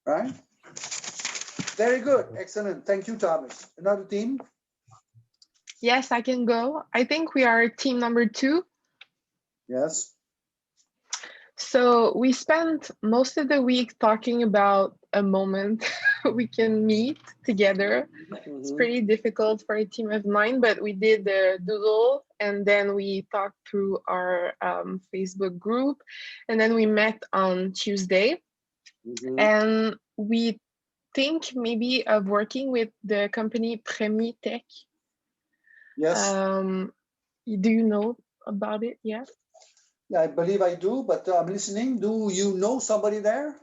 right? Very good, excellent. Thank you, Thomas. Another team? Yes, I can go. I think we are team number 2. Yes. So we spent most of the week talking about a moment we can meet together. It's pretty difficult for a team of 9, but we did the doodle and then we talked through our Facebook group, and then we met on Tuesday. And we think maybe of working with the company Premier Tech. Yes. Do you know about it? Yeah. Yeah, I believe I do, but I'm listening. Do you know somebody there?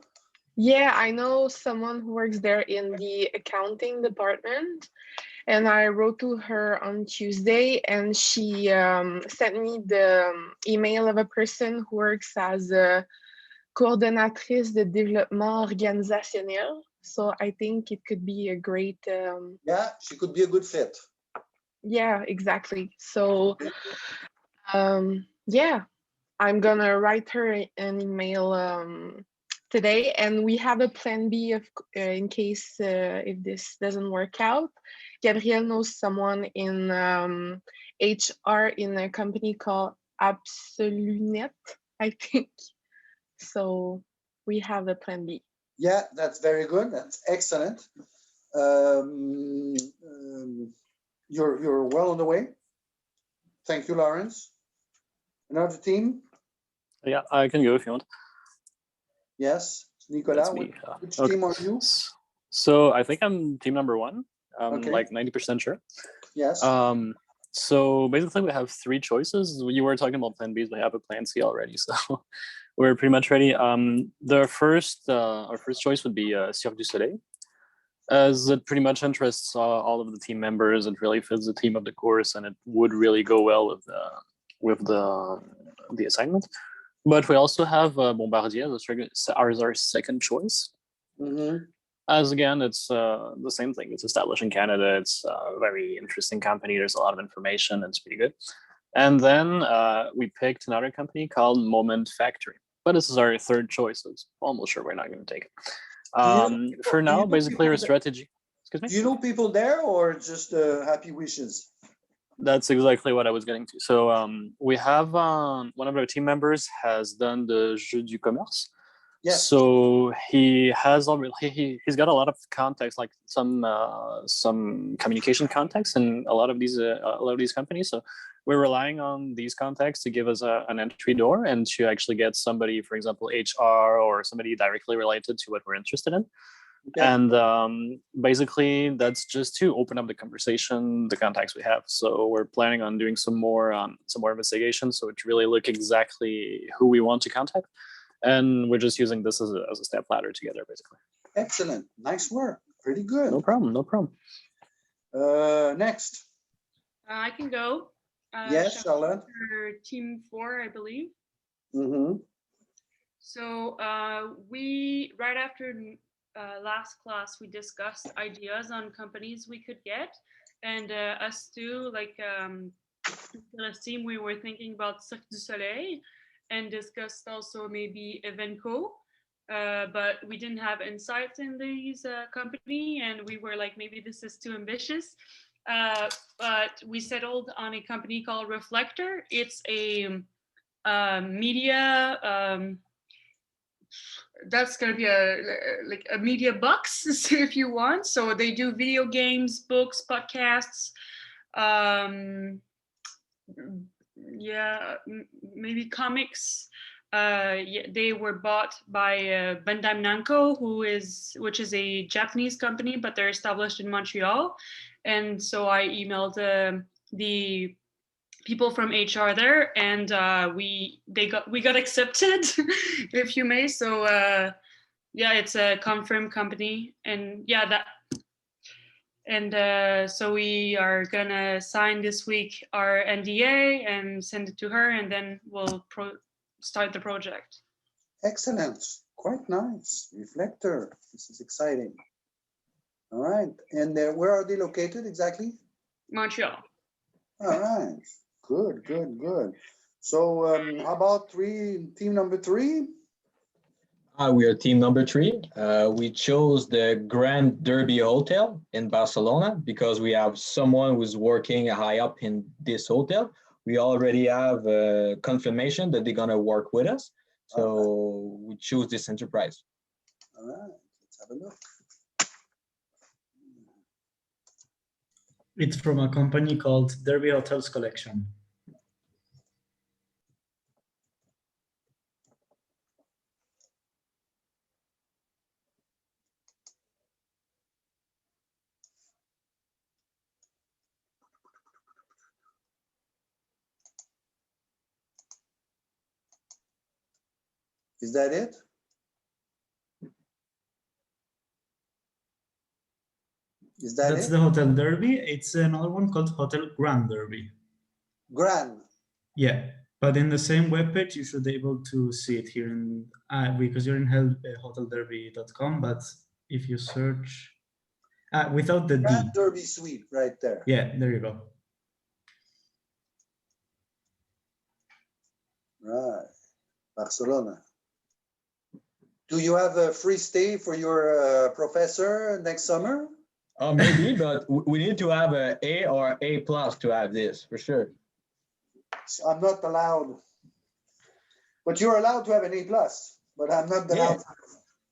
Yeah, I know someone who works there in the accounting department, and I wrote to her on Tuesday, and she sent me the email of a person who works as a coordonnatrice de développement organisationnel. So I think it could be a great... yeah, she could be a good fit. Yeah, exactly. So yeah, I'm gonna write her an email today, and we have a plan B of, in case if this doesn't work out. Gabrielle knows someone in HR in a company called Absolunet, I think. So we have a plan B. Yeah, that's very good. That's excellent. You're well on the way. Thank you, Lawrence. Another team? Yeah, I can go if you want. Yes, Nicolas, which team are you? So I think I'm team number 1. I'm Okay. like 90% sure. Yes. So basically we have 3 choices. You were talking about plan Bs, we have a plan C already, so we're pretty much ready. Our first choice would be Cirque du Soleil, as it pretty much interests all of the team members. It really fits the theme of the course, and it would really go well with the assignment. But we also have Bombardier as our second choice. As again, it's the same thing. It's established in Canada. It's a very interesting company. There's a lot of information. And it's pretty good. And then we picked another company called Moment Factory. But this is our third choice. So it's almost sure we're not going to take it. For now, basically our strategy. Excuse me? Do you know people there, or just happy wishes? That's exactly what I was getting to. So we have one of our team members has done the Jeu du Commerce. Yes. So he has already he's got a lot of contacts, like some communication contacts in a lot of these companies. So we're relying on these contacts to give us an entry door and to actually get somebody, for example, HR or somebody directly related to what we're interested in. Okay. And basically that's just to open up the conversation, the contacts we have. So we're planning on doing some more investigation, so to really look exactly who we want to contact. And we're just using this as a step ladder together, basically. Excellent. Nice work. Pretty good. No problem. No problem. Next. I can go. Yes, Alain. Team 4, I believe. Mm-hmm. So we, right after last class, we discussed ideas on companies we could get. And us too, like the team, we were thinking about Cirque du Soleil, and discussed also maybe Evenco, but we didn't have insights in these company, and we were like, maybe this is too ambitious. But we settled on a company called Reflector. It's a media, that's going to be a media box if you want. So they do video games, books, podcasts, yeah, maybe comics. Yeah, they were bought by Bandai Namco, which is a Japanese company, but they're established in Montreal. And so I emailed the people from HR there, and we got accepted, if you may. So yeah, it's a confirmed company, and yeah, that. And so we are gonna sign this week our NDA and send it to her, and then we'll start the project. Excellent. Quite nice. Reflector. This is exciting. All right. And where are they located exactly? Montreal. All right. Good, good, good. So how about team number 3? We are team number 3. We chose the Grand Derby Hotel in Barcelona because we have someone who's working high up in this hotel. We already have confirmation that they're gonna work with us. So we choose this enterprise. All right, let's have a look. It's from a company called Derby Hotels Collection. Is that it? Is that That's it? the Hotel Derby. It's another one called Hotel Grand Derby. Grand. Yeah, but in the same webpage, you should be able to see it here in because you're in hotelderby.com. But if you search without the Grand D, Derby Suite right there. yeah, there you go. Right, Barcelona. Do you have a free stay for your professor next summer? Maybe, but we need to have a A or A plus to have this for sure. I'm not allowed, but you're allowed to have an A plus. But I'm not allowed.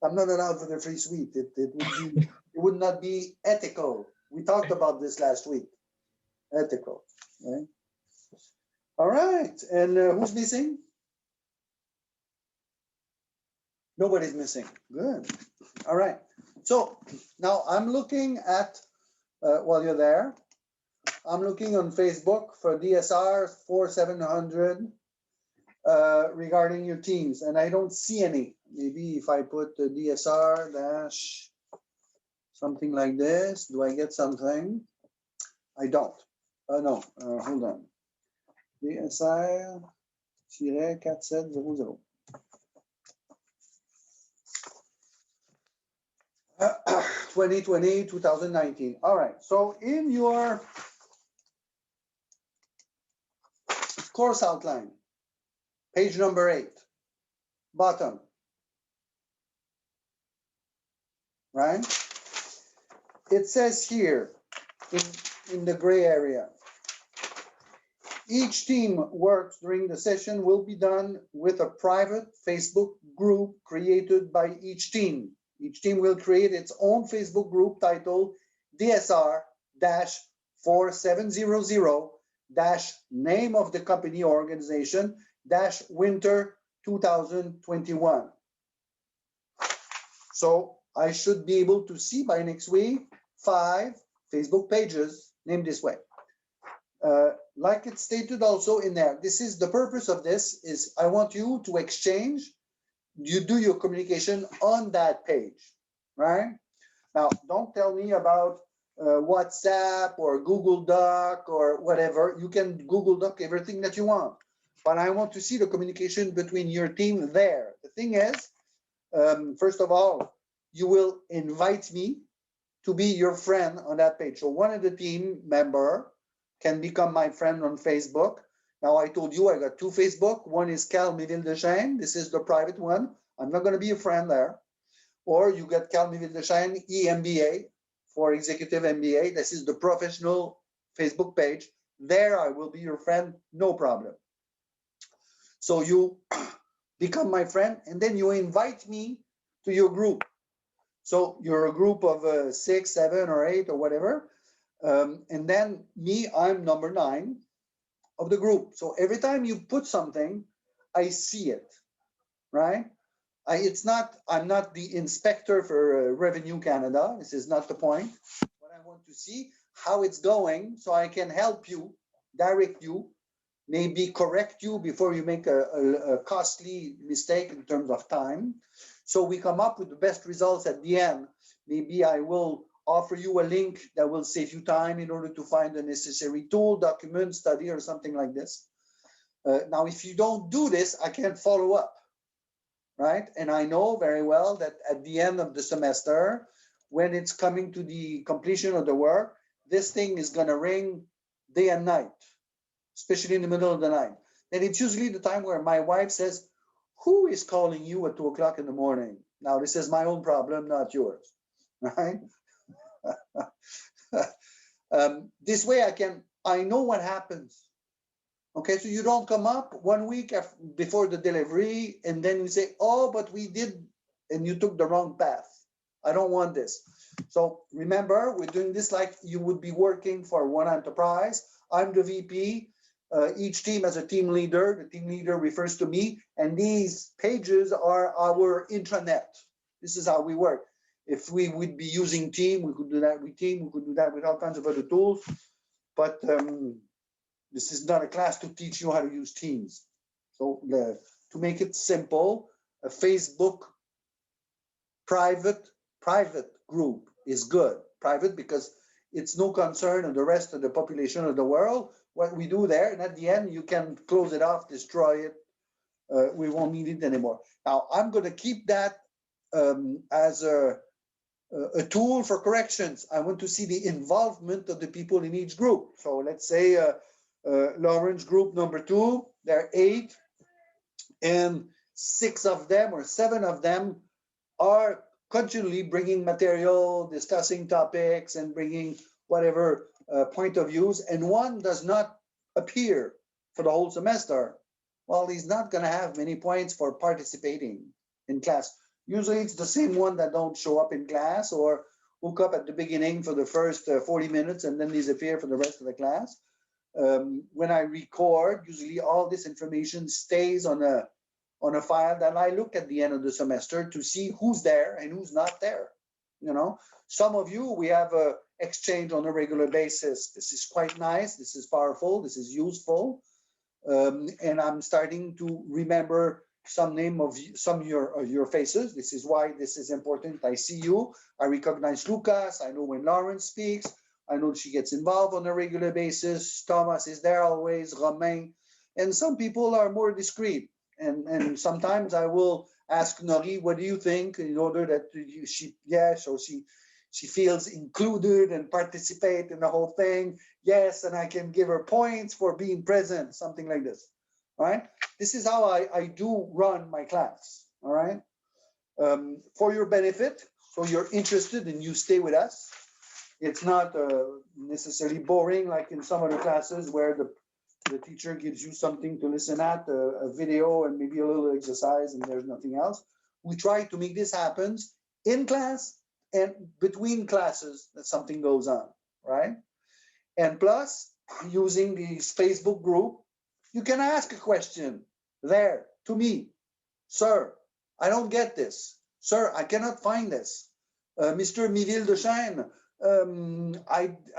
I'm not allowed for the free suite. It would not be ethical. We talked about this last week. Ethical, right? All right, and who's missing? Nobody's missing. Good. All right. So now I'm looking at, while you're there, I'm looking on Facebook for DSR4700 regarding your teams, and I don't see any. Maybe if I put the DSR dash something like this, do I get something? I don't. No, hold on. DSR-4700. 2020, 2019. All right. So in your course outline, page number 8, bottom, right? It says here in the gray area, each team works during the session will be done with a private Facebook group created by each team. Each team will create its own Facebook group titled DSR-4700-name of the company or organization -winter 2021. So I should be able to see by next week 5 Facebook pages named this way. Like it's stated also in there, this is the purpose of this is I want you to exchange. You do your communication on that page, right? Now, don't tell me about WhatsApp or Google Doc or whatever. You can Google Doc everything that you want, but I want to see the communication between your team there. The thing is, first of all, you will invite me to be your friend on that page. So one of the team member can become my friend on Facebook. Now, I told you I got 2 Facebook. One is Cal Miville-Deschênes. This is the private one. I'm not going to be a friend there. Or you get Cal Miville-Deschênes EMBA for Executive MBA. This is the professional Facebook page. There I will be your friend, no problem. So you become my friend and then you invite me to your group. So you're a group of 6, 7, or 8 or whatever. And then me, I'm number 9. Of the group. So every time you put something, I see it, right? I'm not the inspector for Revenue Canada. This is not the point. But I want to see how it's going so I can help you, direct you, maybe correct you before you make a costly mistake in terms of time. So we come up with the best results at the end. Maybe I will offer you a link that will save you time in order to find the necessary tool, document, study, or something like this. Now, if you don't do this, I can't follow up, right? And I know very well that at the end of the semester, when it's coming to the completion of the work, this thing is gonna ring day and night, especially in the middle of the night. And it's usually the time where my wife says, who is calling you at 2 o'clock in the morning? Now, this is my own problem, not yours, right? This way I know what happens. Okay, so you don't come up 1 week before the delivery and then you say, oh, but we did, and you took the wrong path. I don't want this. So remember, we're doing this like you would be working for one enterprise. I'm the VP. Each team has a team leader. The team leader refers to me, and these pages are our intranet. This is how we work. If we would be using Team, we could do that with Team. We could do that with all kinds of other tools. But this is not a class to teach you how to use Teams. So to make it simple, a Facebook private group is good. Private because it's no concern of the rest of the population of the world. What we do there, and at the end, you can close it off, destroy it. We won't need it anymore. Now, I'm going to keep that as a tool for corrections. I want to see the involvement of the people in each group. So let's say Lawrence group number 2, there are 8, and 6 of them or 7 of them are continually bringing material, discussing topics, and bringing whatever point of views, and one does not appear for the whole semester. Well, he's not going to have many points for participating in class. Usually it's the same one that don't show up in class or hook up at the beginning for the first 40 minutes and then disappear for the rest of the class. When I record, usually all this information stays on a file that I look at the end of the semester to see who's there and who's not there. You know, some of you, we have a exchange on a regular basis. This is quite nice. This is powerful. This is useful. And I'm starting to remember some name of some of your faces. This is why this is important. I see you. I recognize Lucas. I know when Lawrence speaks. I know she gets involved on a regular basis. Thomas is there always, Romain. And some people are more discreet. And sometimes I will ask Nori, what do you think, in order that she feels included and participate in the whole thing. Yes, and I can give her points for being present, something like this. All right. This is how I do run my class. All right. For your benefit, so you're interested and you stay with us. It's not necessarily boring like in some other classes where the teacher gives you something to listen at, a video and maybe a little exercise and there's nothing else. We try to make this happen in class and between classes that something goes on, right? And plus, using the Facebook group, you can ask a question there to me. Sir, I don't get this. Sir, I cannot find this. Mr. Miville de Chêne,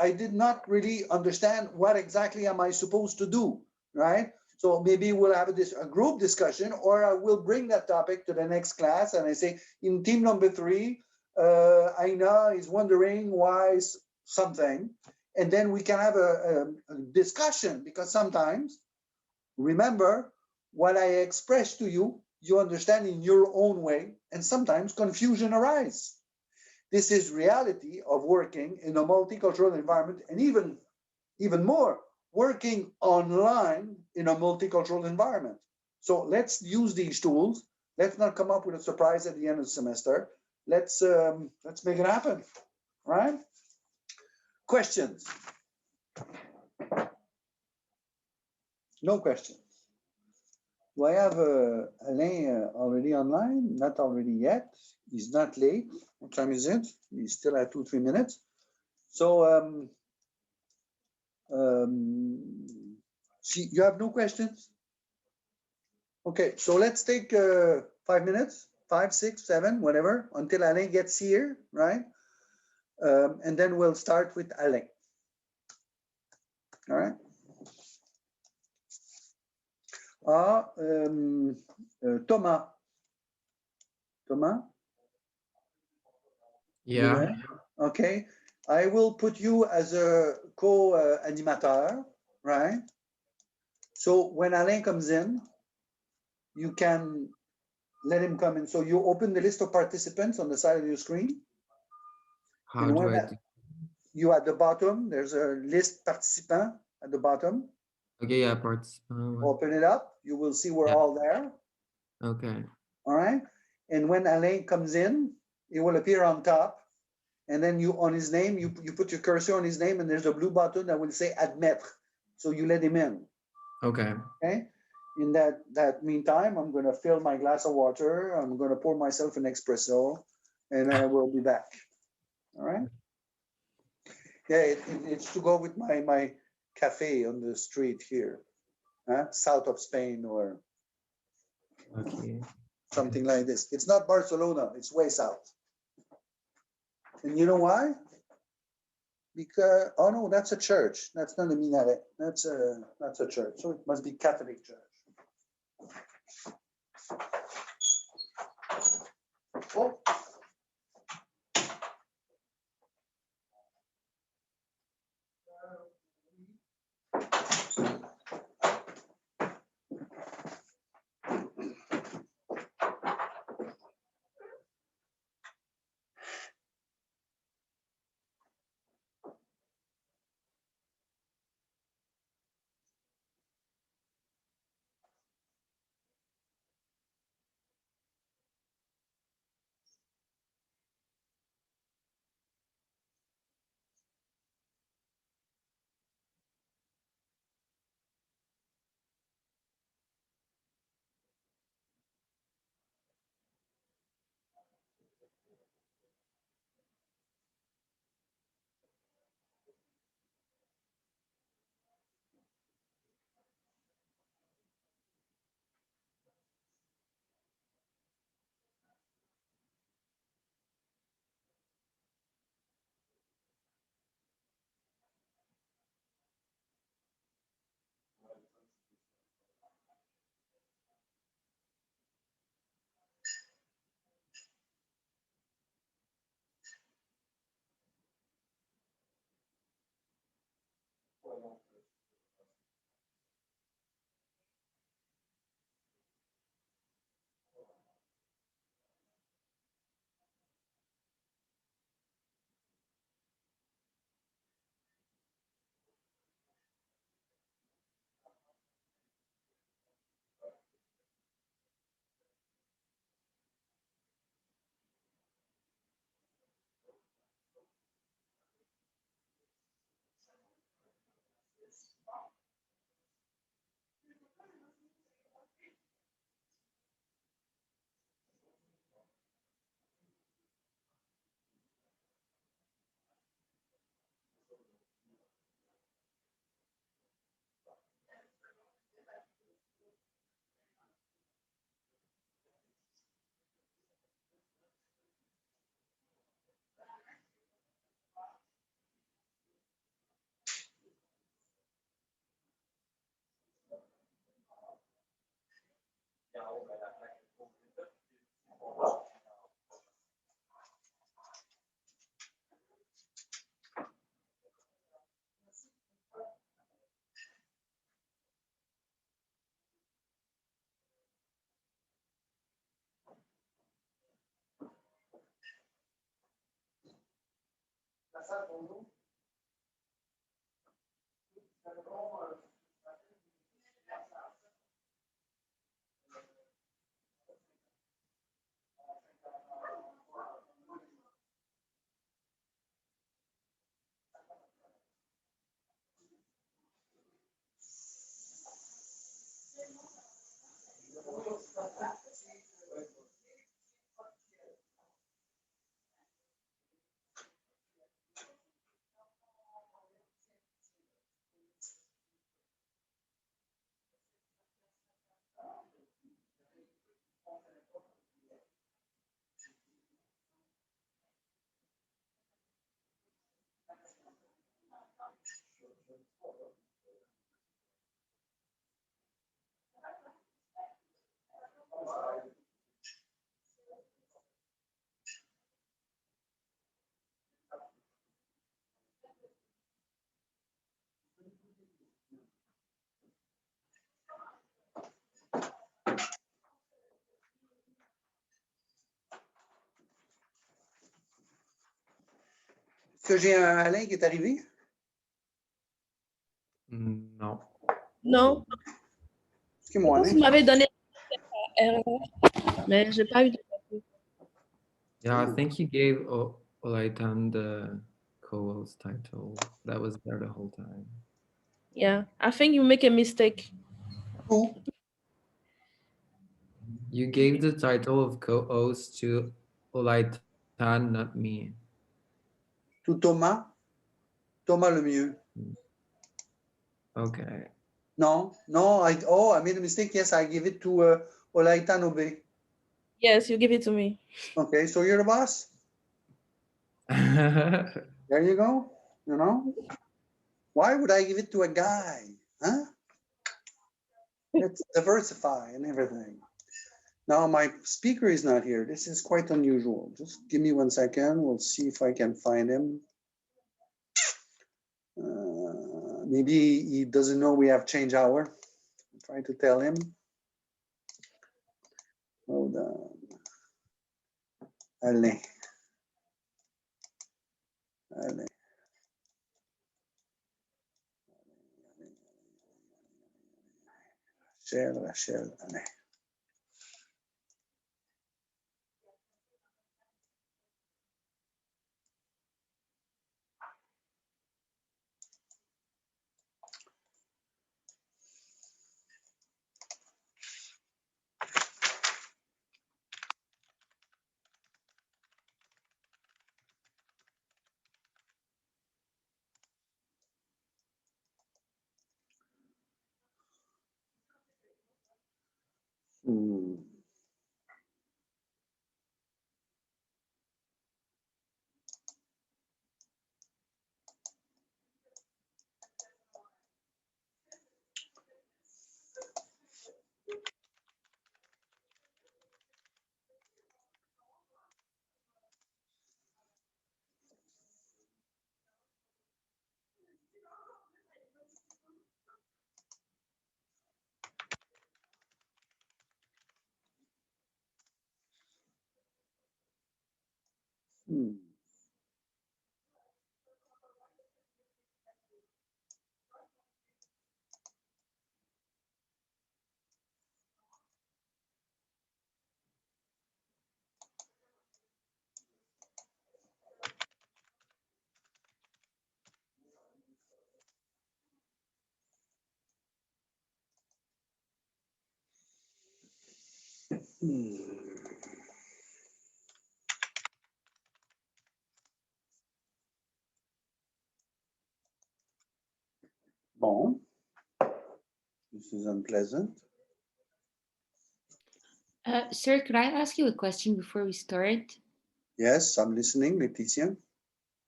I did not really understand what exactly am I supposed to do, right? So maybe we'll have a group discussion, or I will bring that topic to the next class and I say, in team number 3, Aina is wondering why something, and then we can have a discussion, because sometimes, remember, what I express to you, you understand in your own way, and sometimes confusion arises. This is reality of working in a multicultural environment, and even more, working online in a multicultural environment. So let's use these tools. Let's not come up with a surprise at the end of the semester. Let's make it happen, right? Questions? No questions. Do I have Alain already online? Not already yet. He's not late. What time is it? He's still at 2-3 minutes. So see, you have no questions? Okay, so let's take 5 minutes, 5, 6, 7, whatever, until Alain gets here, right? And then we'll start with Alain. All right. Thomas. Thomas? Yeah. Okay. I will put you as a co-animator, right? So when Alain comes in, you can let him come in. So you open the list of participants on the side of your screen. How do I do? You at the bottom, there's a list participant at the bottom. Okay, yeah, participant. Open it up. You will see we're all there. Okay. All right. And when Alain comes in, it will appear on top. And then you, on his name, you put your cursor on his name, and there's a blue button that will say admettre. So you let him in. Okay. Okay. In that meantime, I'm going to fill my glass of water. I'm going to pour myself an espresso, and I will be back. All right. Yeah, it's to go with my cafe on the street here, south of Spain or Okay. something like this. It's not Barcelona. It's way south. And you know why? Because, oh no, that's a church. That's not a minaret. That's a church. So it must be Catholic church. Oh. Est-ce que j'ai un Alain qui est arrivé? Non. Non, Excuse-moi, je pense que Alain. vous m'avez donné. erreur, mais j'ai pas eu de Yeah, I think you gave Olaitan the co-host title. That was there the whole time. Yeah, I think you make a mistake. Who? You gave the title of co-host to Olaitan, not me. To Thomas? Thomas Lemieux. Okay. No, I made a mistake. Yes, I give it to Olaïta Nobe. Yes, you give it to me. Okay, so you're the boss. There you go. You know, why would I give it to a guy? Huh? Let's diversify and everything. Now my speaker is not here. This is quite unusual. Just give me 1 second. We'll see if I can find him. Maybe he doesn't know we have change hour. I'm trying to tell him. Hold on. Alain. Alain. Rachel, Alain. Hmm. Hmm. Bon. This is unpleasant. Sir, could I ask you a question before we start? Yes, I'm listening, Laetitia.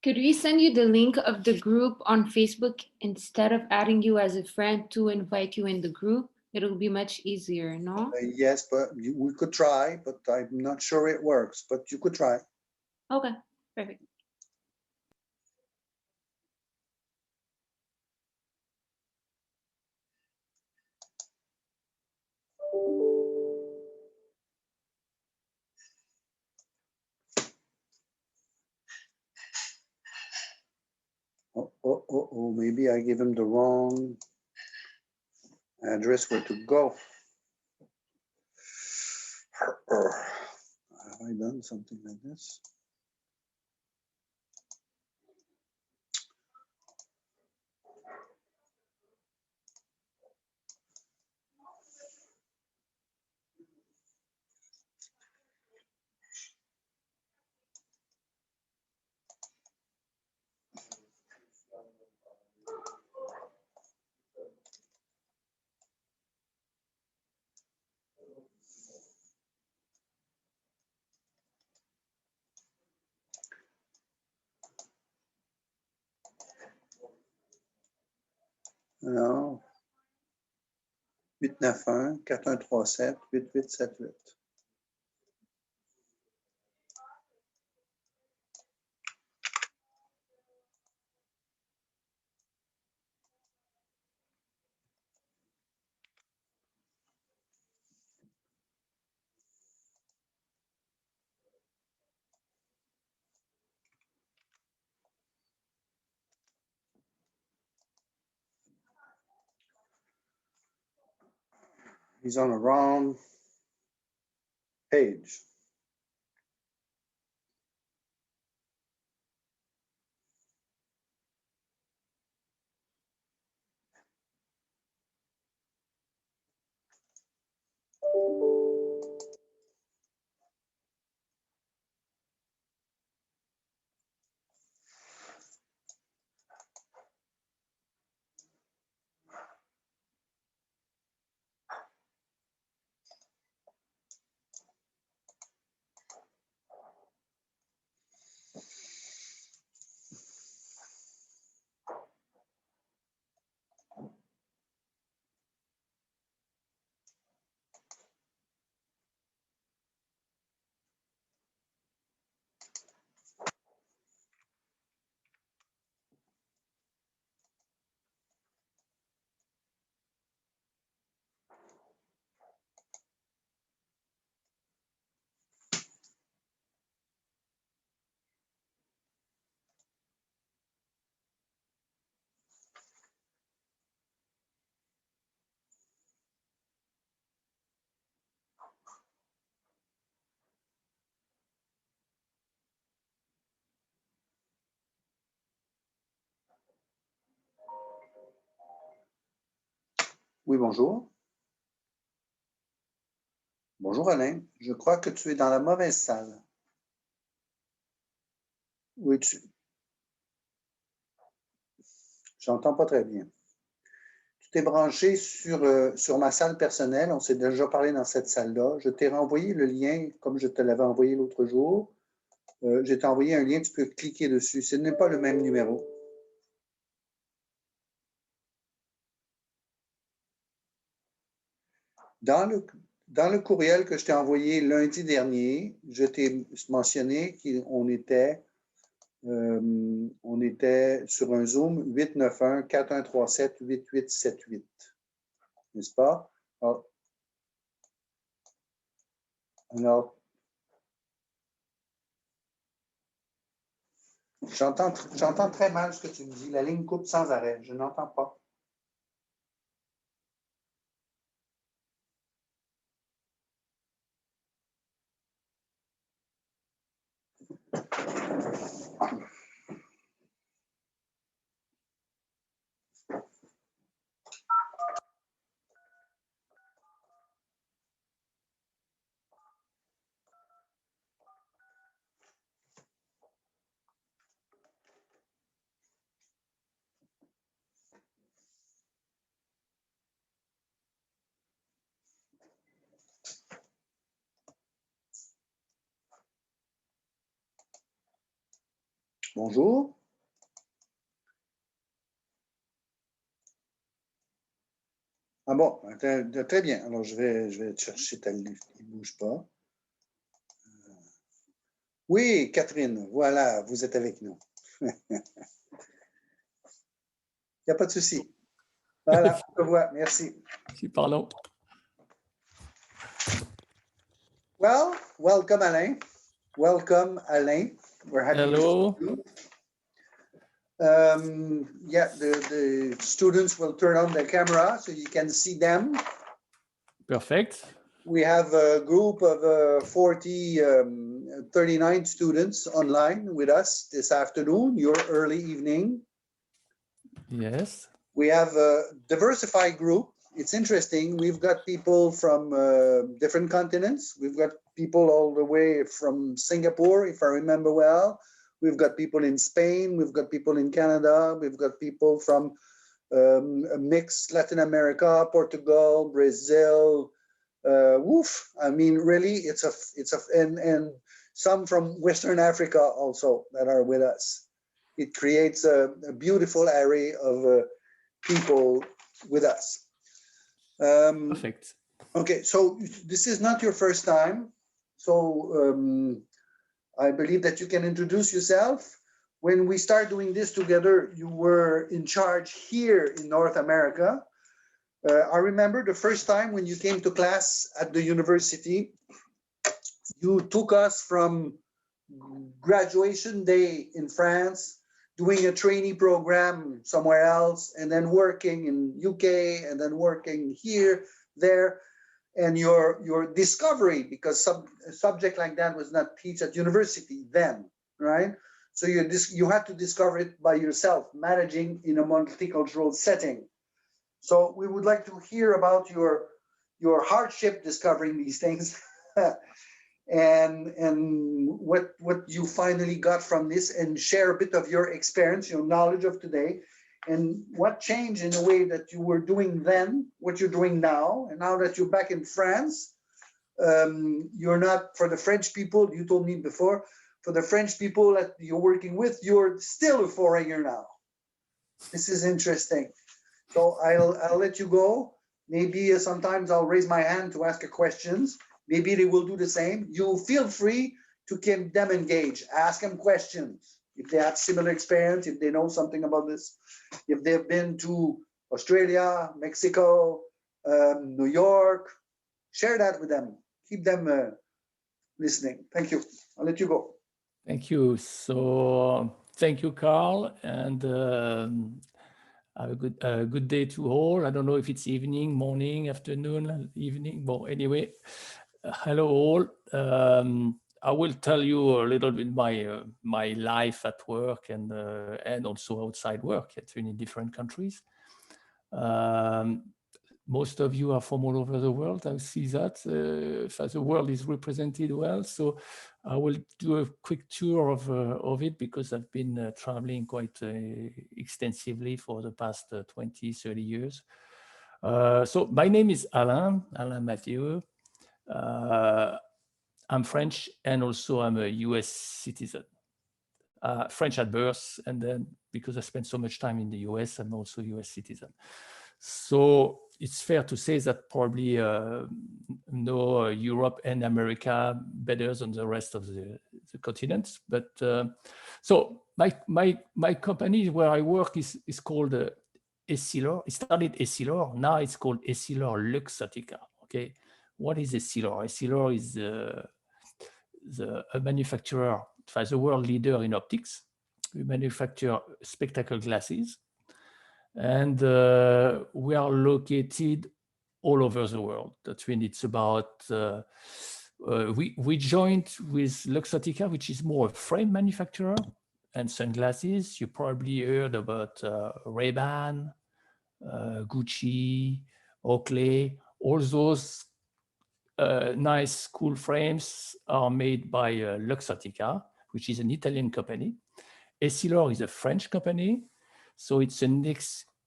Could we send you the link of the group on Facebook instead of adding you as a friend to invite you in the group? It'll be much easier, no? Yes, but we could try, but I'm not sure it works, but you could try. Okay, perfect. Oh, maybe I give him the wrong address where to go. Have I done something like this? Alors, 891-4137-8878. He's on a wrong page. Oui, bonjour. Bonjour Alain, je crois que tu es dans la mauvaise salle. Oui, j'entends pas très bien. Tu t'es branché sur ma salle personnelle, on s'est déjà parlé dans cette salle-là. Je t'ai renvoyé le lien comme je te l'avais envoyé l'autre jour. Je t'ai envoyé un lien, tu peux cliquer dessus. Ce n'est pas le même numéro. Dans le courriel que je t'ai envoyé lundi dernier, je t'ai mentionné qu'on était sur un Zoom 891-4137-8878. N'est-ce pas? Alors j'entends très mal ce que tu me dis. La ligne coupe sans arrêt. Je n'entends pas. Bonjour. Ah bon, très bien. Alors, je vais te chercher ta liste. Il ne bouge pas. Oui, Catherine, voilà, vous êtes avec nous. Il n'y a pas de souci. Voilà, je te vois. Merci. Pardon. Well, welcome, Alain. Welcome, Alain. We're happy Hello. to see you. Yeah, the students will turn on their camera so you can see them. Perfect. We have a group of 39 students online with us this afternoon, your early evening. Yes. We have a diversified group. It's interesting. We've got people from different continents. We've got people all the way from Singapore, if I remember well. We've got people in Spain. We've got people in Canada. We've got people from a mixed Latin America, Portugal, Brazil. Woof! I mean, really, and some from Western Africa also that are with us. It creates a beautiful array of people with us. Perfect. Okay, so this is not your first time. So I believe that you can introduce yourself. When we start doing this together, you were in charge here in North America. I remember the first time when you came to class at the university, you took us from graduation day in France, doing a trainee program somewhere else, and then working in UK, and then working here, there. and your discovery, because a subject like that was not taught at university then, right? So you had to discover it by yourself, managing in a multicultural setting. So we would like to hear about your hardship discovering these things, and what you finally got from this, and share a bit of your experience, your knowledge of today, and what changed in the way that you were doing then, what you're doing now, and now that you're back in France. You're not, for the French people, you told me before, for the French people that you're working with, you're still a foreigner now. This is interesting. So I'll let you go. Maybe sometimes I'll raise my hand to ask questions. Maybe they will do the same. You feel free to keep them engaged. Ask them questions. If they have similar experience, if they know something about this, if they've been to Australia, Mexico, New York, share that with them. Keep them listening. Thank you. I'll let you go. Thank you. So thank you, Carl, and have a good day to all. I don't know if it's evening, morning, afternoon, evening. Well, anyway, hello all. I will tell you a little bit my life at work and also outside work. It's been in different countries. Most of you are from all over the world. I see that the world is represented well. So I will do a quick tour of it, because I've been traveling quite extensively for the past 20, 30 years. So my name is Alain Mathieu. I'm French, and also I'm a US citizen. French at birth, and then because I spent so much time in the US, I'm also a US citizen. So it's fair to say that probably know Europe and America better than the rest of the continents. But so my company where I work is called Essilor. It started Essilor. Now it's called Essilor Luxottica. Okay, what is Essilor? Essilor is a manufacturer, the world leader in optics. We manufacture spectacle glasses. And we are located all over the world. That means it's about, we joined with Luxottica, which is more a frame manufacturer and sunglasses. You probably heard about Ray-Ban, Gucci, Oakley. All those nice, cool frames are made by Luxottica, which is an Italian company. Essilor is a French company. So it's a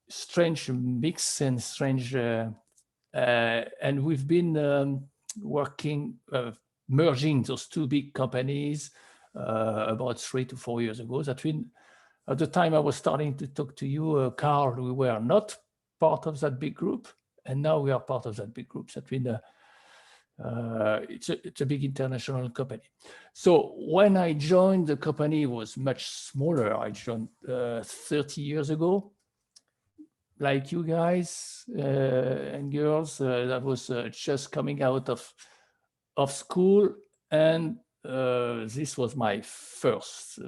strange mix and strange, and we've been working, merging those two big companies about 3 to 4 years ago. That means at the time I was starting to talk to you, Carl, we were not part of that big group, and now we are part of that big group. That means it's a big international company. So when I joined, the company was much smaller. I joined 30 years ago, like you guys and girls. That was just coming out of school, and this was my first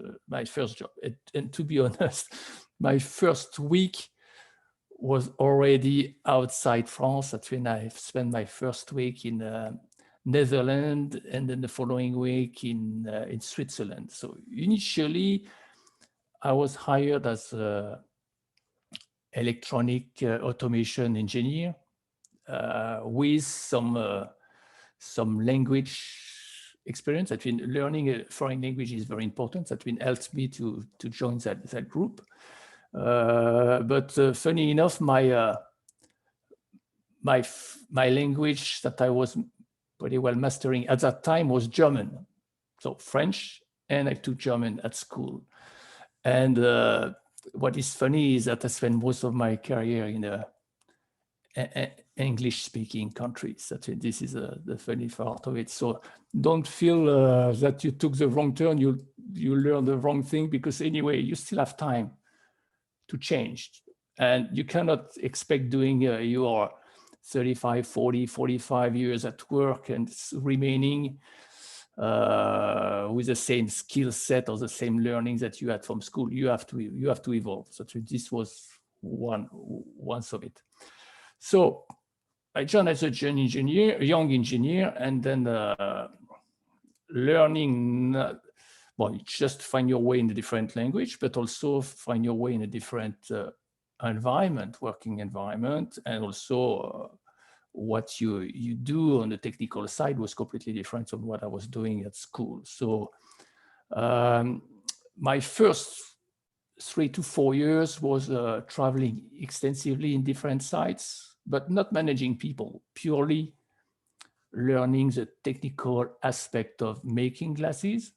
job. And to be honest, my first week was already outside France. That's when I spent my first week in Netherlands, and then the following week in Switzerland. So initially, I was hired as an electronic automation engineer with some language experience. That means learning a foreign language is very important. That means helped me to join that group. But funny enough, my language that I was pretty well mastering at that time was German. So French, and I took German at school. And what is funny is that I spent most of my career in English-speaking countries. This is the funny part of it. So don't feel that you took the wrong turn, you learned the wrong thing, because anyway, you still have time to change. And you cannot expect doing your 35, 40, 45 years at work and remaining with the same skill set or the same learning that you had from school. You have to evolve. So this was one of it. So I joined as a young engineer, and then learning, well, you just find your way in a different language, but also find your way in a different environment, working environment, and also what you do on the technical side was completely different from what I was doing at school. So my first 3 to 4 years was traveling extensively in different sites, but not managing people, purely learning the technical aspect of making glasses,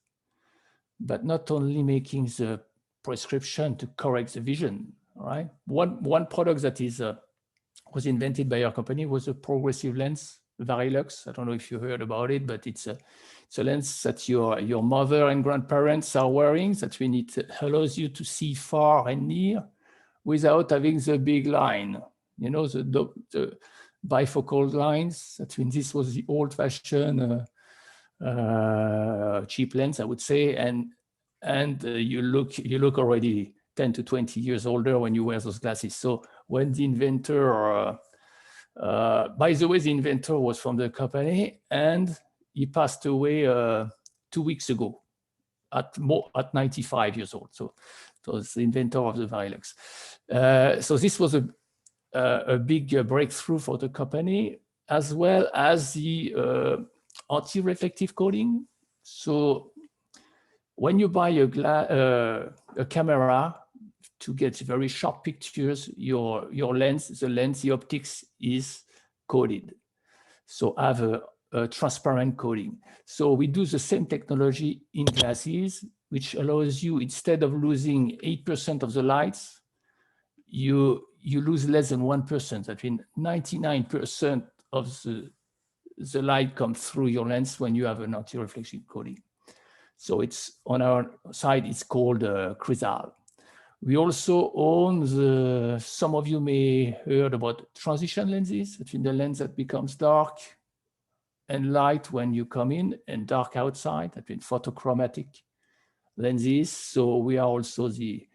but not only making the prescription to correct the vision, right? One product that was invented by our company was a progressive lens, Varilux. I don't know if you heard about it, but it's a lens that your mother and grandparents are wearing. That means it allows you to see far and near without having the big line. You know, the bifocal lines. That means this was the old-fashioned cheap lens, I would say, and you look already 10 to 20 years older when you wear those glasses. So when the inventor, by the way, the inventor was from the company, and he passed away 2 weeks ago at 95 years old. So it's the inventor of the Varilux. So this was a big breakthrough for the company, as well as the anti-reflective coating. So when you buy a camera to get very sharp pictures, your lens, the optics is coated. So have a transparent coating. So we do the same technology in glasses, which allows you, instead of losing 8% of the lights, you lose less than 1%. That means 99% of the light comes through your lens when you have an anti-reflection coating. So it's on our side, it's called Crizal. We also own some of you may heard about transition lenses. That means the lens that becomes dark and light when you come in and dark outside. That means photochromatic lenses. So we are also the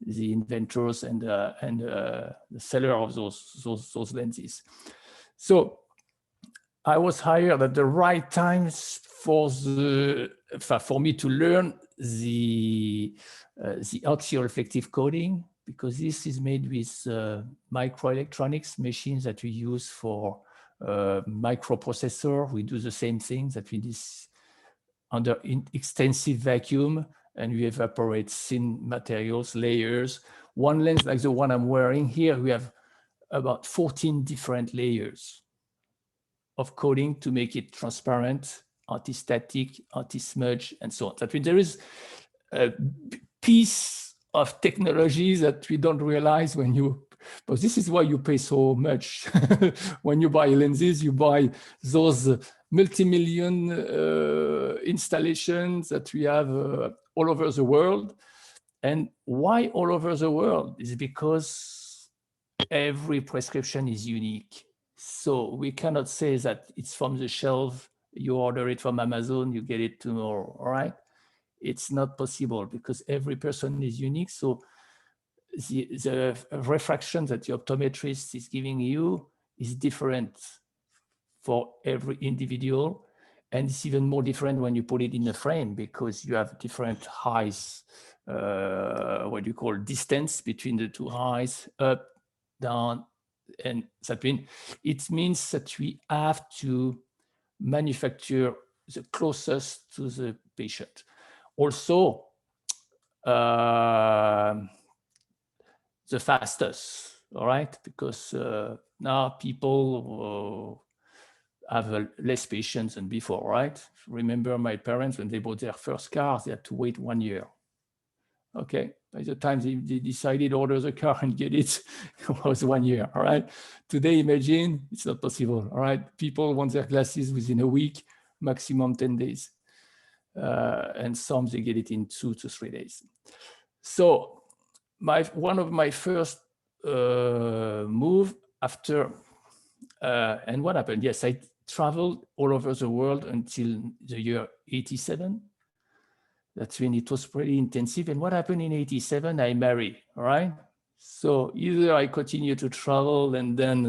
inventors and the seller of those lenses. So I was hired at the right time for me to learn the anti-reflective coating, because this is made with microelectronics machines that we use for microprocessor. We do the same thing, that we do under extensive vacuum, and we evaporate thin materials, layers. One lens like the one I'm wearing here, we have about 14 different layers of coating to make it transparent, anti-static, anti-smudge, and so on. That means there is a piece of technology that we don't realize when but this is why you pay so much. When you buy lenses, you buy those multi-million installations that we have all over the world. And why all over the world? Is because every prescription is unique. So we cannot say that it's from the shelf, you order it from Amazon, you get it tomorrow, all right? It's not possible because every person is unique. So the refraction that the optometrist is giving you is different for every individual. And it's even more different when you put it in a frame, because you have different eyes, what do you call distance between the two eyes, up, down, and that means it means that we have to manufacture the closest to the patient. Also, the fastest, all right? Because now people have less patience than before, right? Remember my parents, when they bought their first car, they had to wait 1 year. Okay, by the time they decided to order the car and get it, it was 1 year, all right? Today, imagine, it's not possible, all right? People want their glasses within a week, maximum 10 days. And some, they get it in 2 to 3 days. So one of my first move after, and what happened? Yes, I traveled all over the world until the year 87. That's when it was pretty intensive. And what happened in 87? I married, all right? So either I continue to travel and then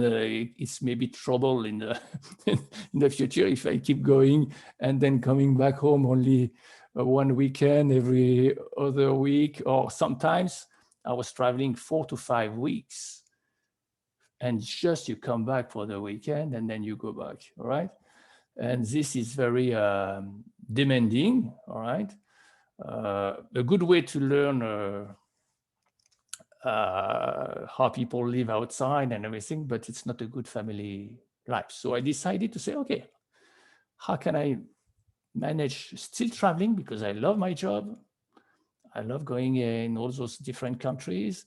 it's maybe trouble in the, in the future if I keep going and then coming back home only one weekend every other week, or sometimes I was traveling 4 to 5 weeks and just you come back for the weekend and then you go back, all right? And this is very demanding, all right? A good way to learn how people live outside and everything, but it's not a good family life. So I decided to say, okay, how can I manage still traveling, because I love my job. I love going in all those different countries,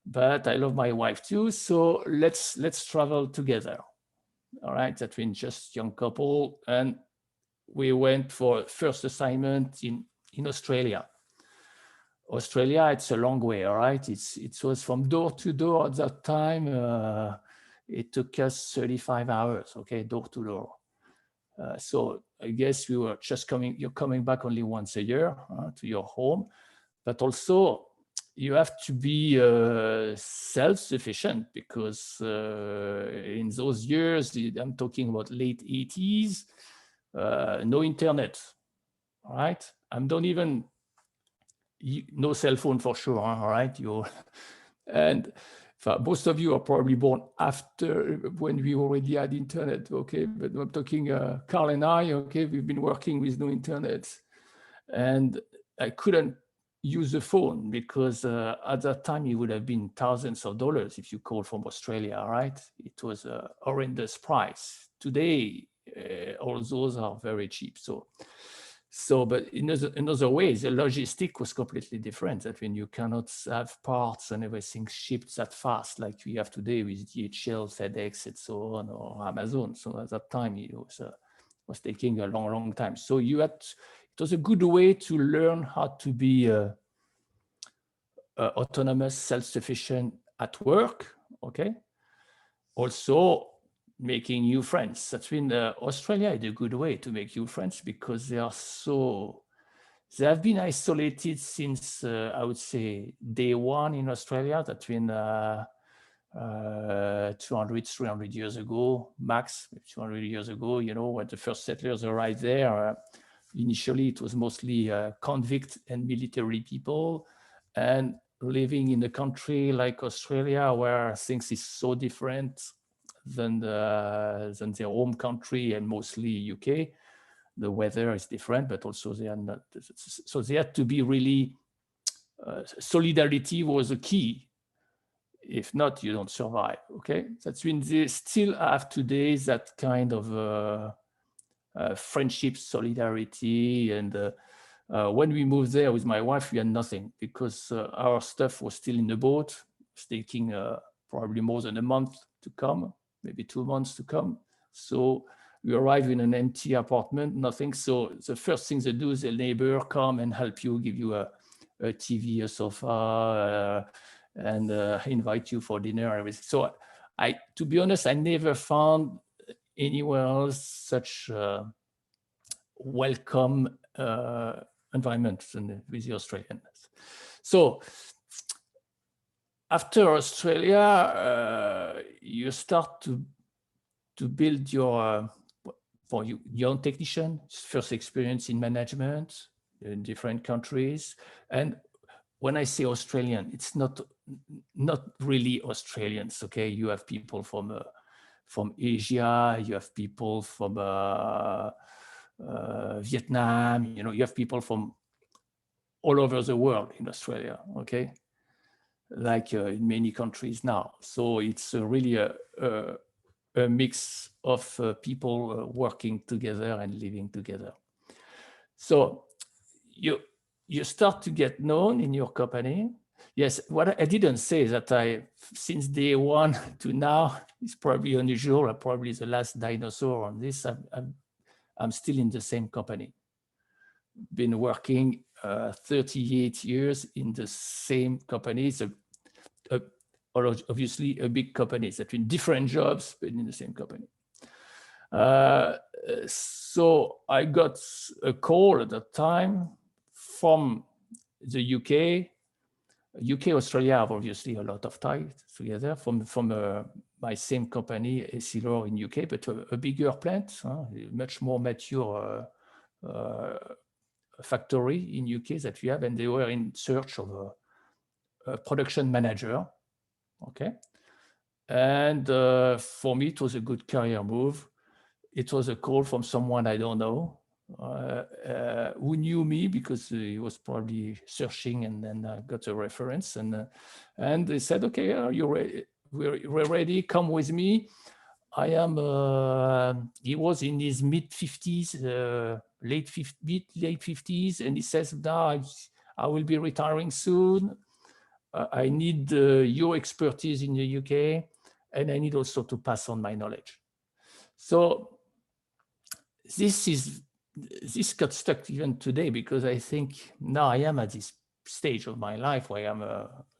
but I love my wife too. So let's travel together. All right, that means just young couple. And we went for first assignment in Australia. Australia, it's a long way, all right? It was from door to door at that time. It took us 35 hours, okay, door to door. So I guess we were just you're coming back only once a year to your home, but also you have to be self-sufficient, because in those years, I'm talking about late 80s, no internet, all right? Don't even, no cell phone for sure, all right? And most of you are probably born after when we already had internet, okay? But I'm talking Carl and I, okay? We've been working with no internet. And I couldn't use the phone because at that time it would have been thousands of dollars if you called from Australia, all right? It was a horrendous price. Today, all those are very cheap. So, but in other ways, the logistic was completely different. That when you cannot have parts and everything shipped that fast like we have today with DHL, FedEx, and so on, or Amazon. So at that time, it was taking a long, long time. So it was a good way to learn how to be autonomous, self-sufficient at work. Okay. Also, making new friends. That's been Australia is a good way to make new friends, because they have been isolated since I would say day one in Australia. That's been 200, 300 years ago, max 200 years ago, you know, when the first settlers arrived there. Initially, it was mostly convict and military people, and living in a country like Australia, where things is so different than their home country and mostly UK. The weather is different, but also they are not. So they had to be really, solidarity was a key. If not, you don't survive, okay? That's when they still have today that kind of friendship, solidarity. And when we moved there with my wife, we had nothing, because our stuff was still in the boat. It's taking probably more than a month to come, maybe 2 months to come. So we arrive in an empty apartment, nothing. So the first thing they do is a neighbor come and help you, give you a TV, a sofa, and invite you for dinner and everything. So to be honest, I never found anywhere else such welcome environment with the Australians. So after Australia, you start to build your for young technician, first experience in management in different countries. And when I say Australian, it's not really Australians, okay? You have people from Asia, you have people from Vietnam, you know, you have people from all over the world in Australia, okay? Like in many countries now. So it's really a mix of people working together and living together. So you start to get known in your company. Yes, what I didn't say is that since day one to now, it's probably unusual. I'm probably the last dinosaur on this. I'm still in the same company. Been working 38 years in the same company. It's obviously a big company. It's in different jobs, but in the same company. So I got a call at that time from the UK UK, Australia have obviously a lot of ties together from my same company, Essilor in UK, but a bigger plant, much more mature factory in UK that we have, and they were in search of a production manager. Okay. And for me, it was a good career move. It was a call from someone I don't know, who knew me because he was probably searching, and then I got a reference, and they said, okay, are you ready? We're ready, come with me. I am, he was in his mid 50s, late 50s, and he says, now I will be retiring soon. I need your expertise in the UK, and I need also to pass on my knowledge. So this got stuck even today, because I think now I am at this stage of my life where I'm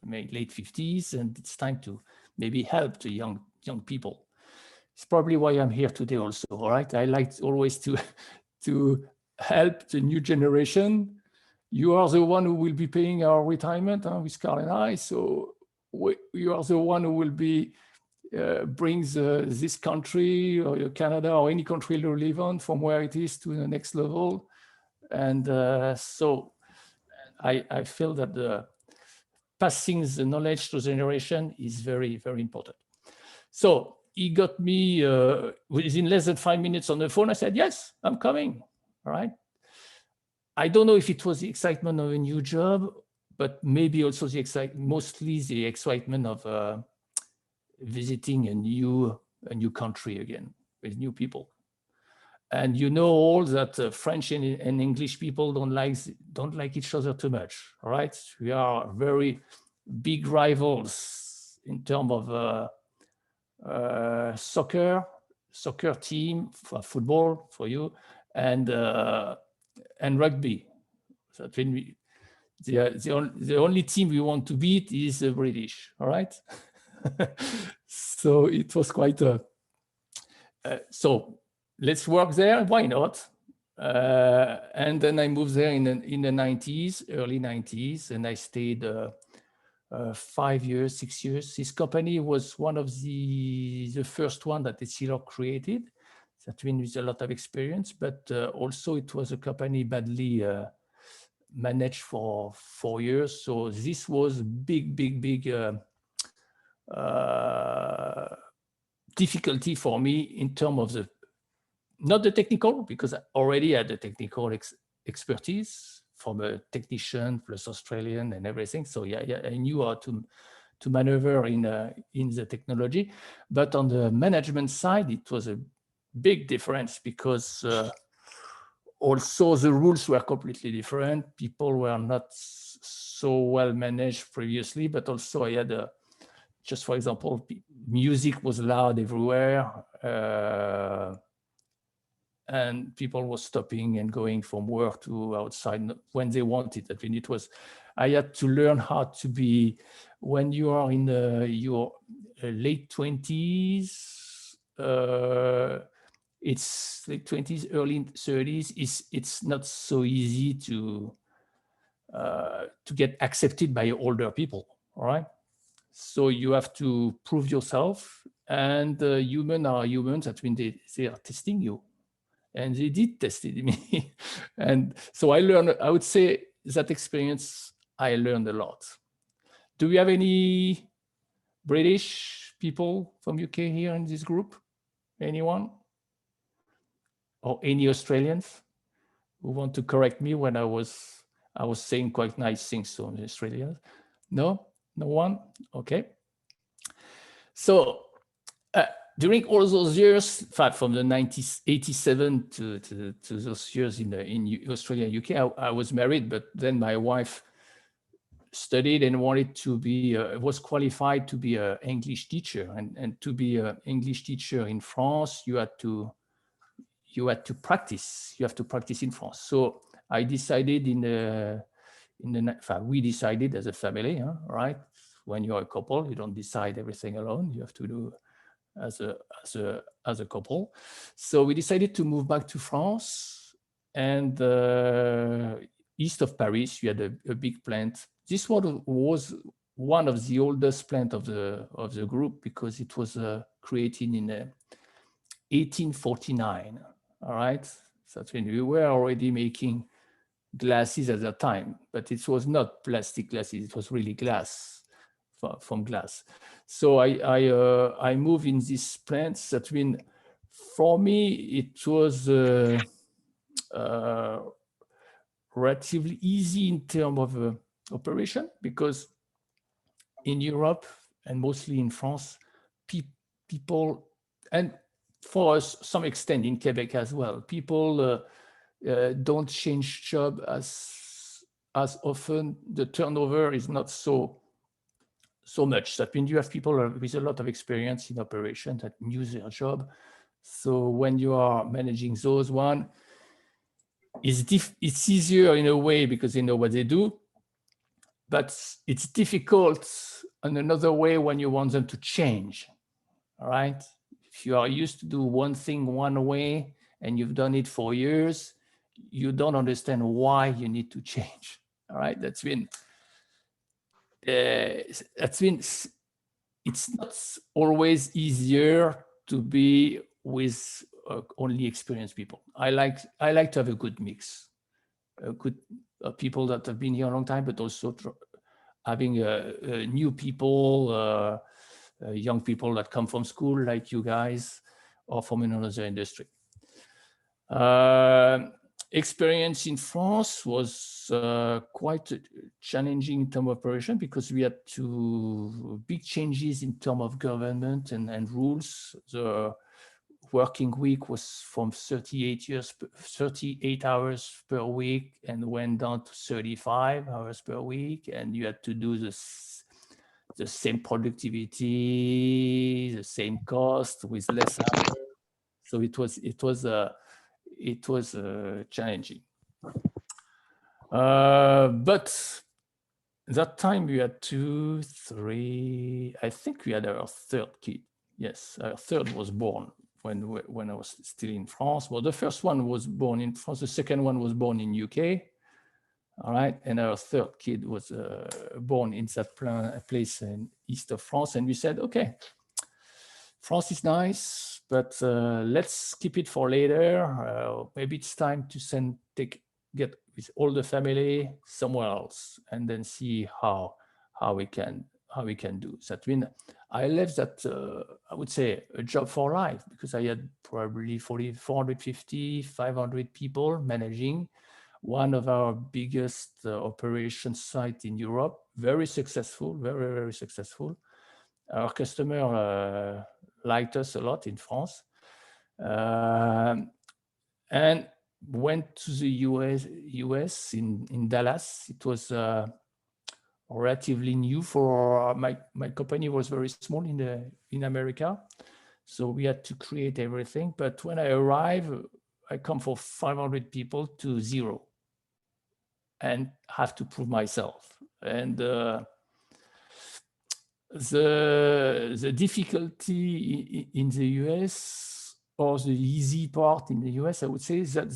my late 50s, and it's time to maybe help the young people. It's probably why I'm here today also, all right? I like always to help the new generation. You are the one who will be paying our retirement with Carl and I, so you are the one who will be brings this country or Canada or any country you live on from where it is to the next level. And so I feel that the passing the knowledge to the generation is very, very important. So he got me within less than 5 minutes on the phone. I said, yes, I'm coming, all right? I don't know if it was the excitement of a new job, but maybe also mostly the excitement of visiting a new country again with new people. And you know all that French and English people don't like each other too much, all right? We are very big rivals in terms of soccer team, for football for you, and rugby. So the only team we want to beat is the British, all right? So it was quite a so let's work there, why not? And then I moved there in the 90s, early 90s, and I stayed 5 years, 6 years. This company was one of the first one that Essilor created. That means with a lot of experience, but also it was a company badly managed for 4 years. So this was big difficulty for me in terms of not the technical, because I already had the technical expertise from a technician plus Australian and everything. So yeah, I knew how to maneuver in the technology, but on the management side, it was a big difference, because also the rules were completely different. People were not so well managed previously, but also I had just for example, music was loud everywhere, and people were stopping and going from work to outside when they wanted. I mean, I had to learn how to be, when you are in your late 20s, it's late 20s, early 30s, it's not so easy to get accepted by older people, all right? So you have to prove yourself, and humans are humans. That means they are testing you, and they did test me. And so I learned, I would say that experience, I learned a lot. Do we have any British people from UK here in this group? Anyone? Or any Australians who want to correct me when I was saying quite nice things to Australians? No? No one? Okay. So during all those years, in fact, from the 1987 to those years in Australia and UK, I was married, but then my wife studied and wanted to be, was qualified to be an English teacher. And to be an English teacher in France, you had to practice. You have to practice in France. So I decided we decided as a family, right? When you're a couple, you don't decide everything alone. You have to do as a couple. So we decided to move back to France, and east of Paris, you had a big plant this one was one of the oldest plant of the group because it was created in 1849. All right, so that's when we were already making glasses at that time, but it was not plastic glasses; it was really glass from glass. So I moved in this plant. That means for me it was relatively easy in terms of operation because in Europe and mostly in France, people, and for us, some extent in Quebec as well, people don't change job as often. The turnover is not so much. That means you have people with a lot of experience in operation that knew their job. So when you are managing those one, it's easier in a way because they know what they do, but it's difficult in another way when you want them to change. All right. If you are used to do one thing one way and you've done it for years, you don't understand why you need to change. All right. That's been it's not always easier to be with only experienced people. I like to have a good mix, good people that have been here a long time, but also having new people, young people that come from school like you guys or from another industry. Experience in France was quite challenging in terms of operation because we had big changes in terms of government and rules. The working week was from 38 hours per week and went down to 35 hours per week, and you had to do the same productivity, the same cost with less hours. So it was challenging. But that time we had 2, 3, I think we had our third kid. Yes, our third was born when I was still in France. Well, the first one was born in France. The second one was born in UK. All right, and our third kid was born in that place in east of France. And we said, okay, France is nice, but let's keep it for later. Maybe it's time to get with all the family somewhere else, and then see how we can do. So that means I left that I would say a job for life because I had probably 450, 500 people managing one of our biggest operation site in Europe. Very successful, very, very successful. Our customer liked us a lot in France, and went to the US in Dallas. It was relatively new for my company. Was very small in America, so we had to create everything. But when I arrived, I come for 500 people to 0, and have to prove myself. And the difficulty in the US, or the easy part in the US, I would say, is that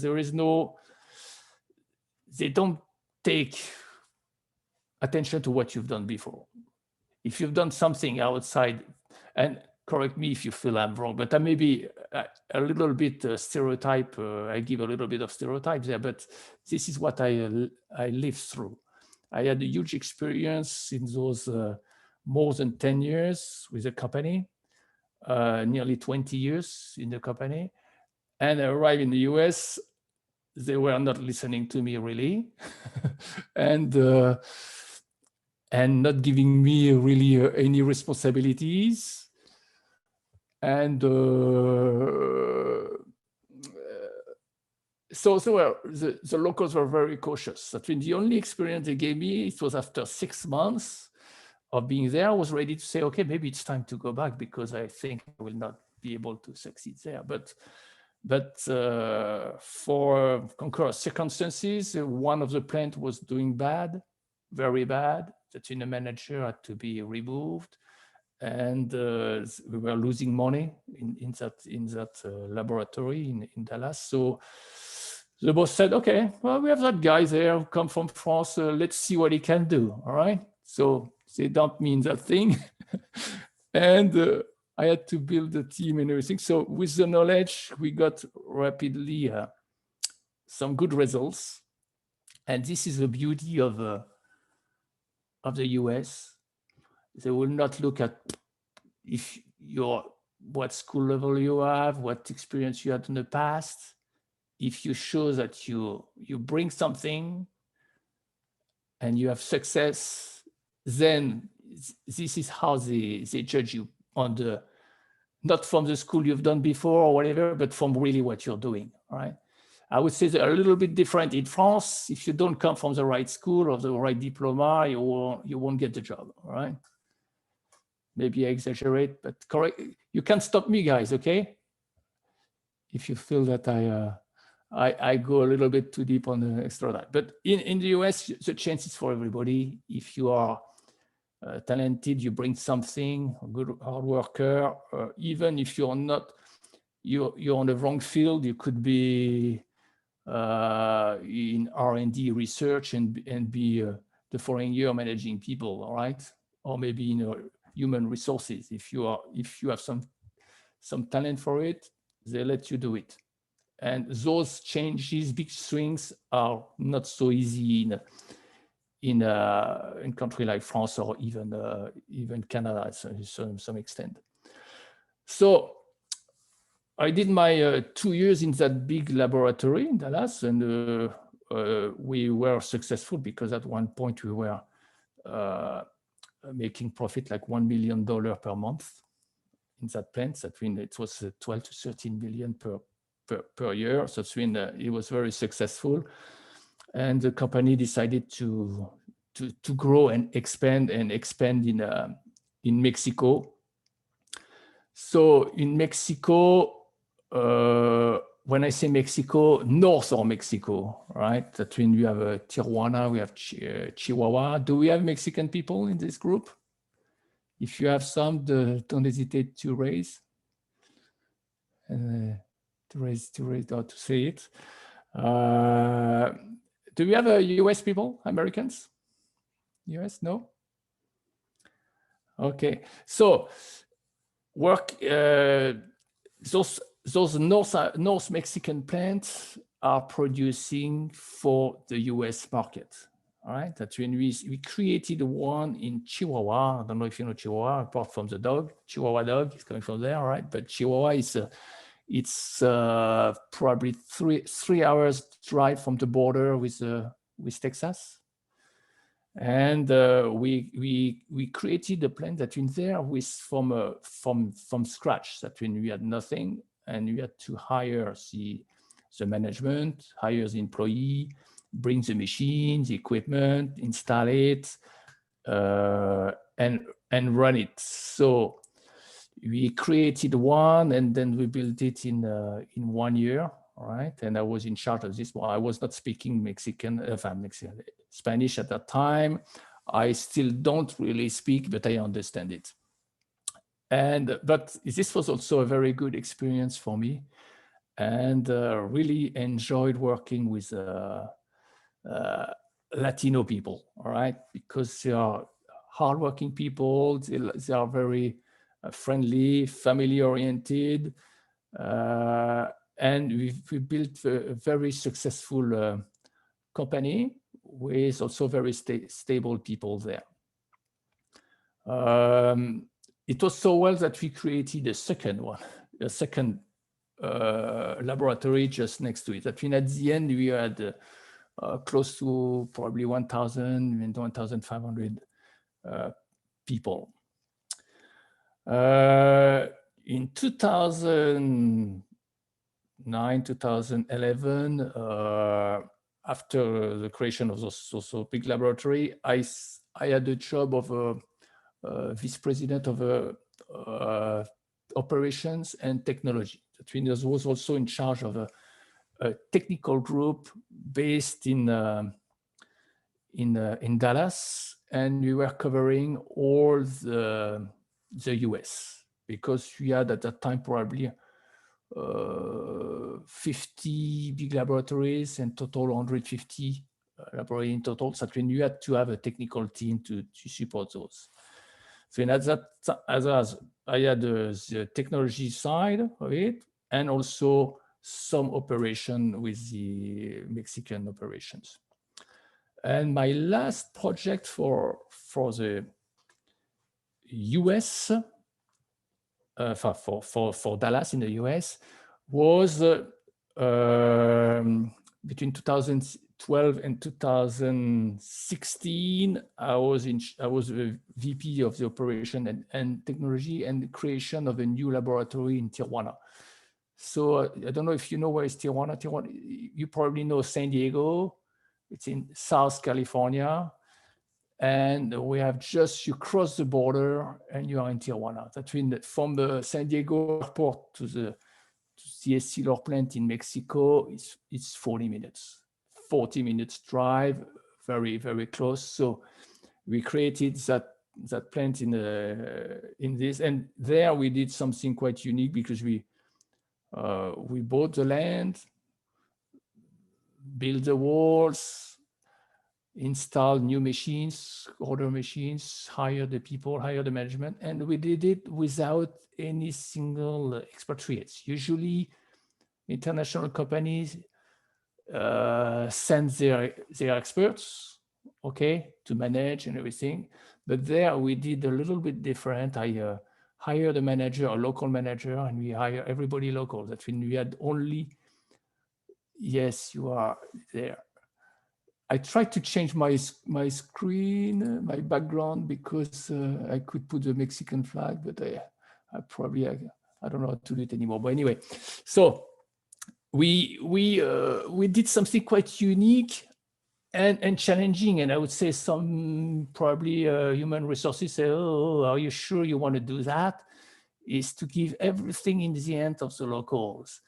they don't take attention to what you've done before. If you've done something outside, and correct me if you feel I'm wrong, but I may be a little bit stereotype. I give a little bit of stereotypes there, but this is what I lived through. I had a huge experience in those more than 10 years with the company, nearly 20 years in the company. And I arrived in the US, they were not listening to me really. and not giving me really any responsibilities. And so the locals were very cautious. I mean, the only experience they gave me, it was after 6 months of being there, I was ready to say, okay, maybe it's time to go back because I think I will not be able to succeed there. But for concurrent circumstances, one of the plant was doing bad, very bad. The senior manager had to be removed, and we were losing money in that laboratory in Dallas. So The boss said, okay, well, we have that guy there who come from France. Let's see what he can do. All right. So they don't mean that thing. And I had to build a team and everything. So with the knowledge, we got rapidly some good results. And this is the beauty of the US. They will not look at if you're what school level you have, what experience you had in the past. If you show that you bring something and you have success, then this is how they judge you on the, not from the school you've done before or whatever, but from really what you're doing, right? I would say they're a little bit different in France. If you don't come from the right school or the right diploma, you won't get the job, all right? Maybe I exaggerate, but correct. You can't stop me, guys, okay? If you feel that I go a little bit too deep on the extra that. But in the US, the chance is for everybody. If you are talented, you bring something, a good hard worker, even if you're not, you're on the wrong field, you could be in R&D research and be the following year managing people, all right? Or maybe in human resources. If you have some talent for it, they let you do it. And those changes, big swings, are not so easy in country like France or even Canada to some extent. So I did my 2 years in that big laboratory in Dallas, and we were successful because at one point we were making profit like $1 million per month in that plant. That means it was 12 to 13 million per year. So it was very successful, and the company decided to grow and expand in Mexico. So in Mexico, when I say Mexico, north of Mexico, right? That means we have Tijuana, we have Chihuahua. Do we have Mexican people in this group? If you have some, don't hesitate to raise. To raise or to say it. Do we have US people, Americans? US, no? Okay, so work, those North Mexican plants are producing for the US market. All right, that's when we created one in Chihuahua. I don't know if you know Chihuahua, apart from the dog. Chihuahua dog is coming from there, all right? But Chihuahua it's probably three hours drive from the border with Texas. And we created a plant that in there from scratch. That when we had nothing, and we had to hire the management, hire the employee, bring the machines, the equipment, install it, and run it. So we created one, and then we built it in 1 year. All right, and I was in charge of this. Well, I was not speaking Spanish at that time. I still don't really speak, but I understand it. But this was also a very good experience for me, and really enjoyed working with Latino people. All right, because they are hardworking people. They are very friendly, family-oriented. And we built a very successful company with also very stable people there. It was so well that we created a second laboratory just next to it. That means at the end we had close to probably 1,000 and 1,500 people. In 2009, 2011, after the creation of those big laboratory, I had the job of vice president of operations and technology. That means I was also in charge of a technical group based in Dallas, and we were covering all the US, because we had at that time probably 50 big laboratories and total 150 laboratories in total. So when you had to have a technical team to support those. So in that, I had the technology side of it, and also some operation with the Mexican operations. And my last project for the US, for Dallas in the US, was between 2012 and 2016. I was the VP of the operation and technology and the creation of a new laboratory in Tijuana. So I don't know if you know where is Tijuana. Tijuana, you probably know San Diego. It's in South California. And we have just, you cross the border and you are in Tijuana. That means from the San Diego airport to the Essilor plant in Mexico, it's 40 minutes. 40 minutes drive, very, very close. So we created that plant in this, and there we did something quite unique because we bought the land, built the walls, install new machines, order machines, hire the people, hire the management, and we did it without any single expatriates. Usually, international companies send their experts, okay, to manage and everything. But there we did a little bit different. I hired a manager, a local manager, and we hire everybody local. That means we had only, yes, you are there. I tried to change my screen, my background, because I could put the Mexican flag, but I don't know how to do it anymore. But anyway, so we did something quite unique and challenging, and I would say some probably human resources say, "Oh, are you sure you want to do that?" Is to give everything in the hand of the locals,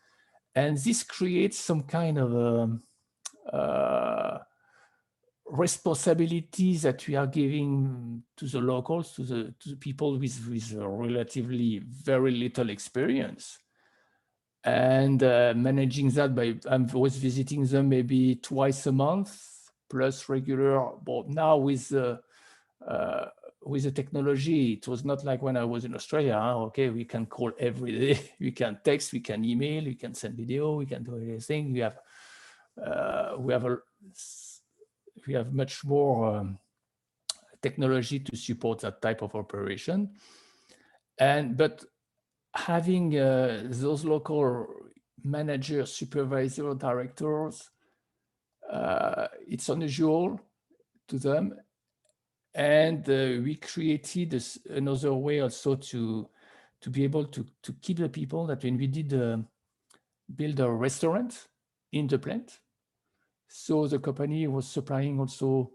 and this creates some kind of responsibilities that we are giving to the locals, to the people with relatively very little experience, and managing that by I was visiting them maybe twice a month plus regular. But now with the technology, it was not like when I was in Australia. Okay, we can call every day, we can text, we can email, we can send video, we can do everything. We have much more technology to support that type of operation. But having those local managers, supervisors, directors, it's unusual to them. And we created another way also to be able to keep the people. That when we did build a restaurant in the plant, so the company was supplying also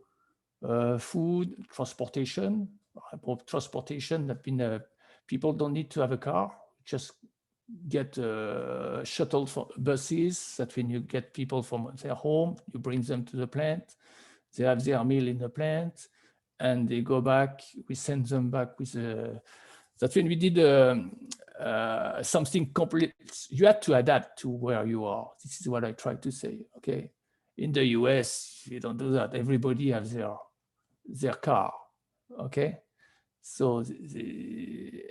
food, transportation. That means people don't need to have a car, just get shuttle for buses. That when you get people from their home, you bring them to the plant, they have their meal in the plant, and they go back. We send them back with that's when we did something complete. You had to adapt to where you are. This is what I try to say, okay? In the US, you don't do that. Everybody has their car, okay? So,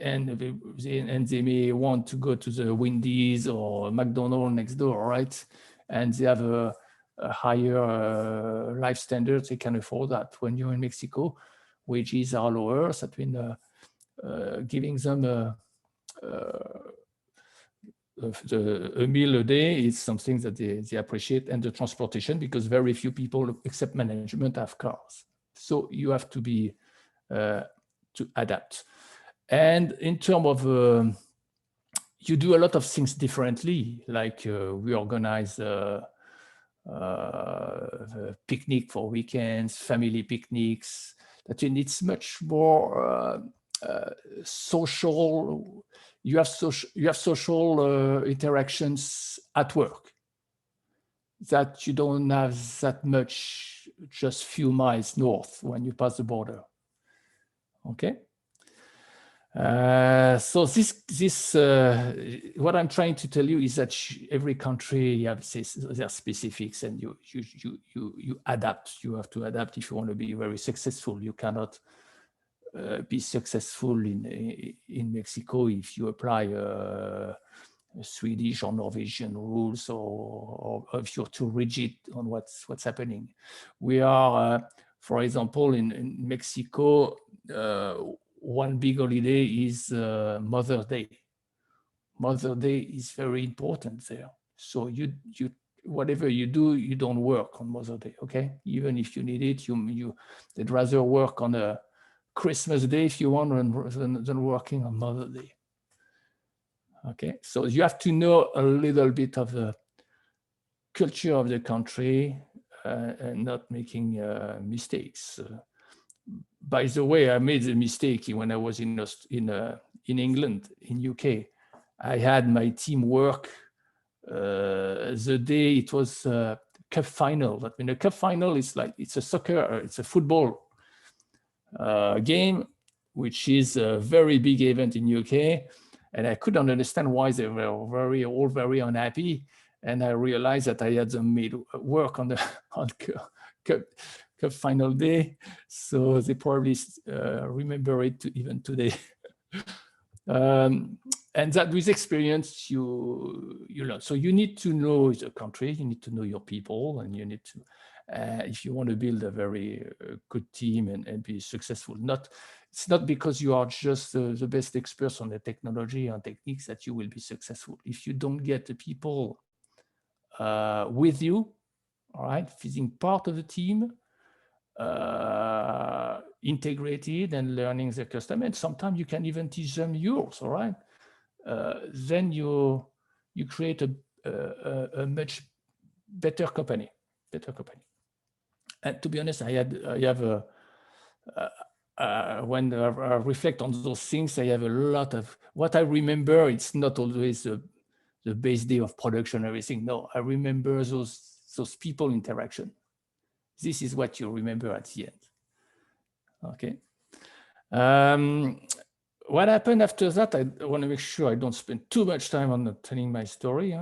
and they may want to go to the Wendy's or McDonald's next door, right? And they have a higher life standards. They can afford that. When you're in Mexico, wages are lower. So that means giving them a meal a day is something that they appreciate, and the transportation, because very few people except management have cars. So you have to be to adapt. And in terms of you do a lot of things differently, like we organize picnic for weekends, family picnics. That it's much more social. You have social interactions at work that you don't have that much just few miles north when you pass the border. Okay. So what I'm trying to tell you is that every country has their specifics, and you adapt. You have to adapt if you want to be very successful. You cannot be successful in Mexico if you apply Swedish or Norwegian rules, or if you're too rigid on what's happening. We are, for example, in Mexico, one big holiday is Mother's Day. Mother's Day is very important there. So you whatever you do, you don't work on Mother's Day, okay? Even if you need it, they'd rather work on a Christmas Day if you want than working on Mother's Day. Okay, so you have to know a little bit of the culture of the country and not making mistakes. By the way, I made a mistake when I was in England, in UK. I had my team work the day it was cup final. That means a cup final is like, it's a football game, which is a very big event in UK. And I couldn't understand why they were all very unhappy. And I realized that I had them made work on cup final day. So they probably remember it even today. And that with experience, you learn. So you need to know the country, you need to know your people, and you need to, if you want to build a very good team and be successful, it's not because you are just the best experts on the technology and techniques that you will be successful. If you don't get the people with you, all right, feeling part of the team, integrated and learning the customer, and sometimes you can even teach them yours, all right? Then you create a much better company. And to be honest, when I reflect on those things, I have a lot of what I remember. It's not always the base day of production, everything. No, I remember those people interaction. This is what you remember at the end. Okay. What happened after that? I want to make sure I don't spend too much time on telling my story,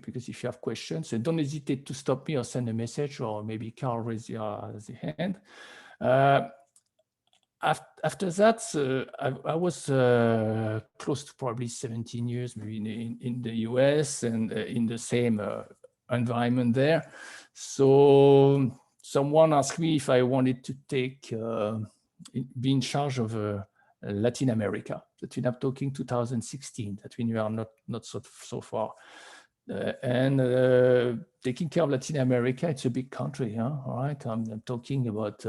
because if you have questions, don't hesitate to stop me or send a message, or maybe Carl raise the hand. After that, I was close to probably 17 years, maybe in the US, and in the same environment there. So someone asked me if I wanted to be in charge of Latin America. That means I'm talking 2016. That means we are not so far. And taking care of Latin America, it's a big country, huh? All right, I'm talking about,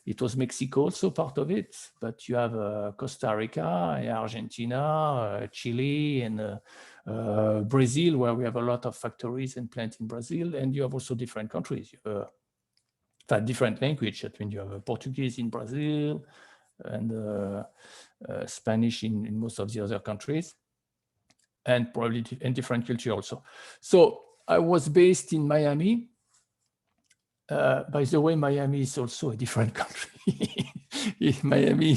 it was Mexico also part of it, but you have Costa Rica, Argentina, Chile, and Brazil, where we have a lot of factories and plants in Brazil, and you have also different countries. You have different language. That means you have Portuguese in Brazil, and Spanish in most of the other countries, and probably in different culture also. So I was based in Miami. By the way, Miami is also a different country. Miami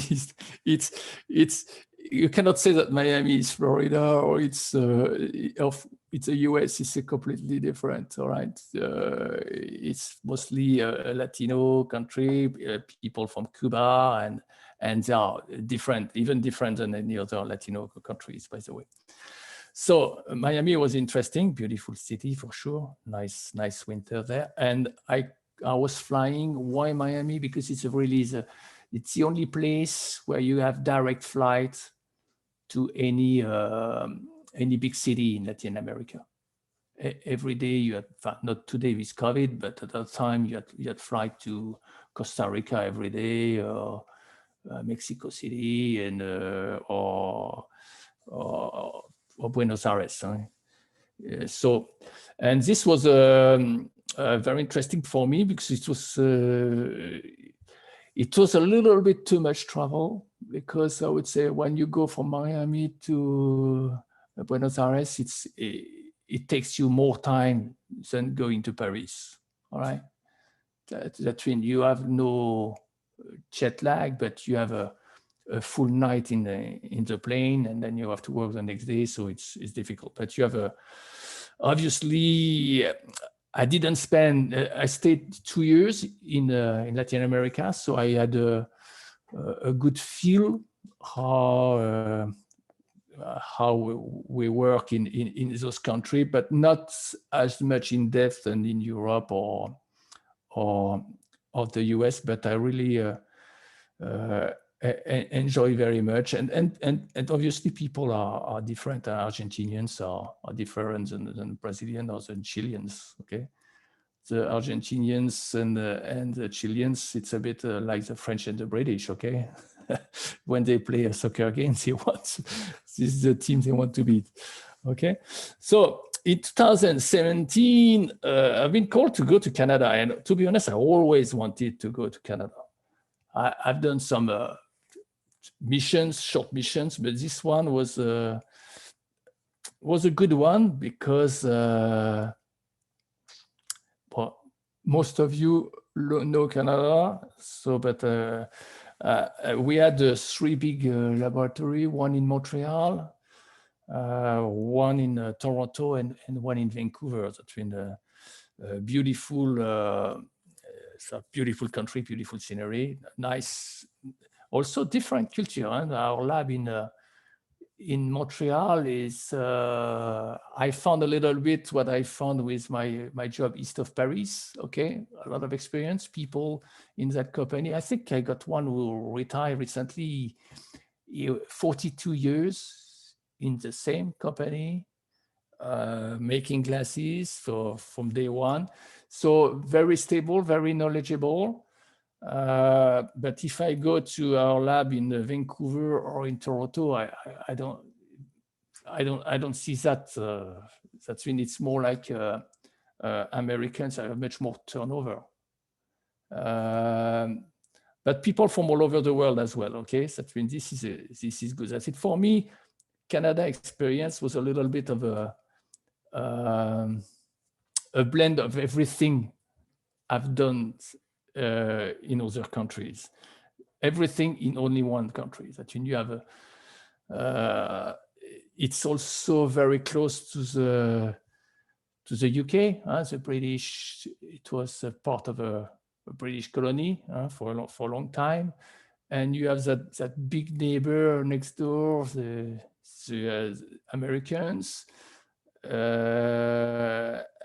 it's you cannot say that Miami is Florida or it's the US. It's a completely different. All right, it's mostly a Latino country, people from Cuba, and they are different, even different than any other Latino countries, by the way. So Miami was interesting, beautiful city for sure. Nice winter there. And I was flying. Why Miami? Because it's it's the only place where you have direct flight to any big city in Latin America. Every day you had, not today with COVID, but at that time you had flight to Costa Rica every day, or Mexico City, and or Buenos Aires. So, and this was very interesting for me because it was a little bit too much travel, because I would say when you go from Miami to Buenos Aires, it takes you more time than going to Paris. All right, that means you have no jet lag, but you have a full night in the plane, and then you have to work the next day, so it's difficult. But you have obviously. I didn't spend. I stayed 2 years in Latin America, so I had a good feel how we work in those countries, but not as much in depth than in Europe or the US. But I really enjoy very much, and obviously people are different. Argentinians are different than Brazilians or than Chileans. Okay, the Argentinians and the Chileans, it's a bit like the French and the British. Okay, when they play a soccer game, this is the team they want to beat. Okay, so in 2017, I've been called to go to Canada, and to be honest, I always wanted to go to Canada. I've done some missions, short missions, but this one was a good one because well, most of you know Canada. So, but we had 3 big laboratories: one in Montreal, one in Toronto, and one in Vancouver. That's been a beautiful. It's a beautiful country, beautiful scenery, nice. Also different culture. And our lab in Montreal is, I found a little bit what I found with my job east of Paris. Okay, a lot of experience, people in that company. I think I got one who retired recently, 42 years in the same company, making glasses from day one. So very stable, very knowledgeable. But if I go to our lab in Vancouver or in Toronto, I don't see that. That's when it's more like Americans have much more turnover. But people from all over the world as well. Okay, so that means this is good. That's it for me. Canada experience was a little bit of a blend of everything I've done in other countries. Everything in only one country. That you have it's also very close to the UK. The British. It was a part of a British colony for a long time, and you have that big neighbor next door, the Americans.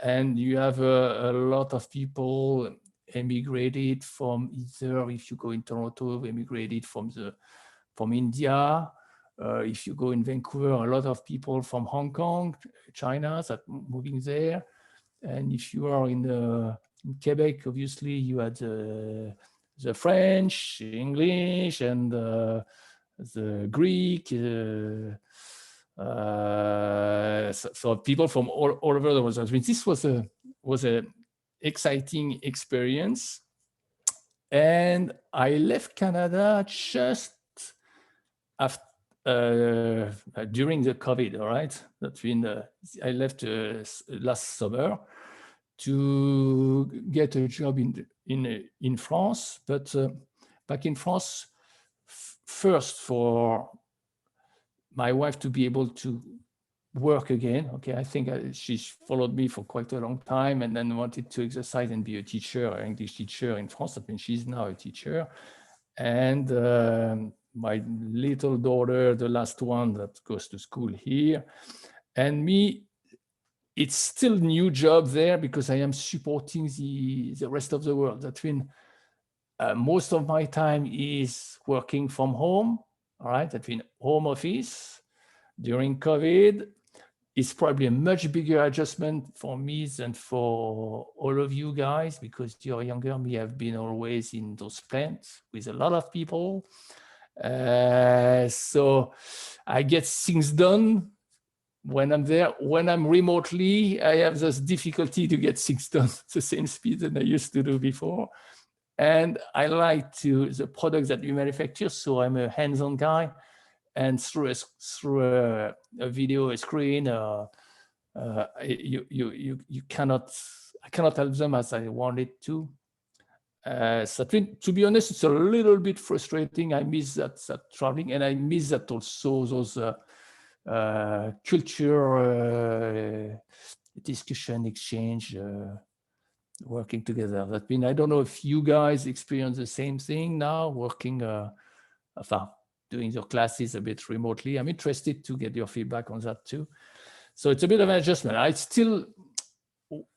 And you have a lot of people emigrated from either, if you go in Toronto, emigrated from India. If you go in Vancouver, a lot of people from Hong Kong, China, that moving there. And if you are in Quebec, obviously you had the French, English, and the Greek. So people from all over the world. I mean, this was a exciting experience, and I left Canada just after during the COVID. All right, that's been I left last summer to get a job in France, but back in France first for my wife to be able to work again. Okay, I think she followed me for quite a long time and then wanted to exercise and be a teacher, an English teacher in France. I mean, she's now a teacher. And my little daughter, the last one that goes to school here. And me, it's still a new job there because I am supporting the rest of the world. That means most of my time is working from home. All right, that means home office. During COVID, it's probably a much bigger adjustment for me than for all of you guys because you're younger. Me, have been always in those plants with a lot of people. So I get things done when I'm there. When I'm remotely, I have this difficulty to get things done at the same speed that I used to do before. And I like the products that we manufacture, so I'm a hands-on guy. And through a video, a screen, you cannot. I cannot help them as I wanted to. So to be honest, it's a little bit frustrating. I miss that traveling, and I miss that also those culture discussion, exchange, working together. That means I don't know if you guys experience the same thing now, working, doing your classes a bit remotely. I'm interested to get your feedback on that too. So it's a bit of an adjustment.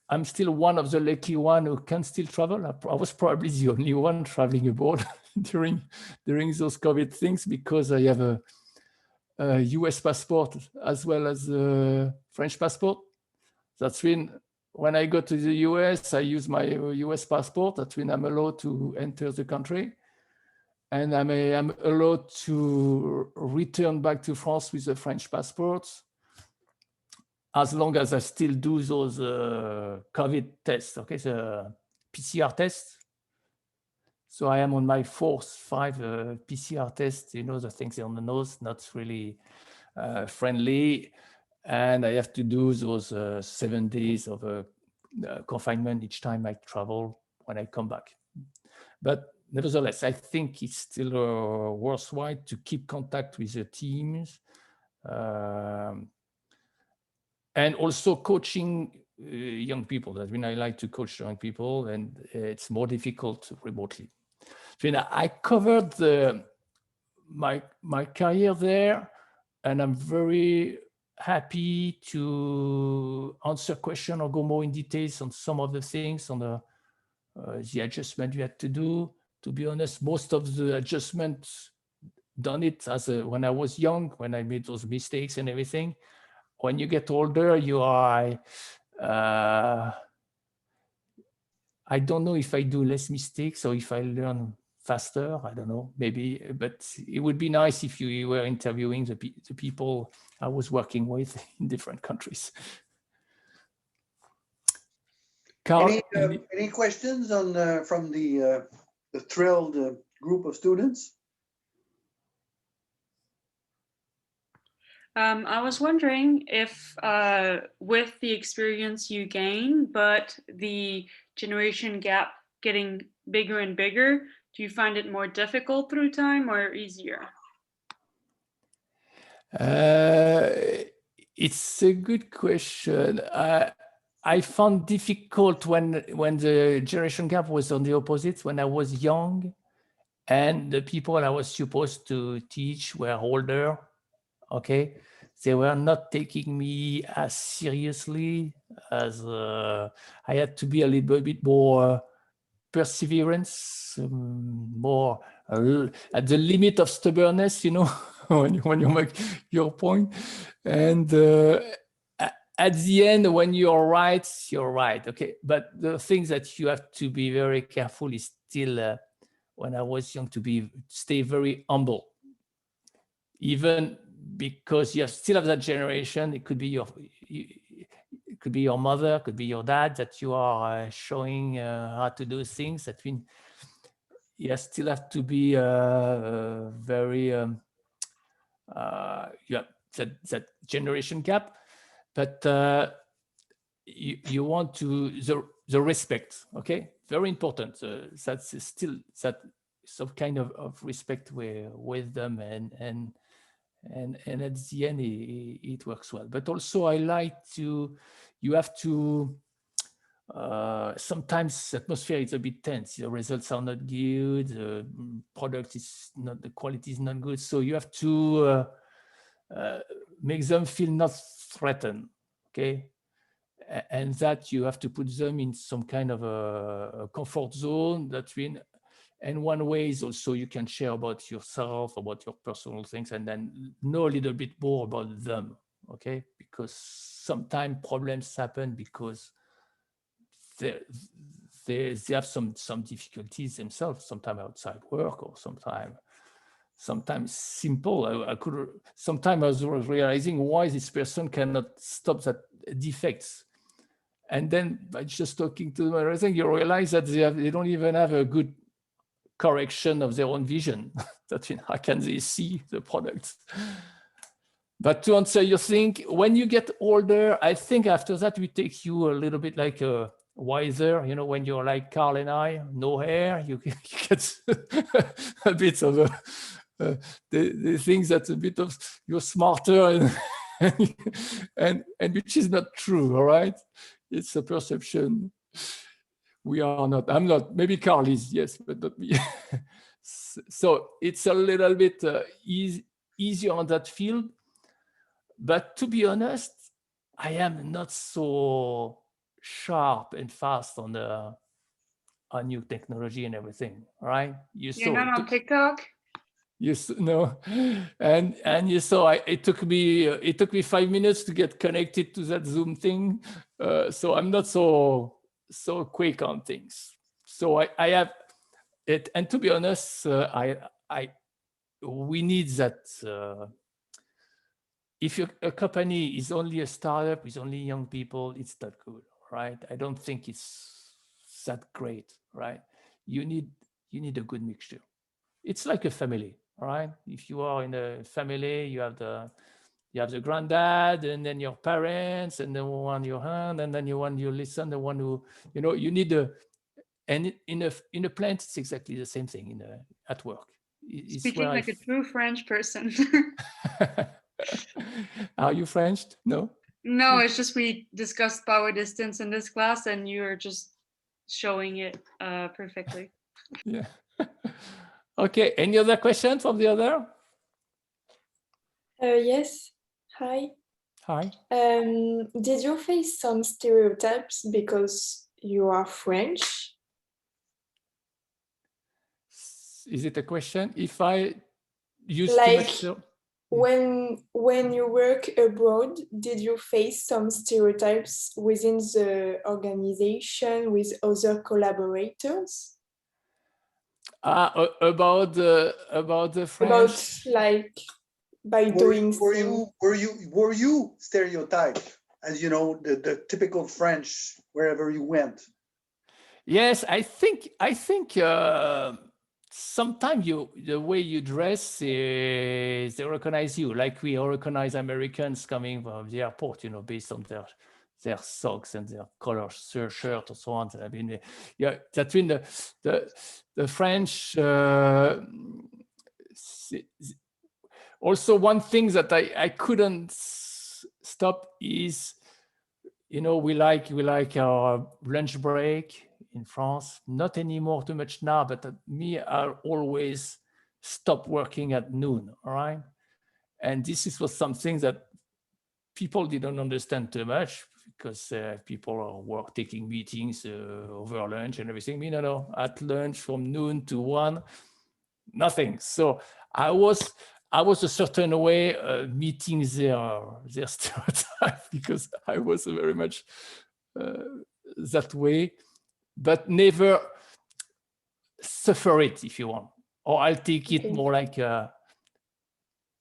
I'm still one of the lucky one who can still travel. I was probably the only one traveling abroad during those COVID things, because I have a US passport as well as a French passport. That's when I go to the US, I use my US passport. That's when I'm allowed to enter the country. And I'm allowed to return back to France with a French passport, as long as I still do those COVID tests, okay, the PCR tests. So I am on my 5 PCR tests, the things on the nose, not really friendly. And I have to do those 7 days of confinement each time I travel when I come back. But nevertheless, I think it's still worthwhile to keep contact with the teams. And also coaching young people. That means I like to coach young people, and it's more difficult remotely. So I covered my career there, and I'm very happy to answer questions or go more in details on some of the things, on the adjustment you had to do. To be honest, most of the adjustments done it when I was young, when I made those mistakes and everything. When you get older, you are, I don't know if I do less mistakes or if I learn faster. I don't know, maybe, but it would be nice if you were interviewing the people I was working with in different countries. Carl, Any questions from the thrilled group of students? I was wondering if with the experience you gain, but the generation gap getting bigger and bigger, do you find it more difficult through time or easier? It's a good question. I found difficult when the generation gap was on the opposite, when I was young and the people I was supposed to teach were older. Okay, they were not taking me as seriously as I had to be a little bit more perseverance, more at the limit of stubbornness, when you make your point. And at the end, when you're right, you're right. Okay, but the things that you have to be very careful is still, when I was young, to stay very humble. Even because you still have that generation, it could be your mother, could be your dad, that you are showing how to do things. That means you still have to be very that generation gap, but you want to the respect. Okay, very important. That's still that some kind of respect with them, and at the end it works well. But also I like you have to sometimes the atmosphere is a bit tense. The results are not good, the product is not, the quality is not good, so you have to make them feel not threatened. Okay, and that you have to put them in some kind of a comfort zone. That means, and one way is also you can share about yourself, about your personal things, and then know a little bit more about them, okay? Because sometimes problems happen because they have some difficulties themselves, sometimes outside work or sometimes simple. Sometimes I was realizing why this person cannot stop that defects. And then by just talking to them, I think you realize that they don't even have a good correction of their own vision. That how can they see the product? But to answer your thing, when you get older, I think after that we take you a little bit like wiser. You know, when you're like Carl and I, no hair, you get a bit of the things that's a bit of you're smarter and which is not true. All right, it's a perception. We are not. I'm not. Maybe Carl is, yes, but not me. So it's a little bit easier on that field. But to be honest, I am not so sharp and fast on new technology and everything. Right? You're not on it. TikTok? No, and you saw it took me 5 minutes to get connected to that Zoom thing. So I'm not so quick on things. So I have it, and to be honest, we need that. If a company is only a startup with only young people, it's not good, right? I don't think it's that great, right? You need a good mixture. It's like a family, right? If you are in a family, you have the granddad, and then your parents, and then one your hand, and then you listen, the one who, you need and in a plant, it's exactly the same thing at work. It's speaking like a true French person. Are you French? No? No, it's just we discussed power distance in this class and you're just showing it perfectly. Yeah. Okay, any other questions from the other? Yes. Hi. Hi. Did you face some stereotypes because you are French? Is it a question? If I use like too much... when you work abroad, did you face some stereotypes within the organization with other collaborators? About the French. About like by doing were you stereotyped as the typical French wherever you went? Yes, I think sometimes the way you dress is they recognize you, like we all recognize Americans coming from the airport, based on their socks and their color shirt or so on. I mean, yeah, that's been the French. Also, one thing that I couldn't stop is, we like our lunch break in France. Not anymore too much now, but me, I always stop working at noon. All right, and this was something that people didn't understand too much because people are taking meetings over lunch and everything. Me, no, at lunch from noon to 1, nothing. So I was a certain way meeting their stereotype because I was very much that way, but never suffer it, if you want. Or I'll take it more like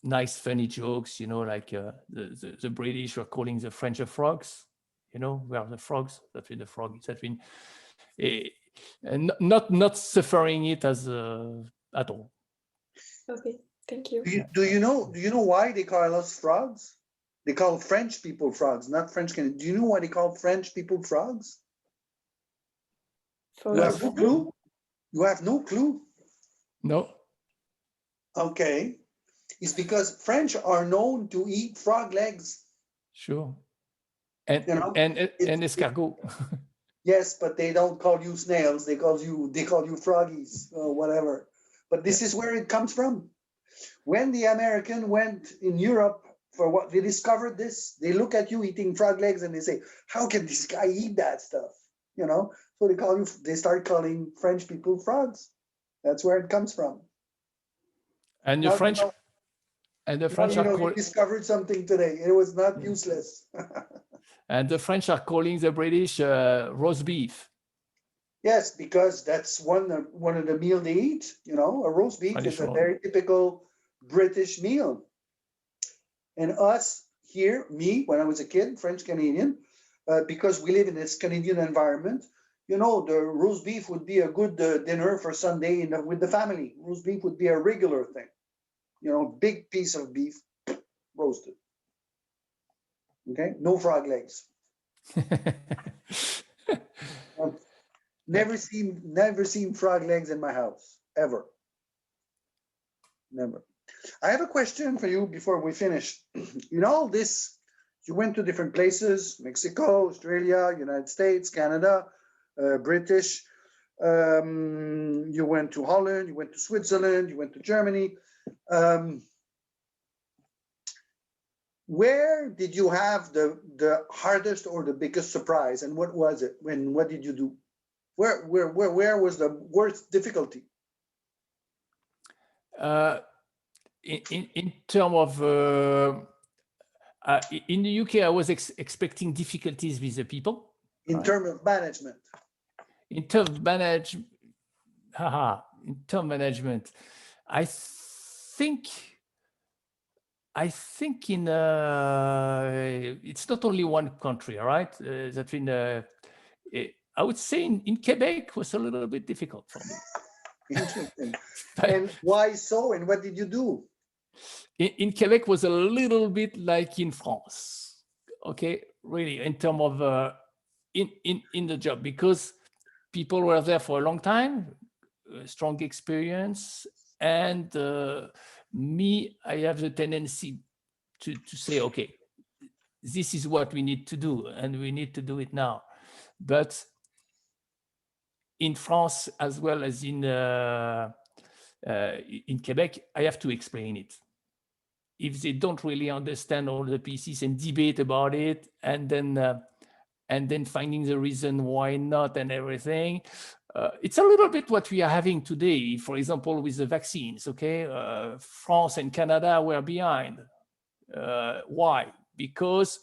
nice, funny jokes, like the British are calling the French the frogs. We are the frogs. That's been the frog. That's been and not suffering it as at all. Okay, thank you. Do you know why they call us frogs? They call French people frogs, not French Canadians. Do you know why they call French people frogs? You have no clue? You have no clue? No. Okay. It's because French are known to eat frog legs. Sure. And escargot. Yes, but they don't call you snails. They call you froggies or whatever. But this is where it comes from. When the American went in Europe for what they discovered this, they look at you eating frog legs and they say, how can this guy eat that stuff? So they start calling French people frogs. That's where it comes from. And the French you discovered something today. It was not useless. And the French are calling the British roast beef. Yes, because that's one of the meal they eat. A roast beef is a very typical British meal. And us here, me, when I was a kid, French Canadian, because we live in this Canadian environment, the roast beef would be a good dinner for Sunday with the family. Roast beef would be a regular thing. Big piece of beef roasted. Okay, no frog legs. Never seen frog legs in my house, ever. Never. I have a question for you before we finish. In all this, you went to different places, Mexico, Australia, United States, Canada, British. You went to Holland, you went to Switzerland, you went to Germany. Where did you have the hardest or the biggest surprise, and what was it? What did you do? Where was the worst difficulty? In terms of in the UK, I was expecting difficulties with the people. In terms of management. In terms of management, I think in it's not only one country, all right? That in I would say in Quebec was a little bit difficult for me. Interesting. And why so? And what did you do? In Quebec was a little bit like in France, okay? Really, in terms of in the job, because people were there for a long time, strong experience, and me, I have the tendency to say, okay, this is what we need to do, and we need to do it now. But in France, as well as in Quebec, I have to explain it. If they don't really understand all the pieces and debate about it, and then finding the reason why not and everything, it's a little bit what we are having today. For example, with the vaccines, okay, France and Canada were behind. Why? Because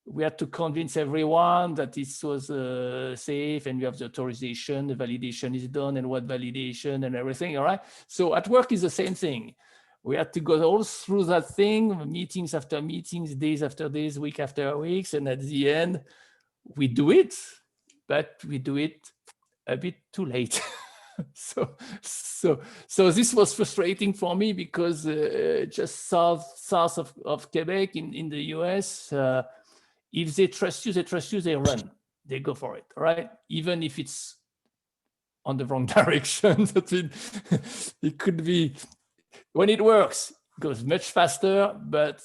we had to convince everyone that this was safe, and we have the authorization, the validation is done, and what validation and everything, all right? So at work is the same thing. We had to go all through that thing, meetings after meetings, days after days, week after weeks, and at the end, we do it, but we do it a bit too late. So this was frustrating for me, because just south of Quebec in the US, if they trust you, they run, they go for it, all right? Even if it's on the wrong direction, it could be, when it works, it goes much faster, but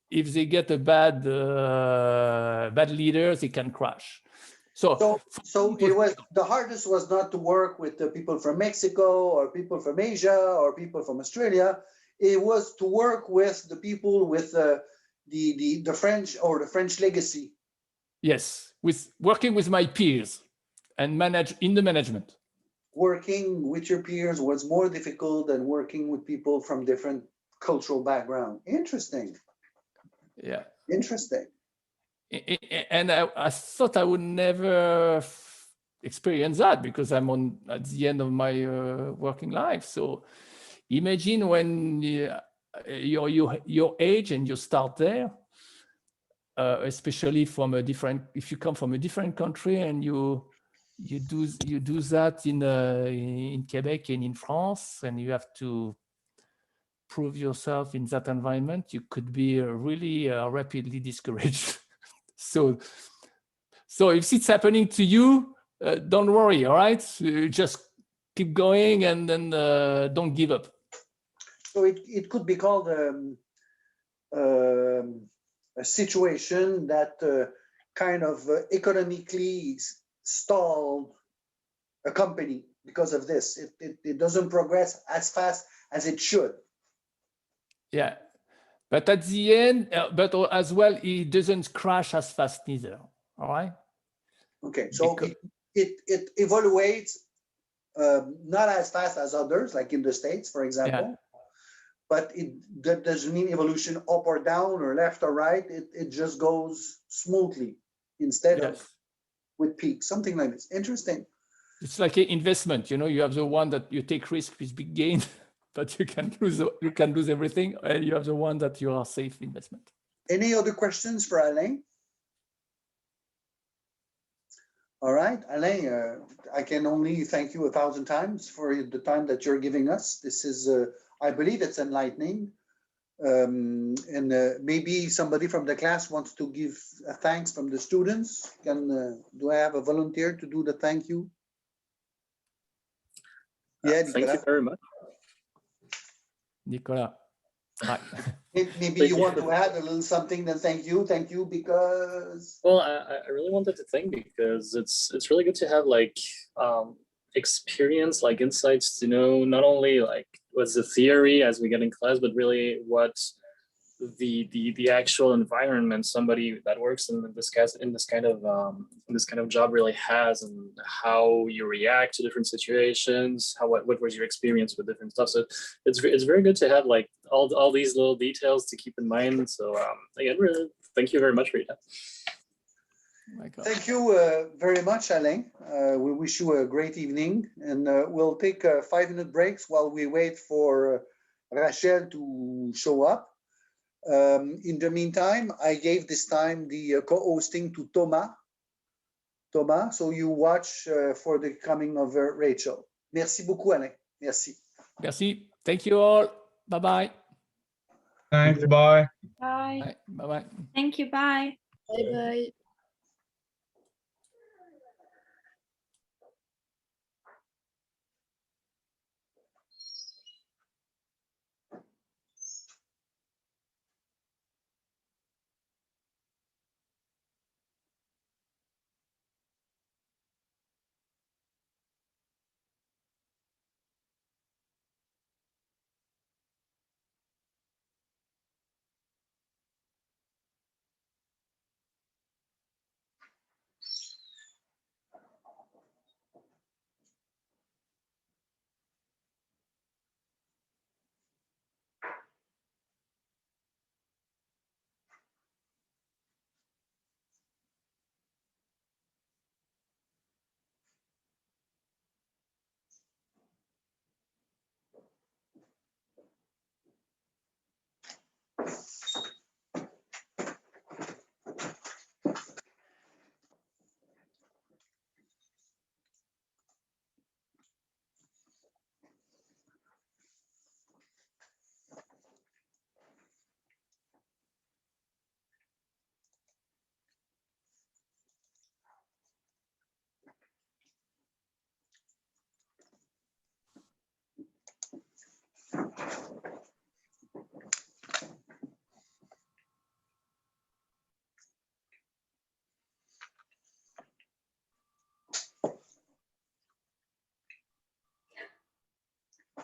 if they get a bad leader, they can crash. So it was, the hardest was not to work with the people from Mexico or people from Asia or people from Australia. It was to work with the people with the French or the French legacy. Yes, with working with my peers and manage in the management. Working with your peers was more difficult than working with people from different cultural background. Interesting. Yeah. Interesting. And I thought I would never experience that, because I'm at the end of my working life. So imagine when your age and you start there, especially from a different, if you come from a different country and you do that in Quebec and in France, and you have to prove yourself in that environment, you could be really rapidly discouraged. So if it's happening to you, don't worry, all right? Just keep going, and then don't give up. So it could be called a situation that kind of economically stalled a company because of this. It doesn't progress as fast as it should. Yeah, but at the end, but as well, it doesn't crash as fast neither. All right. Okay, so it evaluates not as fast as others, like in the States, for example. Yeah. But that doesn't mean evolution up or down or left or right. It just goes smoothly instead of with peaks, something like this. Interesting. It's like an investment, you know. You have the one that you take risk with big gain, but you can lose everything. And you have the one that you are safe investment. Any other questions for Alain? All right, Alain, I can only thank you 1,000 times for the time that you're giving us. This is, I believe it's enlightening. And maybe somebody from the class wants to give a thanks from the students. Do I have a volunteer to do the thank you? Yeah, Thank you Nicolas. very much. Nicolas. Hi. Maybe you want to add a little something, then thank you because. Well, I really wanted to thank because it's really good to have like experience, like insights to know not only like what's the theory as we get in class, but really what the actual environment somebody that works in this kind of job really has, and how you react to different situations, what was your experience with different stuff. So it's very good to have like all these little details to keep in mind. So again, really thank you very much for your time. Thank you very much, Alain. We wish you a great evening, and we'll take a 5-minute breaks while we wait for Rachel to show up. In the meantime, I gave this time the co-hosting to Thomas. Thomas, so you watch for the coming of Rachel. Merci beaucoup, Alain. Merci. Merci. Thank you all. Bye-bye. Thanks. Bye. Bye. Bye-bye. Thank you. Bye. Bye-bye.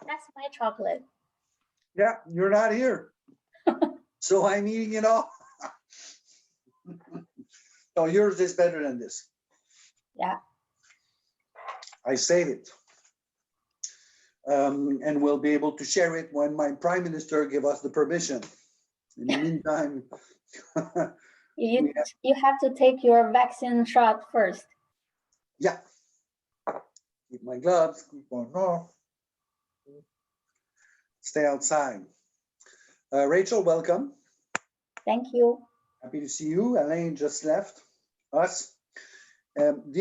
That's my chocolate. Yeah, you're not here. So I mean, you know, no, yours is better than this. Yeah. I saved it. And we'll be able to share it when my prime minister give us the permission. In the meantime, you have to take your vaccine shot first. Yeah. Keep my gloves, keep on off. Stay outside. Rachel, welcome. Thank you. Happy to see you. Alain just left us. The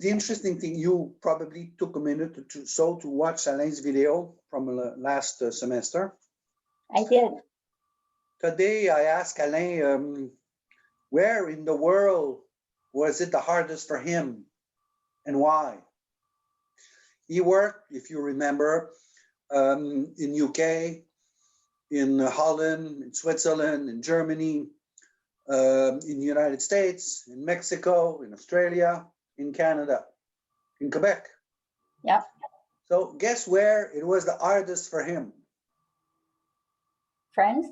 interesting thing, you probably took a minute to watch Alain's video from last semester. I did. Today I asked Alain, where in the world was it the hardest for him and why? He worked, if you remember, in UK, in Holland, in Switzerland, in Germany, in the United States, in Mexico, in Australia, in Canada, in Quebec. Yeah. So guess where it was the hardest for him? France?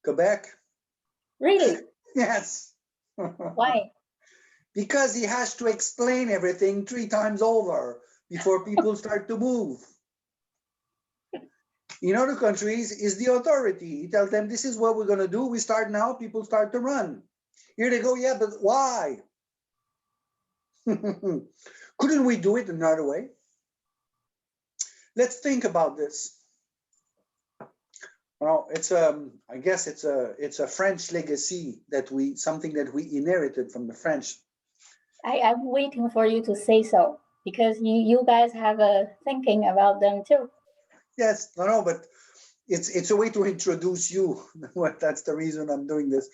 Quebec. Really? Yes. Why? Because he has to explain everything 3 times over before people start to move. In other countries, is the authority. You tell them, this is what we're going to do. We start now, people start to run. Here they go, yeah, but why? Couldn't we do it another way? Let's think about this. Well, it's I guess it's a French legacy something that we inherited from the French. I'm waiting for you to say so, because you guys have a thinking about them too. Yes, no, but it's a way to introduce you. That's the reason I'm doing this.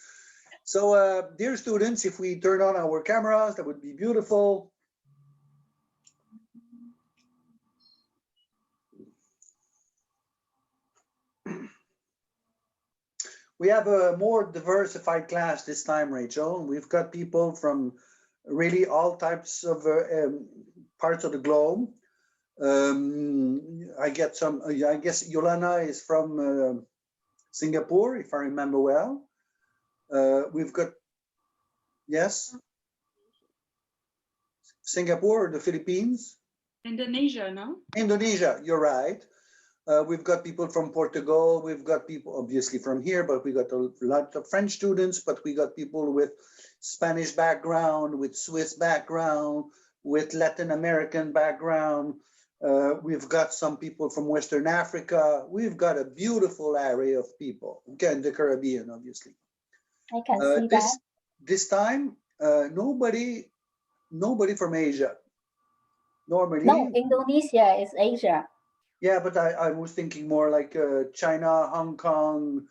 So, dear students, if we turn on our cameras, that would be beautiful. We have a more diversified class this time, Rachel. We've got people from really all types of parts of the globe. I guess Yolana is from Singapore, if I remember well. We've got, yes? Singapore or the Philippines? Indonesia, no? Indonesia, you're right. We've got people from Portugal. We've got people obviously from here, but we got a lot of French students, but we got people with Spanish background, with Swiss background, with Latin American background. We've got some people from Western Africa. We've got a beautiful array of people. Again, the Caribbean, obviously. I can see that. This time, nobody from Asia. Normally, no, Indonesia is Asia. Yeah, but I was thinking more like China, Hong Kong,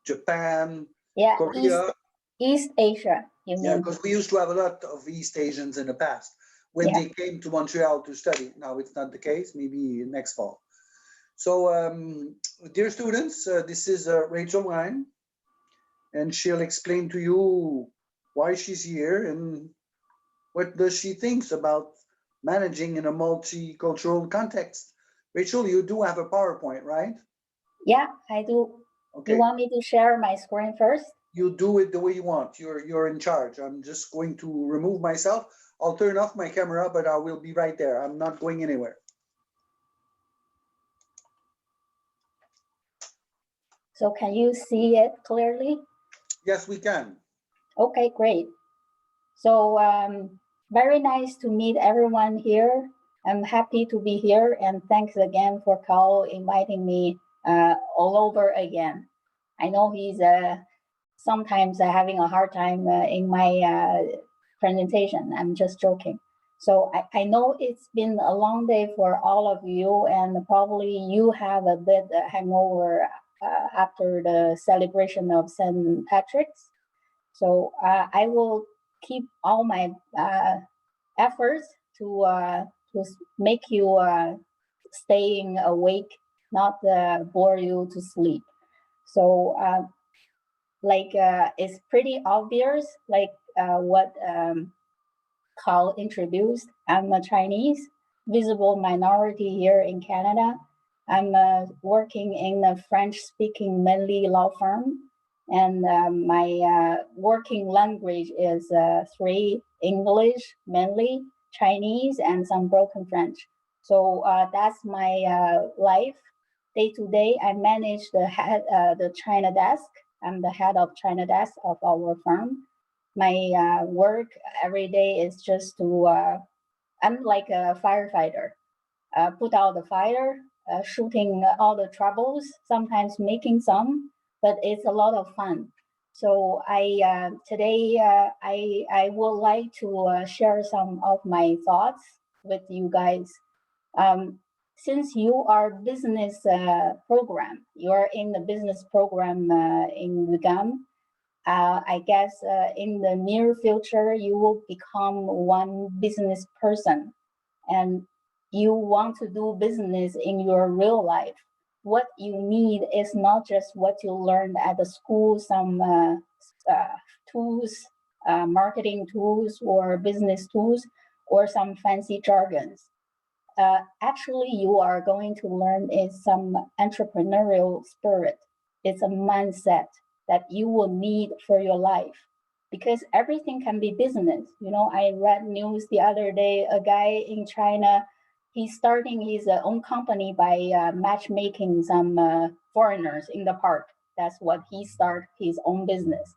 Japan, yeah, Korea. East Asia, you mean? Yeah, because we used to have a lot of East Asians in the past when they came to Montreal to study. Now it's not the case, maybe next fall. So, dear students, this is Rachel Wine, and she'll explain to you why she's here and what does she thinks about managing in a multicultural context. Rachel, you do have a PowerPoint, right? Yeah, I do. Okay. You want me to share my screen first? You do it the way you want. You're in charge. I'm just going to remove myself. I'll turn off my camera, but I will be right there. I'm not going anywhere. So can you see it clearly? Yes, we can. Okay, great. So very nice to meet everyone here. I'm happy to be here, and thanks again for Carl inviting me all over again. I know he's sometimes having a hard time in my presentation. I'm just joking. So I know it's been a long day for all of you, and probably you have a bit hangover after the celebration of St. Patrick's. So I will keep all my efforts to make you staying awake, not bore you to sleep. So it's pretty obvious, like what Carl introduced. I'm a Chinese visible minority here in Canada. I'm working in a French-speaking mainly law firm, and my working language is 3: English mainly, Chinese, and some broken French. So that's my life. Day to day, I manage the China desk. I'm the head of China desk of our firm. My work every day is just to, I'm like a firefighter, put out the fire, shooting all the troubles, sometimes making some, but it's a lot of fun. So today I would like to share some of my thoughts with you guys. Since you are business program, you are in the business program in UQAM, I guess in the near future, you will become one business person and you want to do business in your real life. What you need is not just what you learned at the school, some tools, marketing tools or business tools, or some fancy jargons. Actually, you are going to learn is some entrepreneurial spirit. It's a mindset that you will need for your life, because everything can be business. You know, I read news the other day, a guy in China, he's starting his own company by matchmaking some foreigners in the park. That's what he started his own business.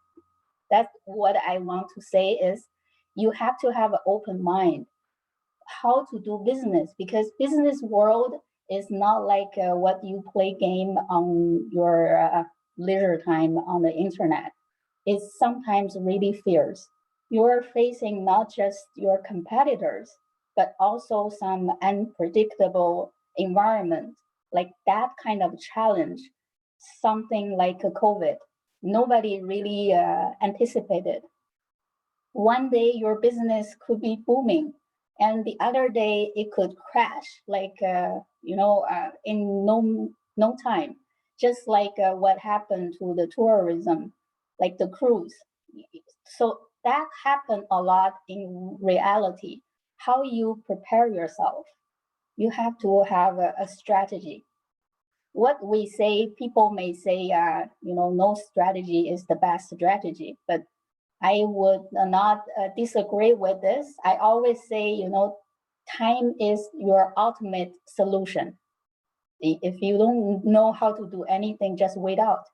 That's what I want to say is you have to have an open mind how to do business, because business world is not like what you play game on your leisure time on the internet. It's sometimes really fierce. You're facing not just your competitors, but also some unpredictable environment, like that kind of challenge, something like a COVID. Nobody really anticipated. One day your business could be booming, and the other day it could crash, like in no time. just like what happened to the tourism, like the cruise. So that happened a lot in reality. How you prepare yourself, you have to have a strategy. What we say, people may say, no strategy is the best strategy, but I would not disagree with this. I always say, time is your ultimate solution. If you don't know how to do anything, just wait out.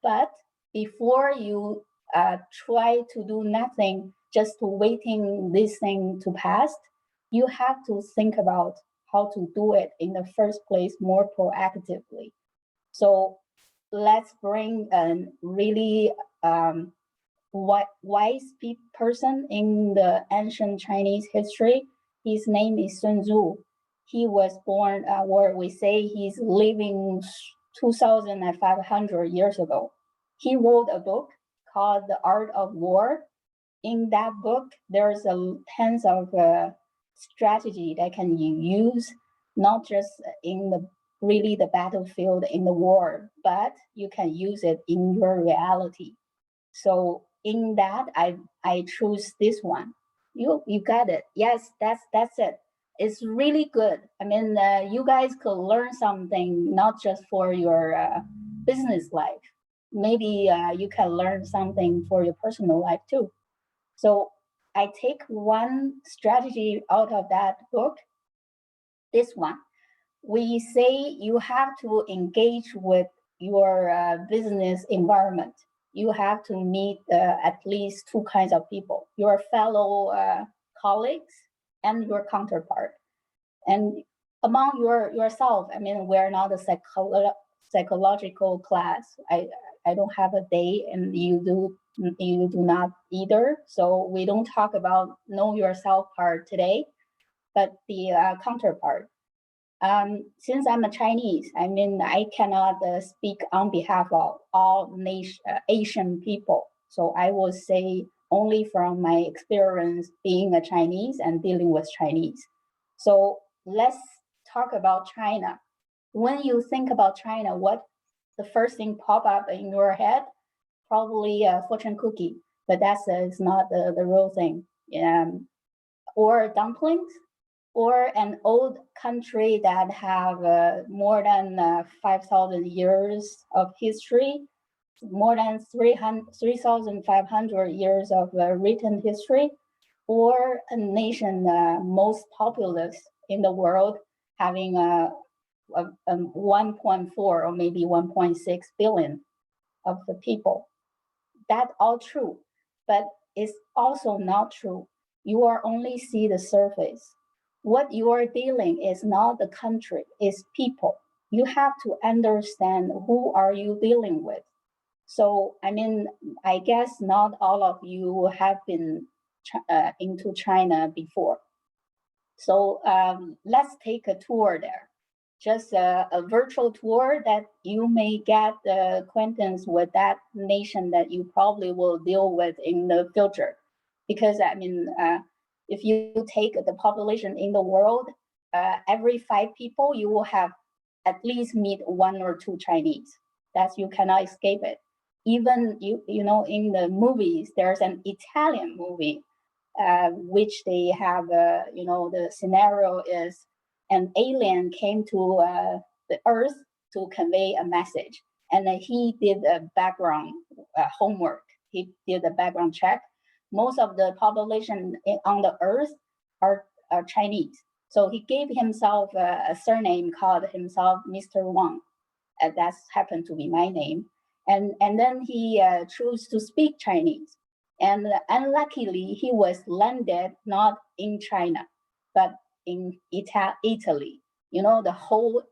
But before you try to do nothing, just waiting this thing to pass, you have to think about how to do it in the first place more proactively. So let's bring a really wise person in the ancient Chinese history. His name is Sun Tzu. He was born, or we say he's living 2,500 years ago. He wrote a book called The Art of War. In that book, there's tons of strategy that can you use, not just in the battlefield in the war, but you can use it in your reality. So in that, I choose this one. You got it. Yes, that's it. It's really good. I mean, you guys could learn something not just for your business life. Maybe you can learn something for your personal life too. So I take one strategy out of that book. This one, we say you have to engage with your business environment. You have to meet at least two kinds of people, your fellow colleagues and your counterpart. And among yourself, I mean, we're not a psychological class. I don't have a day, and you do not either. So we don't talk about know yourself part today, but the counterpart. Since I'm a Chinese, I mean, I cannot speak on behalf of all Asian people. So I will say only from my experience being a Chinese and dealing with Chinese. So let's talk about China. When you think about China, what the first thing pop up in your head? Probably a fortune cookie, but that's is not the real thing. Or dumplings, or an old country that have more than 5,000 years of history, more than 3,500 years of written history, or a nation most populous in the world, having 1.4 or maybe 1.6 billion of the people. That's all true, but it's also not true. You are only see the surface. What you are dealing is not the country, it's people. You have to understand who are you dealing with. So, I mean, I guess not all of you have been into China before. So let's take a tour there. Just a virtual tour that you may get acquaintance with that nation that you probably will deal with in the future. Because I mean, if you take the population in the world, every 5 people, you will have at least meet 1 or 2 Chinese. You cannot escape it. Even you know, in the movies, there's an Italian movie, which they have, you know, the scenario is an alien came to the Earth to convey a message, and he did a background homework. He did a background check. Most of the population on the Earth are Chinese. So he gave himself a surname called himself Mr. Wang. And that's happened to be my name. And then he chose to speak Chinese. And unluckily, he was landed not in China, but in Italy. You know, the whole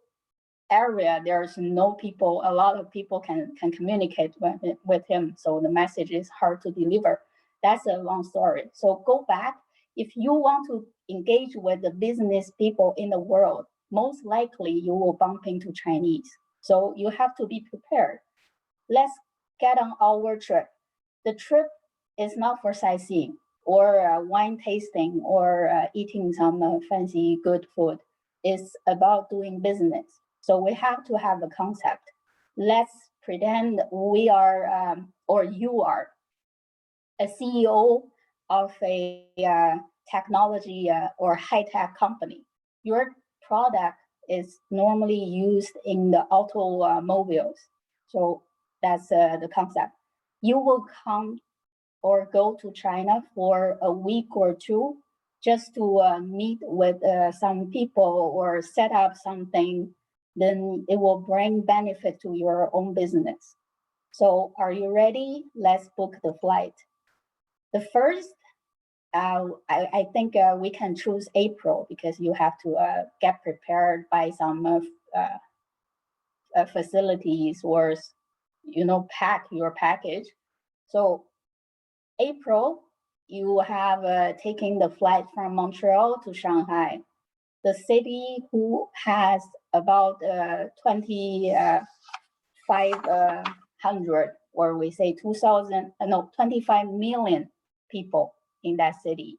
area, there's no people, a lot of people can communicate with him. So the message is hard to deliver. That's a long story. So go back. If you want to engage with the business people in the world, most likely you will bump into Chinese. So you have to be prepared. Let's get on our trip. The trip is not for sightseeing or wine tasting or eating some fancy good food. It's about doing business. So we have to have a concept. let's pretend we are, or you are, a CEO of a technology or high-tech company. Your product is normally used in the automobiles. So that's the concept. You will come or go to China for a week or two just to meet with some people or set up something, then it will bring benefit to your own business. So are you ready? Let's book the flight. The first, I think we can choose April because you have to get prepared by some facilities or, pack your package. So April, you have taken the flight from Montreal to Shanghai, the city who has about 2,500, or we say 25 million people in that city.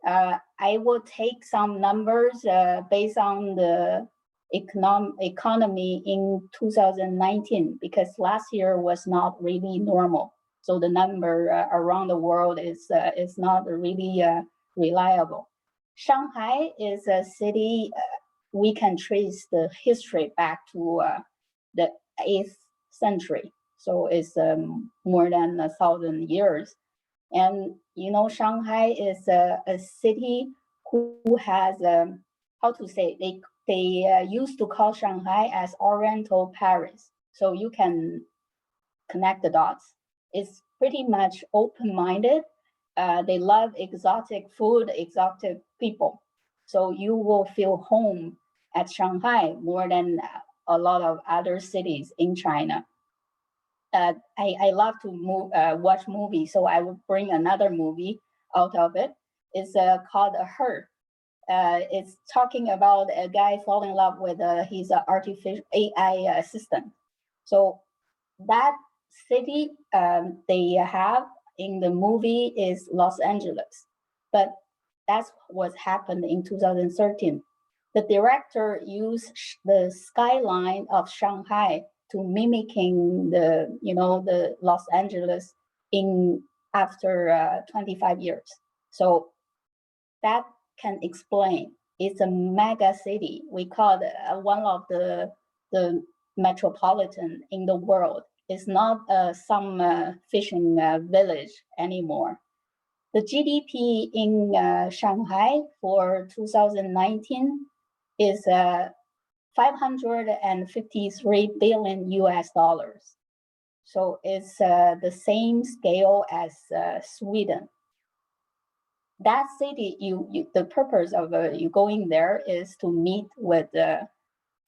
I will take some numbers based on the economy in 2019, because last year was not really normal. So the number around the world is not really reliable. Shanghai is a city we can trace the history back to the 8th century. So it's more than 1,000 years. And Shanghai is a city who has, how to say, they used to call Shanghai as Oriental Paris. So you can connect the dots. It's pretty much open-minded. They love exotic food, exotic people. So you will feel home at Shanghai more than a lot of other cities in China. I love to watch movies, so I will bring another movie out of it. It's called Her. It's talking about a guy falling in love with his artificial AI assistant. So that city they have in the movie is Los Angeles, but that's what happened in 2013. The director used the skyline of Shanghai to mimicking the Los Angeles in after 25 years. So that can explain. It's a mega city. We call it one of the metropolitan in the world. It's not some fishing village anymore. The GDP in Shanghai for 2019 is 553 billion US dollars. So it's the same scale as Sweden. That city, the purpose of you going there is to meet with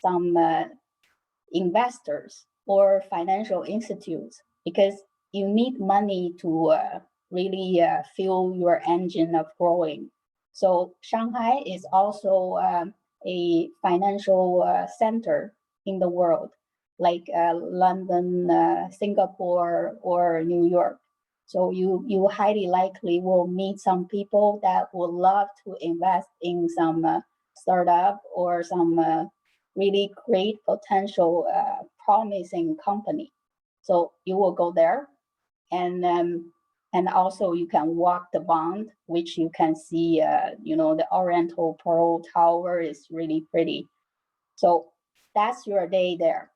some investors or financial institutes, because you need money to really fuel your engine of growing. So Shanghai is also a financial center in the world, like London, Singapore, or New York. So you highly likely will meet some people that would love to invest in some startup or some really great potential promising company. So you will go there, and also you can walk the bond, which you can see, the Oriental Pearl Tower is really pretty. So that's your day there.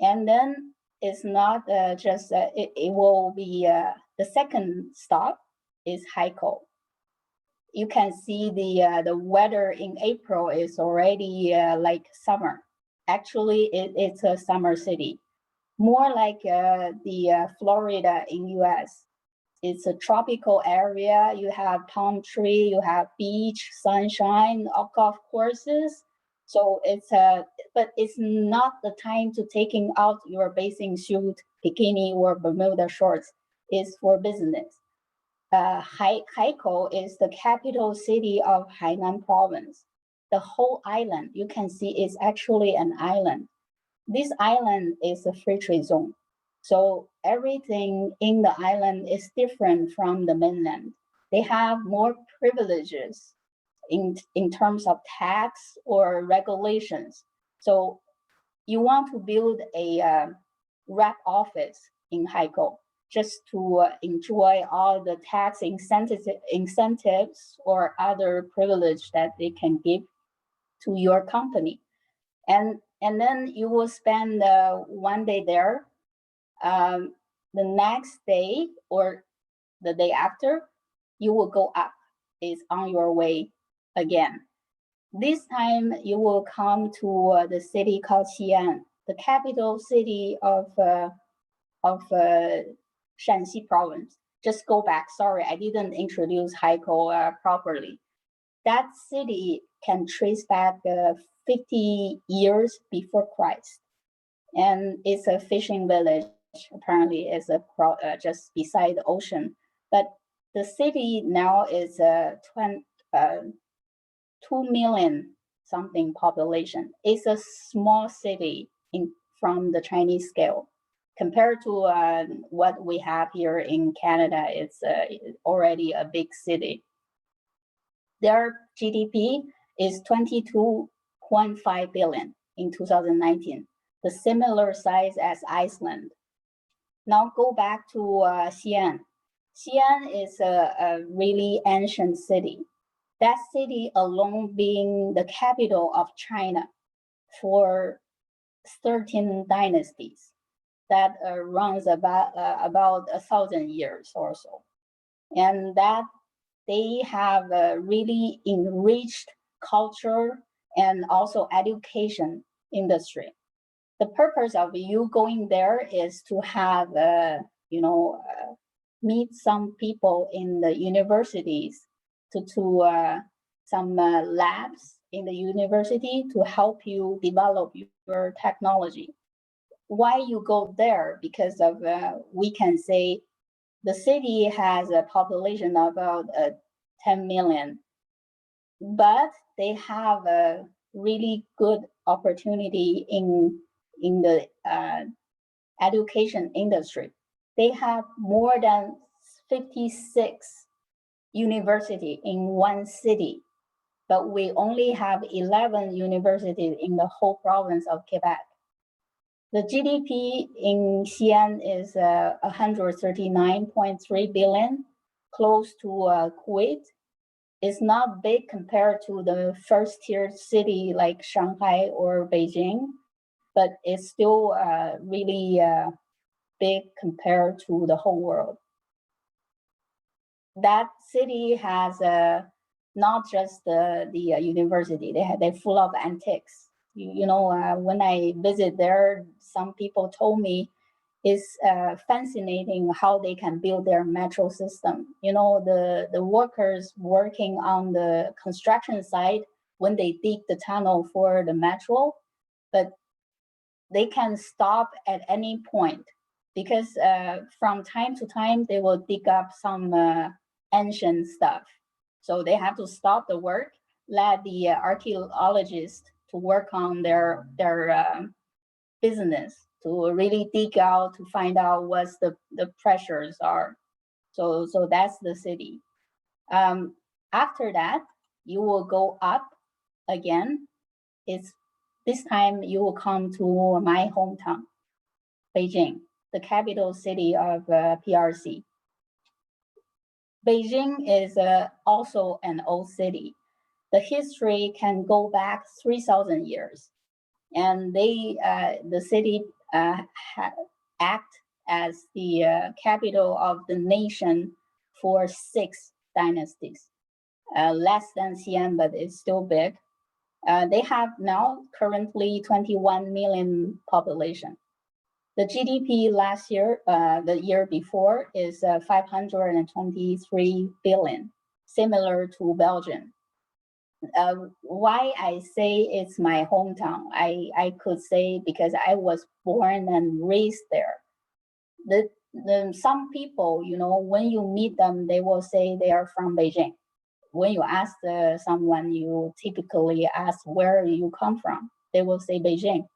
And then it's not just, it will be, the second stop is Haikou. You can see the weather in April is already like summer. Actually, it's a summer city, more like the Florida in US. It's a tropical area. You have palm tree, you have beach, sunshine, golf courses. So but it's not the time to taking out your bathing suit, bikini, or Bermuda shorts. It's for business. Haikou is the capital city of Hainan province. The whole island, you can see, is actually an island. This island is a free trade zone. So everything in the island is different from the mainland. They have more privileges in terms of tax or regulations. So you want to build a rep office in Haikou just to enjoy all the tax incentives or other privilege that they can give to your company. And then you will spend 1 day there. The next day or the day after, you will go up. It's on your way again. This time you will come to the city called Xi'an, the capital city of Shanxi province. Just go back. Sorry, I didn't introduce Haikou properly. That city can trace back 50 years before Christ, and it's a fishing village. Apparently, it's just beside the ocean. But the city now is 2 million something population. It's a small city from the Chinese scale. Compared to what we have here in Canada, it's already a big city. Their GDP is 22.5 billion in 2019, the similar size as Iceland. Now go back to Xi'an. Xi'an is a really ancient city. That city alone being the capital of China for 13 dynasties that runs about 1,000 years or so. And that they have a really enriched culture and also education industry. The purpose of you going there is to have, meet some people in the universities, to some labs in the university to help you develop your technology. Why you go there? Because of, we can say, the city has a population of about 10 million, but they have a really good opportunity in the education industry. They have more than 56 universities in one city, but we only have 11 universities in the whole province of Quebec. The GDP in Xi'an is 139.3 billion, close to Kuwait. It's not big compared to the first tier city like Shanghai or Beijing, but it's still really big compared to the whole world. That city has not just the university, they're full of antiques. When I visit there, some people told me it's fascinating how they can build their metro system. The workers working on the construction site, when they dig the tunnel for the metro, but they can stop at any point because from time to time, they will dig up some ancient stuff. So they have to stop the work, let the archaeologists to work on their business, to really dig out, to find out what the pressures are. So that's the city. After that, you will go up again. This time you will come to my hometown, Beijing, the capital city of PRC. Beijing is also an old city. The history can go back 3,000 years. And the city act as the capital of the nation for 6 dynasties. Less than Xi'an, but it's still big. They have now currently 21 million population. The GDP last year, the year before, is 523 billion, similar to Belgium. Why I say it's my hometown, I could say because I was born and raised there. Some people, when you meet them, they will say they are from Beijing. When you ask someone, you typically ask where you come from, they will say Beijing.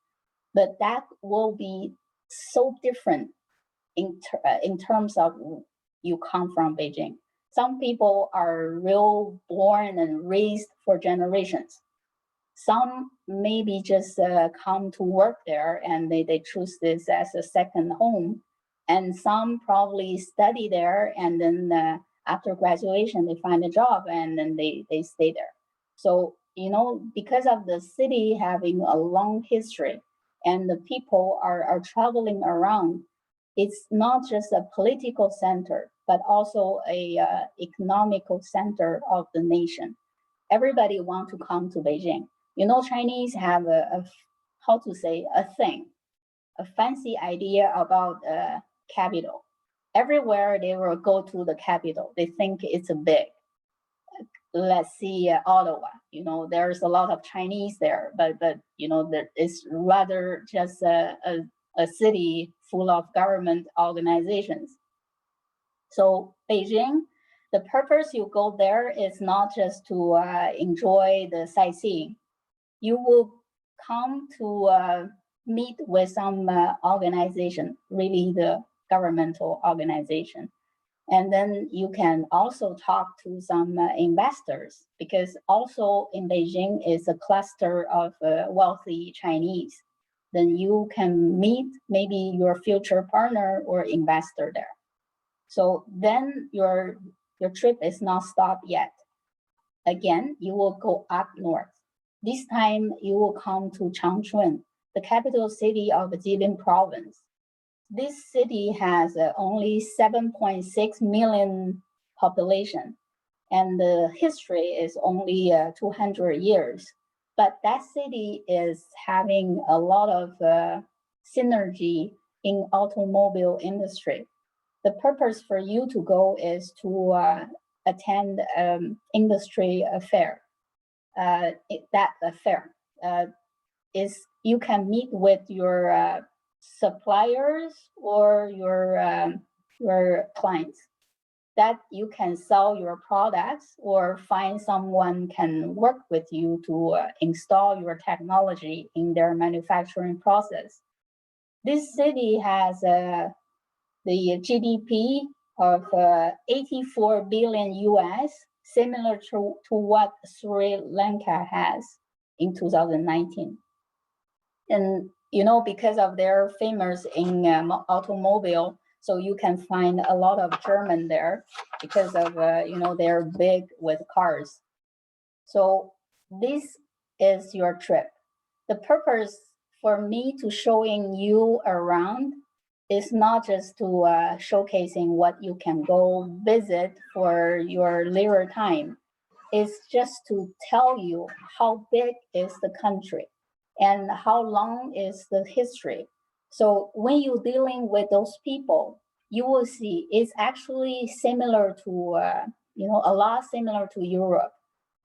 But that will be so different in terms of you come from Beijing. Some people are real born and raised for generations. Some maybe just come to work there and they choose this as a second home. And some probably study there and then after graduation, they find a job and then they stay there. So, you know, because of the city having a long history and the people are traveling around, it's not just a political center, but also a economical center of the nation. Everybody wants to come to Beijing. You know, Chinese have a thing, a fancy idea about capital. Everywhere they will go to the capital, they think it's a big. Let's see, Ottawa. You know, there's a lot of Chinese there, but you know, it's rather just a city full of government organizations. So Beijing, the purpose you go there is not just to enjoy the sightseeing. You will come to meet with some organization, really the governmental organization. And then you can also talk to some investors, because also in Beijing is a cluster of wealthy Chinese. Then you can meet maybe your future partner or investor there. So then your trip is not stopped yet. Again, you will go up north. This time you will come to Changchun, the capital city of Jilin province. This city has only 7.6 million population, and the history is only 200 years. But that city is having a lot of synergy in automobile industry. The purpose for you to go is to attend industry affair. That affair is you can meet with your suppliers or your clients, that you can sell your products or find someone can work with you to install your technology in their manufacturing process. This city has the GDP of 84 billion US, similar to what Sri Lanka has in 2019. And you know, because of their famous in automobile, so you can find a lot of German there because of, you know, they're big with cars. So this is your trip. The purpose for me to showing you around is not just to showcasing what you can go visit for your leisure time. It's just to tell you how big is the country and how long is the history. So when you're dealing with those people, you will see it's actually similar to, you know, a lot similar to Europe.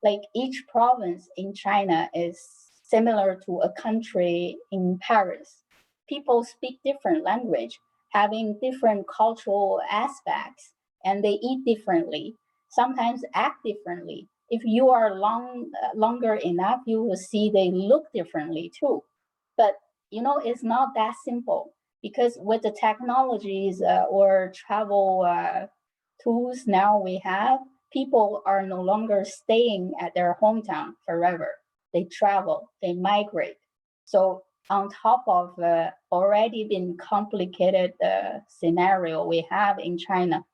Like each province in China is similar to a country in Paris. People speak different language, having different cultural aspects, and they eat differently, sometimes act differently. If you are longer enough, you will see they look differently too. But you know, it's not that simple, because with the technologies or travel tools now we have, people are no longer staying at their hometown forever. They travel, they migrate. So on top of already been complicated scenario we have in China,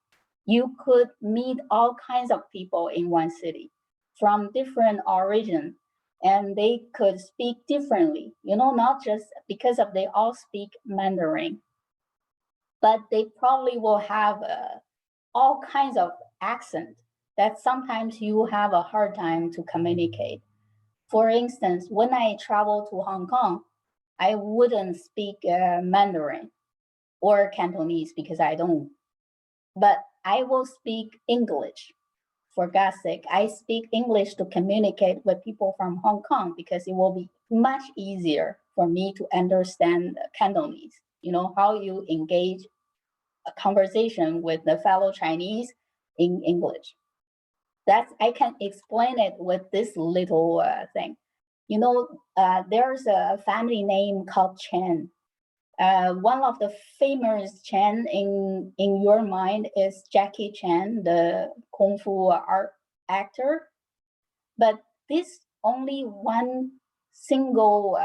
you could meet all kinds of people in one city from different origin, and they could speak differently, you know, not just because of they all speak Mandarin, but they probably will have all kinds of accent that sometimes you have a hard time to communicate. For instance, when I travel to Hong Kong, I wouldn't speak Mandarin or Cantonese because I don't, but I will speak English. For God's sake, I speak English to communicate with people from Hong Kong because it will be much easier for me to understand Cantonese. You know, how you engage a conversation with the fellow Chinese in English. That's, I can explain it with this little thing. You know, there's a family name called Chen. One of the famous Chen in your mind is Jackie Chan, the Kung Fu art actor. But this only one single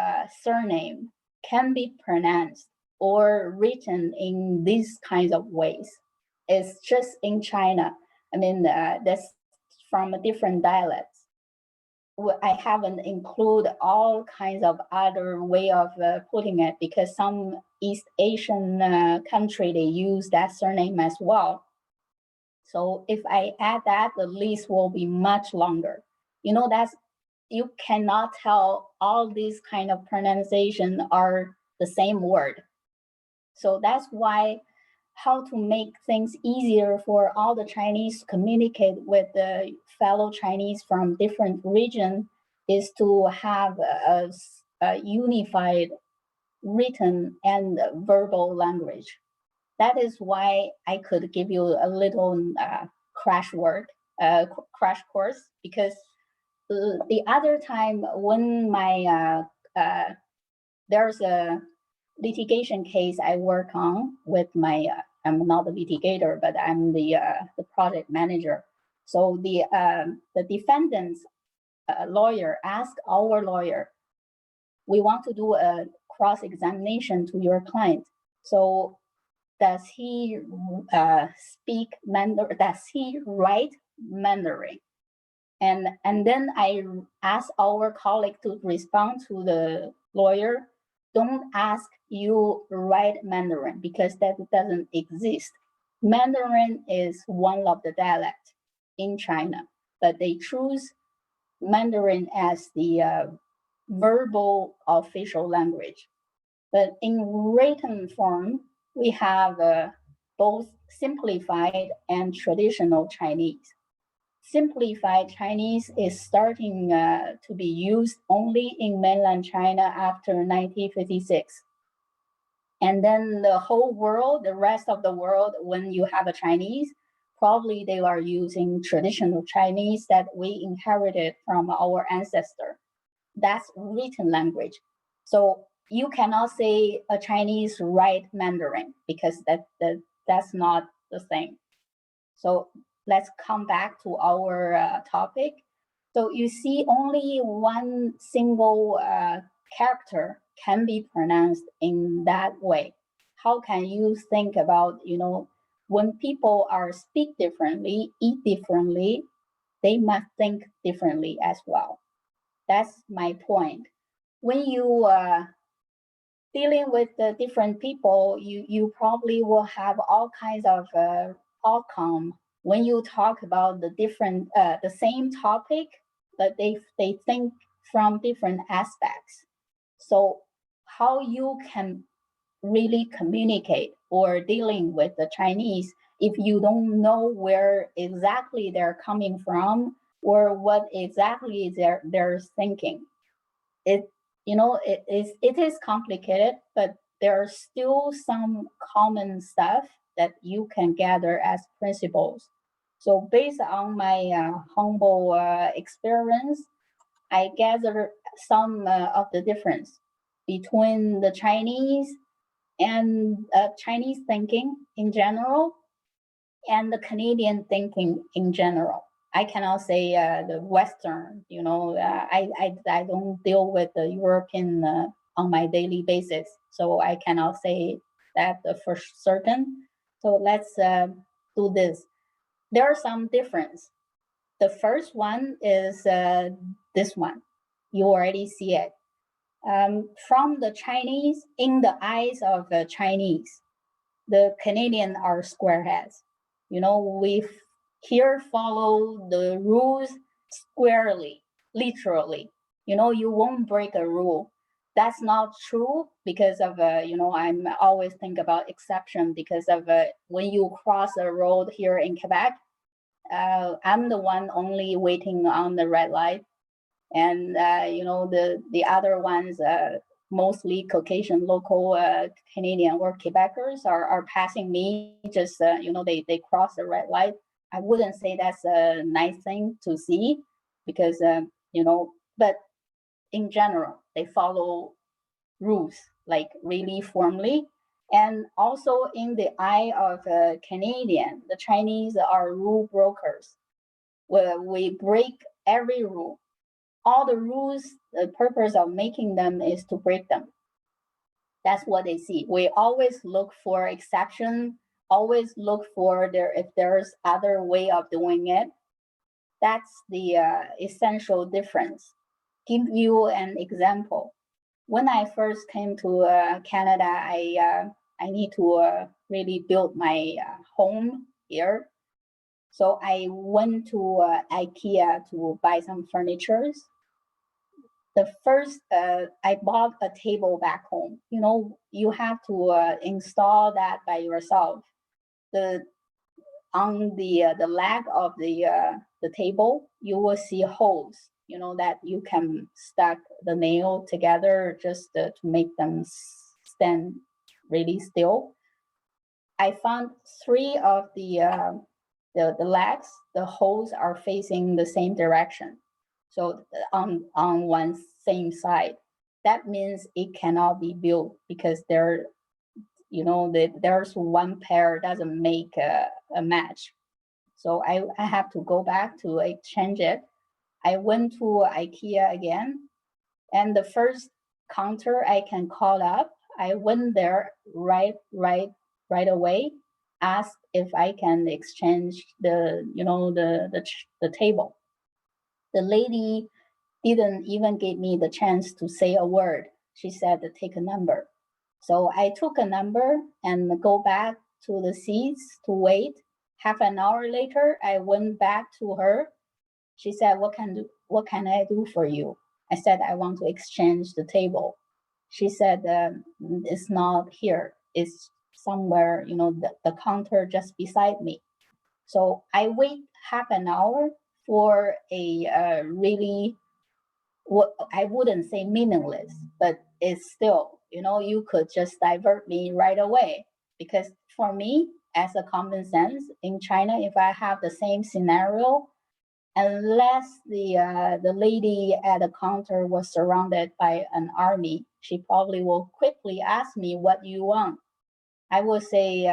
surname can be pronounced or written in these kinds of ways. It's just in China. I mean, that's from different dialects. I haven't included all kinds of other way of putting it because some East Asian country, they use that surname as well. So if I add that, the list will be much longer. You know, you cannot tell all these kind of pronunciation are the same word. So that's why how to make things easier for all the Chinese to communicate with the fellow Chinese from different regions is to have a unified written and verbal language. That is why I could give you a little crash course, because the other time when there's a litigation case I work on with I'm not the litigator, but I'm the project manager. So the defendant's lawyer asked our lawyer, we want to do a cross-examination to your client. So does he speak Mandarin? Does he write Mandarin? And then I asked our colleague to respond to the lawyer, don't ask you write Mandarin because that doesn't exist. Mandarin is one of the dialects in China, but they choose Mandarin as the verbal official language. But in written form, we have both simplified and traditional Chinese. Simplified Chinese is starting to be used only in mainland China after 1956. And then the whole world, the rest of the world, when you have a Chinese, probably they are using traditional Chinese that we inherited from our ancestor. That's written language. So you cannot say a Chinese write Mandarin because that's not the same. So let's come back to our topic. So you see only one single character can be pronounced in that way. How can you think about, when people are speak differently, eat differently, they must think differently as well. That's my point. When you dealing with the different people, you probably will have all kinds of outcome when you talk about the same topic, but they think from different aspects. So how you can really communicate or dealing with the Chinese if you don't know where exactly they're coming from or what exactly they're thinking. It is complicated, but there are still some common stuff that you can gather as principles. So based on my humble experience, I gather some of the difference between the Chinese and Chinese thinking in general and the Canadian thinking in general. I cannot say the Western, I don't deal with the European on my daily basis. So I cannot say that for certain. So let's do this. There are some difference. The first one is this one. You already see it. From the Chinese, in the eyes of the Chinese, the Canadian are squareheads. We here follow the rules squarely, literally. You won't break a rule. That's not true because of, I'm always think about exception because of when you cross a road here in Quebec, I'm the one only waiting on the red light. And, the other ones, mostly Caucasian local Canadian or Quebecers are passing me just, they cross the red light. I wouldn't say that's a nice thing to see because, but in general, they follow rules like really formally. And also in the eye of a Canadian, the Chinese are rule brokers. Where we break every rule. all the rules, the purpose of making them is to break them. That's what they see. We always look for exception, always look for if there's other way of doing it. That's the essential difference. Give you an example. When I first came to Canada, I need to really build my home here. So I went to IKEA to buy some furnitures. The first, I bought a table back home. You know, you have to install that by yourself. On the leg of the table, you will see holes, you know, that you can stack the nail together just to make them stand really still. I found 3 of the legs, the holes are facing the same direction. So on one same side, that means it cannot be built because there's one pair doesn't make a match. So I have to go back to exchange it. I went to IKEA again, and the first counter I can call up, I went there right away, asked if I can exchange the table. The lady didn't even give me the chance to say a word. She said, take a number. So I took a number and go back to the seats to wait. Half an hour later, I went back to her. She said, what can I do for you? I said, I want to exchange the table. She said, it's not here. It's somewhere, the counter just beside me. So I wait half an hour for a really, what I wouldn't say meaningless, but it's still, you could just divert me right away. Because for me, as a common sense, in China, if I have the same scenario, unless the lady at the counter was surrounded by an army, she probably will quickly ask me, what you want? I will say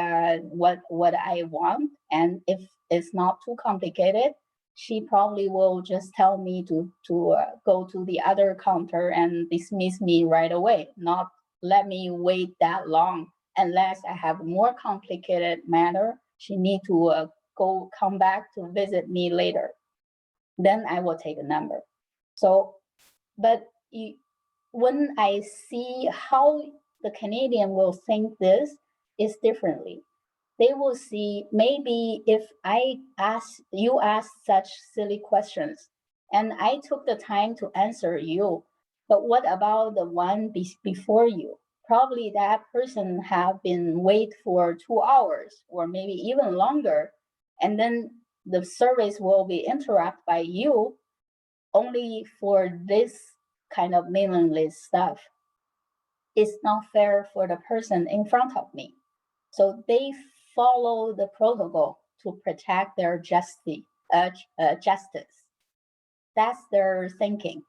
what I want, and if it's not too complicated, she probably will just tell me to go to the other counter and dismiss me right away, not let me wait that long. Unless I have more complicated matter, she need to come back to visit me later. Then I will take a number. So, but when I see how the Canadian will think this is differently, they will see maybe if you ask such silly questions and I took the time to answer you, but what about the one before you? Probably that person have been wait for 2 hours or maybe even longer, and then the service will be interrupted by you only for this kind of meaningless stuff. It's not fair for the person in front of me. So they follow the protocol to protect their justice. That's their thinking.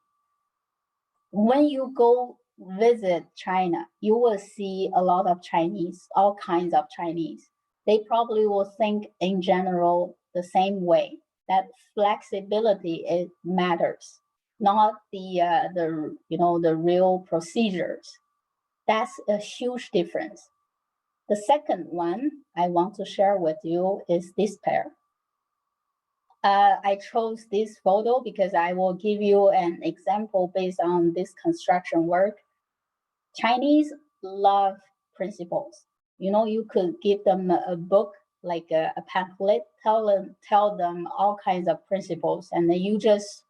When you go visit China, you will see a lot of Chinese, all kinds of Chinese. They probably will think in general the same way, that flexibility matters, not the real procedures. That's a huge difference. The second one I want to share with you is this pair. I chose this photo because I will give you an example based on this construction work. Chinese love principles. You could give them a book, like a pamphlet, tell them all kinds of principles, and then you just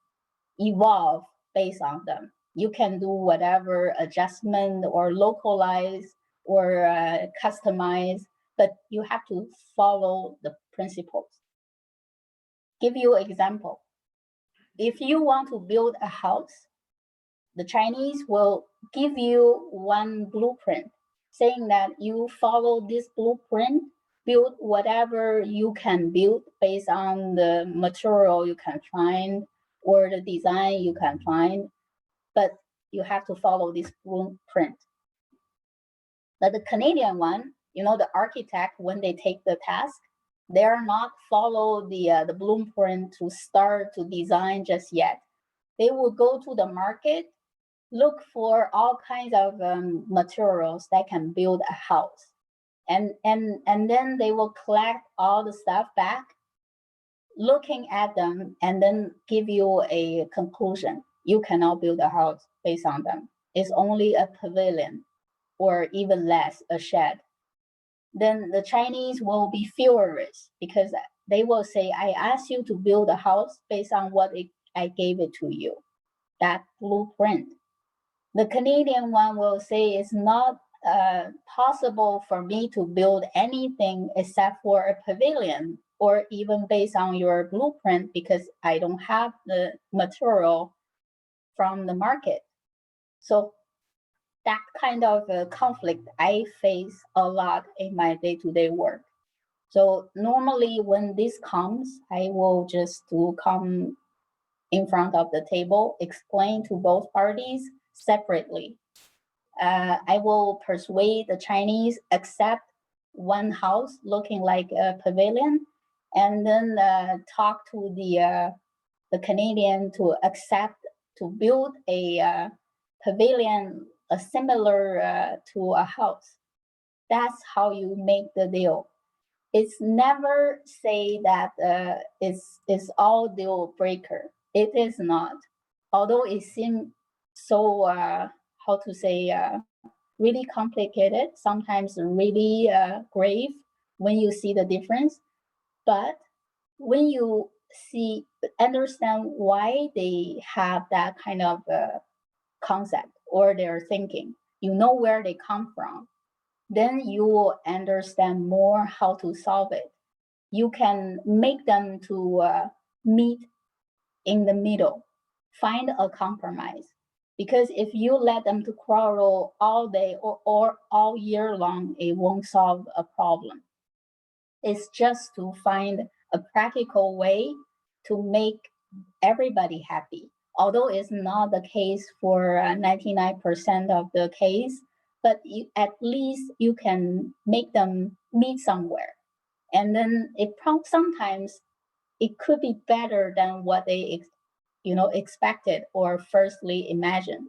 evolve based on them. You can do whatever adjustment or localize or customize, but you have to follow the principles. Give you an example. If you want to build a house, the Chinese will give you one blueprint saying that you follow this blueprint, build whatever you can build based on the material you can find or the design you can find, but you have to follow this blueprint. But the Canadian one, the architect, when they take the task, they're not follow the blueprint to start to design just yet. They will go to the market, look for all kinds of materials that can build a house. And then they will collect all the stuff back, looking at them, and then give you a conclusion. You cannot build a house based on them. It's only a pavilion, or even less, a shed. Then the Chinese will be furious because they will say, I asked you to build a house based on what I gave it to you, that blueprint. The Canadian one will say it's not possible for me to build anything except for a pavilion, or even based on your blueprint, because I don't have the material from the market. So that kind of conflict I face a lot in my day-to-day work. So normally when this comes, I will just come in front of the table, explain to both parties separately. I will persuade the Chinese accept one house looking like a pavilion, and then talk to the Canadian to accept to build a pavilion similar to a house. That's how you make the deal. It's never say that it's all deal breaker. It is not. Although it seems so, how to say, really complicated, sometimes really grave when you see the difference. But when you understand why they have that kind of concept or their thinking, you know where they come from, then you will understand more how to solve it. You can make them to meet in the middle, find a compromise. Because if you let them to quarrel all day or all year long, it won't solve a problem. It's just to find a practical way to make everybody happy. Although it's not the case for 99% of the case, but at least you can make them meet somewhere. And then sometimes it could be better than what they expected or firstly imagined.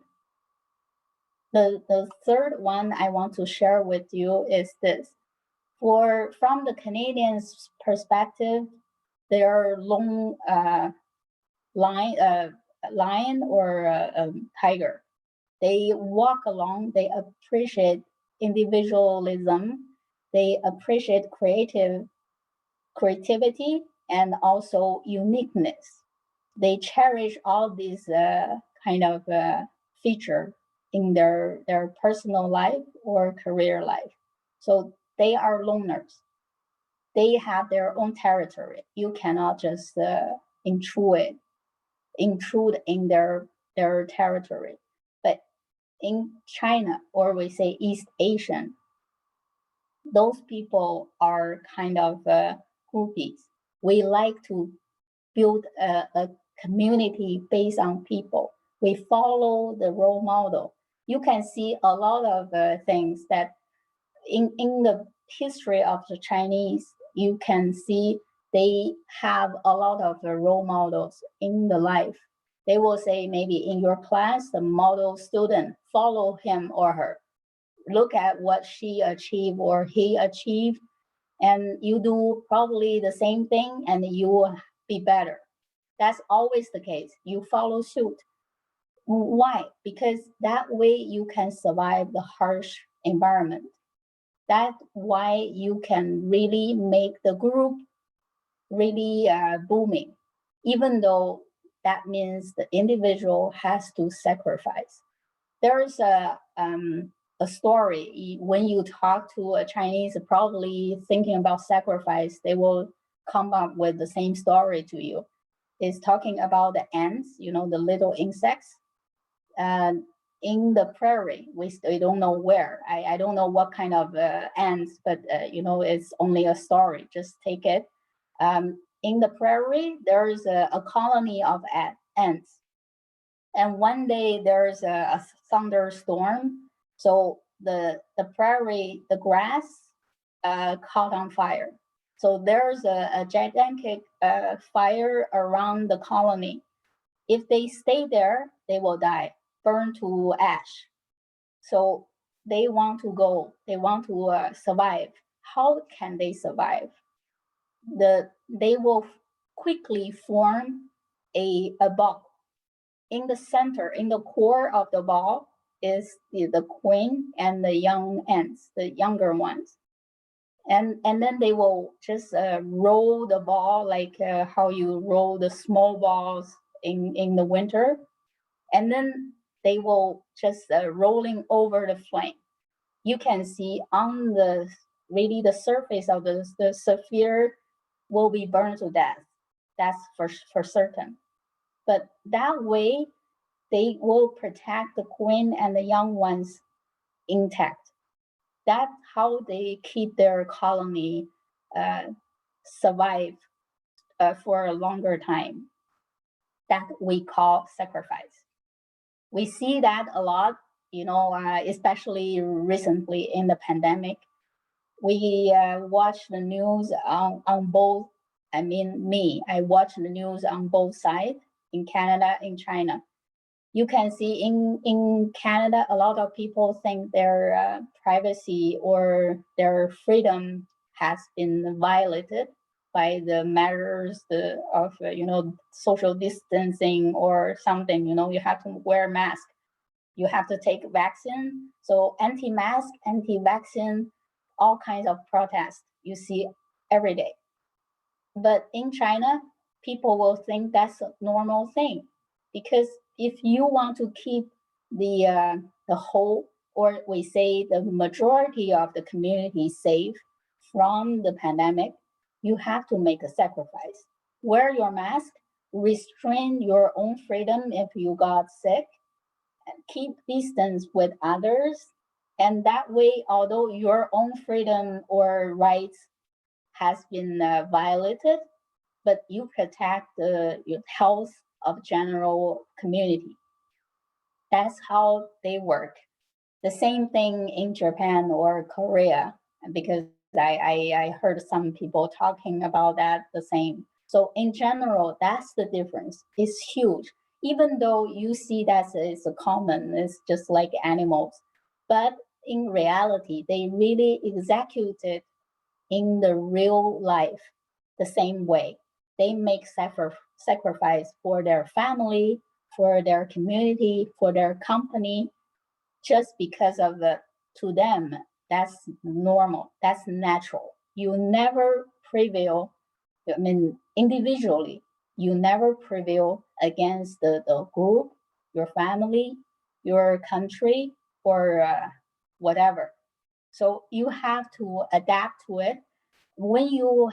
The third one I want to share with you is this. From the Canadians' perspective, they are long lion or tiger. They walk along, they appreciate individualism, they appreciate creativity, and also uniqueness. They cherish all these kind of feature in their personal life or career life. So they are loners. They have their own territory. You cannot just intrude in their territory. But in China, or we say East Asian, those people are kind of groupies. We like to build a community based on people. We follow the role model. You can see a lot of things that in the history of the Chinese, you can see they have a lot of role models in the life. They will say maybe in your class, the model student, follow him or her. Look at what she achieved or he achieved, and you do probably the same thing and you will be better. That's always the case. You follow suit. Why? Because that way you can survive the harsh environment. That's why you can really make the group really booming, even though that means the individual has to sacrifice. There's a story. When you talk to a Chinese probably thinking about sacrifice, they will come up with the same story to you. It's talking about the ants, the little insects. In the prairie, we don't know where. I don't know what kind of ants, but it's only a story. Just take it. In the prairie, there's a colony of ants. And one day there's a thunderstorm. So the prairie, the grass caught on fire. So there's a gigantic fire around the colony. If they stay there, they will die, burn to ash. So they want to go, they want to survive. How can they survive? They will quickly form a ball. In the center, in the core of the ball is the queen and the young ants, the younger ones. And then they will just roll the ball like how you roll the small balls in the winter. And then they will just rolling over the flame. You can see on the really the surface of the sphere will be burned to death. That's for certain. But that way, they will protect the queen and the young ones intact. That's how they keep their colony survive for a longer time. That we call sacrifice. We see that a lot, especially recently in the pandemic. We watch the news on both. I watch the news on both sides, in Canada, in China. You can see in Canada, a lot of people think their privacy or their freedom has been violated by the measures of social distancing or something. You have to wear a mask, you have to take vaccine. So anti-mask, anti-vaccine, all kinds of protests you see every day. But in China, people will think that's a normal thing, because if you want to keep the whole, or we say the majority of the community safe from the pandemic, you have to make a sacrifice. Wear your mask, restrain your own freedom if you got sick, and keep distance with others. And that way, although your own freedom or rights has been violated, but you protect the health of general community. That's how they work. The same thing in Japan or Korea, because I heard some people talking about that the same. So in general, that's the difference. It's huge. Even though you see that it's a common, it's just like animals, but in reality, they really executed in the real life the same way. They make sacrifice for their family, for their community, for their company, just because of to them, that's normal, that's natural. You never prevail, individually, you never prevail against the group, your family, your country, or whatever. So you have to adapt to it. When you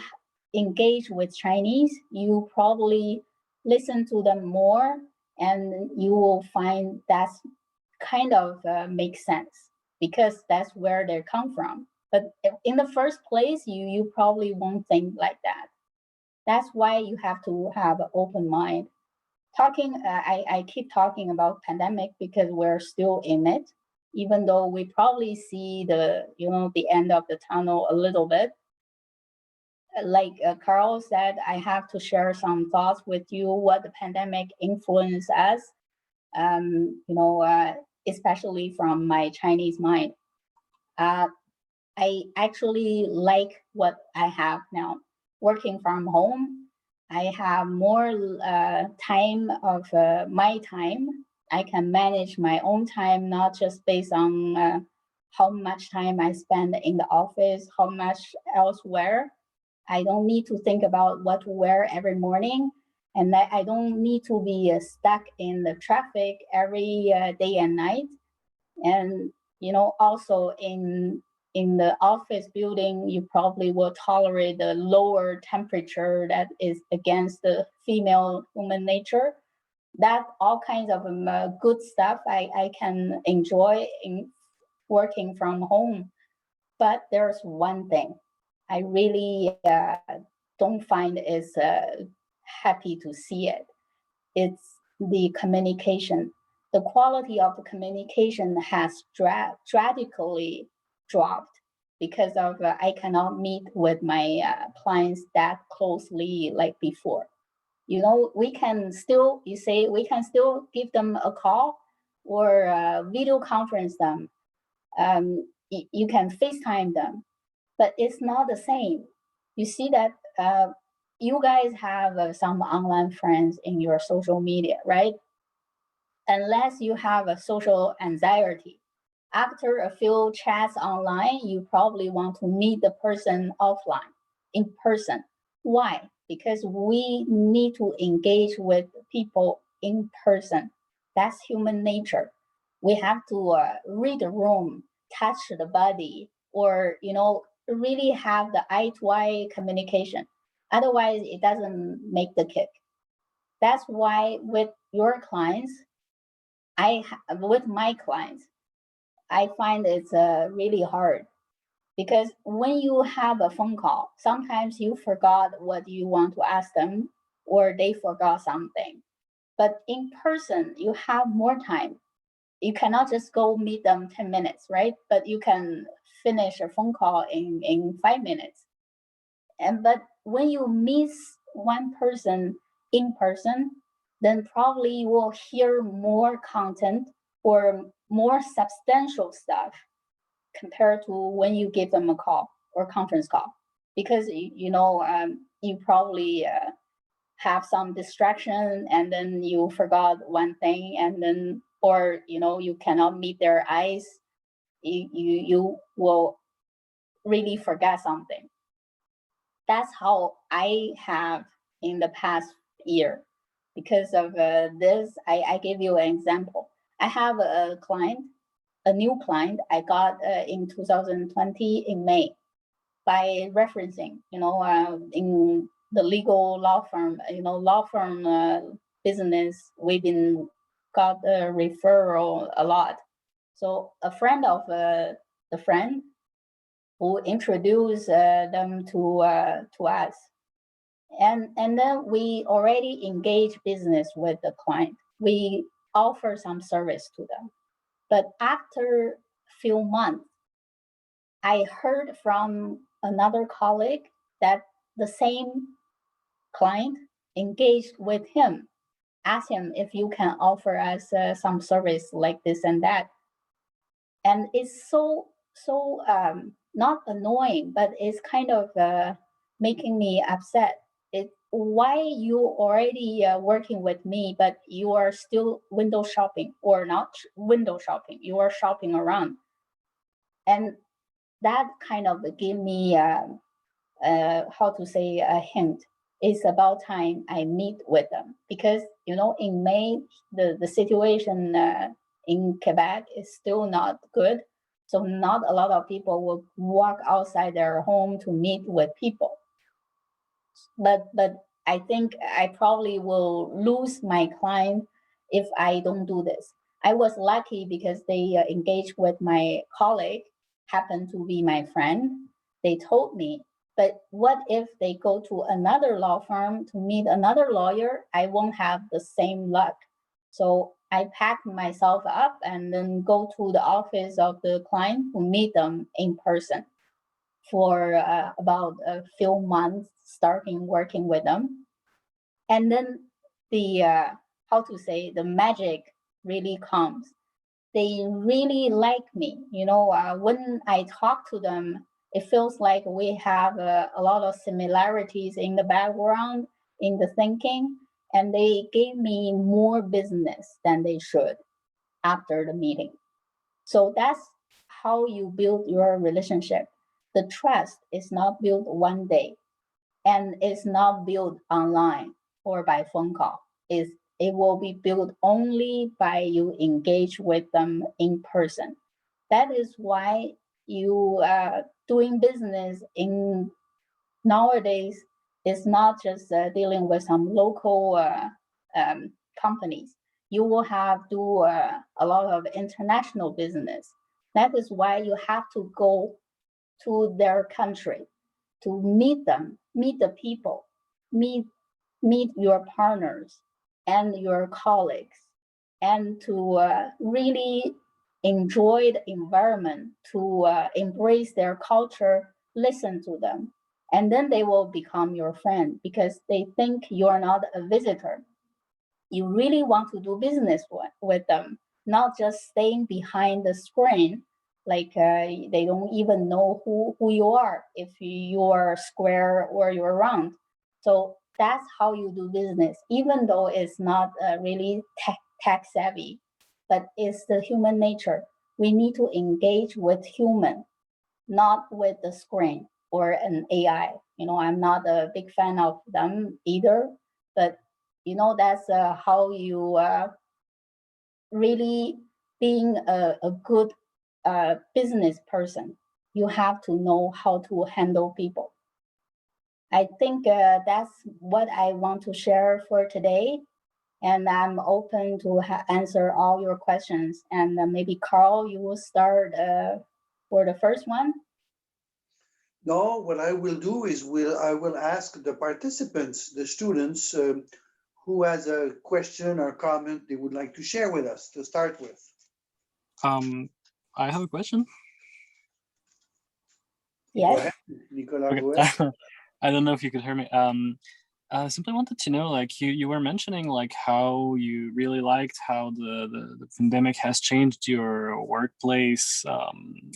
engage with Chinese, you probably listen to them more, and you will find that's kind of makes sense, because that's where they come from. But in the first place, you probably won't think like that. That's why you have to have an open mind. I keep talking about pandemic because we're still in it, even though we probably see the end of the tunnel a little bit. Like Carl said, I have to share some thoughts with you what the pandemic influenced us, especially from my Chinese mind. I actually like what I have now. Working from home, I have more time of my time. I can manage my own time, not just based on how much time I spend in the office, how much elsewhere. I don't need to think about what to wear every morning, and I don't need to be stuck in the traffic every day and night. And also in the office building, you probably will tolerate the lower temperature that is against the female human nature. That all kinds of good stuff I can enjoy in working from home. But there's one thing I really don't find is happy to see it. It's the communication. The quality of the communication has drastically dropped because of I cannot meet with my clients that closely like before. we can still, we can still give them a call or video conference them. You can FaceTime them, but it's not the same. You see that you guys have some online friends in your social media, right? Unless you have a social anxiety, after a few chats online, you probably want to meet the person offline, in person. Why? Because we need to engage with people in person. That's human nature. We have to read the room, touch the body, or really have the eye-to-eye communication. Otherwise, it doesn't make the kick. That's why with your clients, with my clients, I find it's really hard, because when you have a phone call, sometimes you forgot what you want to ask them, or they forgot something. But in person, you have more time. You cannot just go meet them 10 minutes, right? But you can finish a phone call in 5 minutes. But when you miss one person in person, then probably you will hear more content or more substantial stuff compared to when you give them a call or conference call, because you probably have some distraction, and then you forgot one thing, and then or you cannot meet their eyes. You will really forget something. That's how I have in the past year. Because of this, I give you an example. I have a client, a new client I got in 2020 in May by referencing, in the legal law firm, business, we've been got a referral a lot. So a friend of the friend who introduced them to us. And then we already engage business with the client. We offer some service to them. But after a few months, I heard from another colleague that the same client engaged with him, asked him if you can offer us some service like this and that. And it's so not annoying, but it's kind of making me upset. Why you already working with me, but you are still window shopping, or not window shopping, you are shopping around. And that kind of gave me how to say a hint. It's about time I meet with them, because in May the situation in Quebec is still not good. So not a lot of people will walk outside their home to meet with people. But I think I probably will lose my client if I don't do this. I was lucky because they engaged with my colleague, happened to be my friend. They told me, but what if they go to another law firm to meet another lawyer? I won't have the same luck. So I packed myself up and then go to the office of the client to meet them in person for about a few months, starting working with them. And then the, how to say, the magic really comes. They really like me. When I talk to them, it feels like we have a lot of similarities in the background, in the thinking, and they gave me more business than they should after the meeting. So that's how you build your relationship. The trust is not built one day, and it's not built online or by phone call. It will be built only by you engage with them in person. That is why you doing business in nowadays is not just dealing with some local companies. You will have do a lot of international business. That is why you have to go to their country to meet them, meet the people, meet your partners and your colleagues, and to really enjoy the environment, to embrace their culture, listen to them, And then they will become your friend because they think you're not a visitor. You really want to do business with them, not just staying behind the screen, like they don't even know who you are, if you're square or you're round. So that's how you do business, even though it's not really tech savvy, but it's the human nature. We need to engage with human, not with the screen or an AI. I'm not a big fan of them either, but that's how you really being a good business person. You have to know how to handle people. I think that's what I want to share for today. And I'm open to answer all your questions. And maybe Carl, you will start for the first one. No, what I will do is I will ask the participants, the students, who has a question or comment they would like to share with us to start with. I have a question. Go ahead, Nicolas. Okay. I don't know if you could hear me. I simply wanted to know, like you were mentioning, like how you really liked how the pandemic has changed your workplace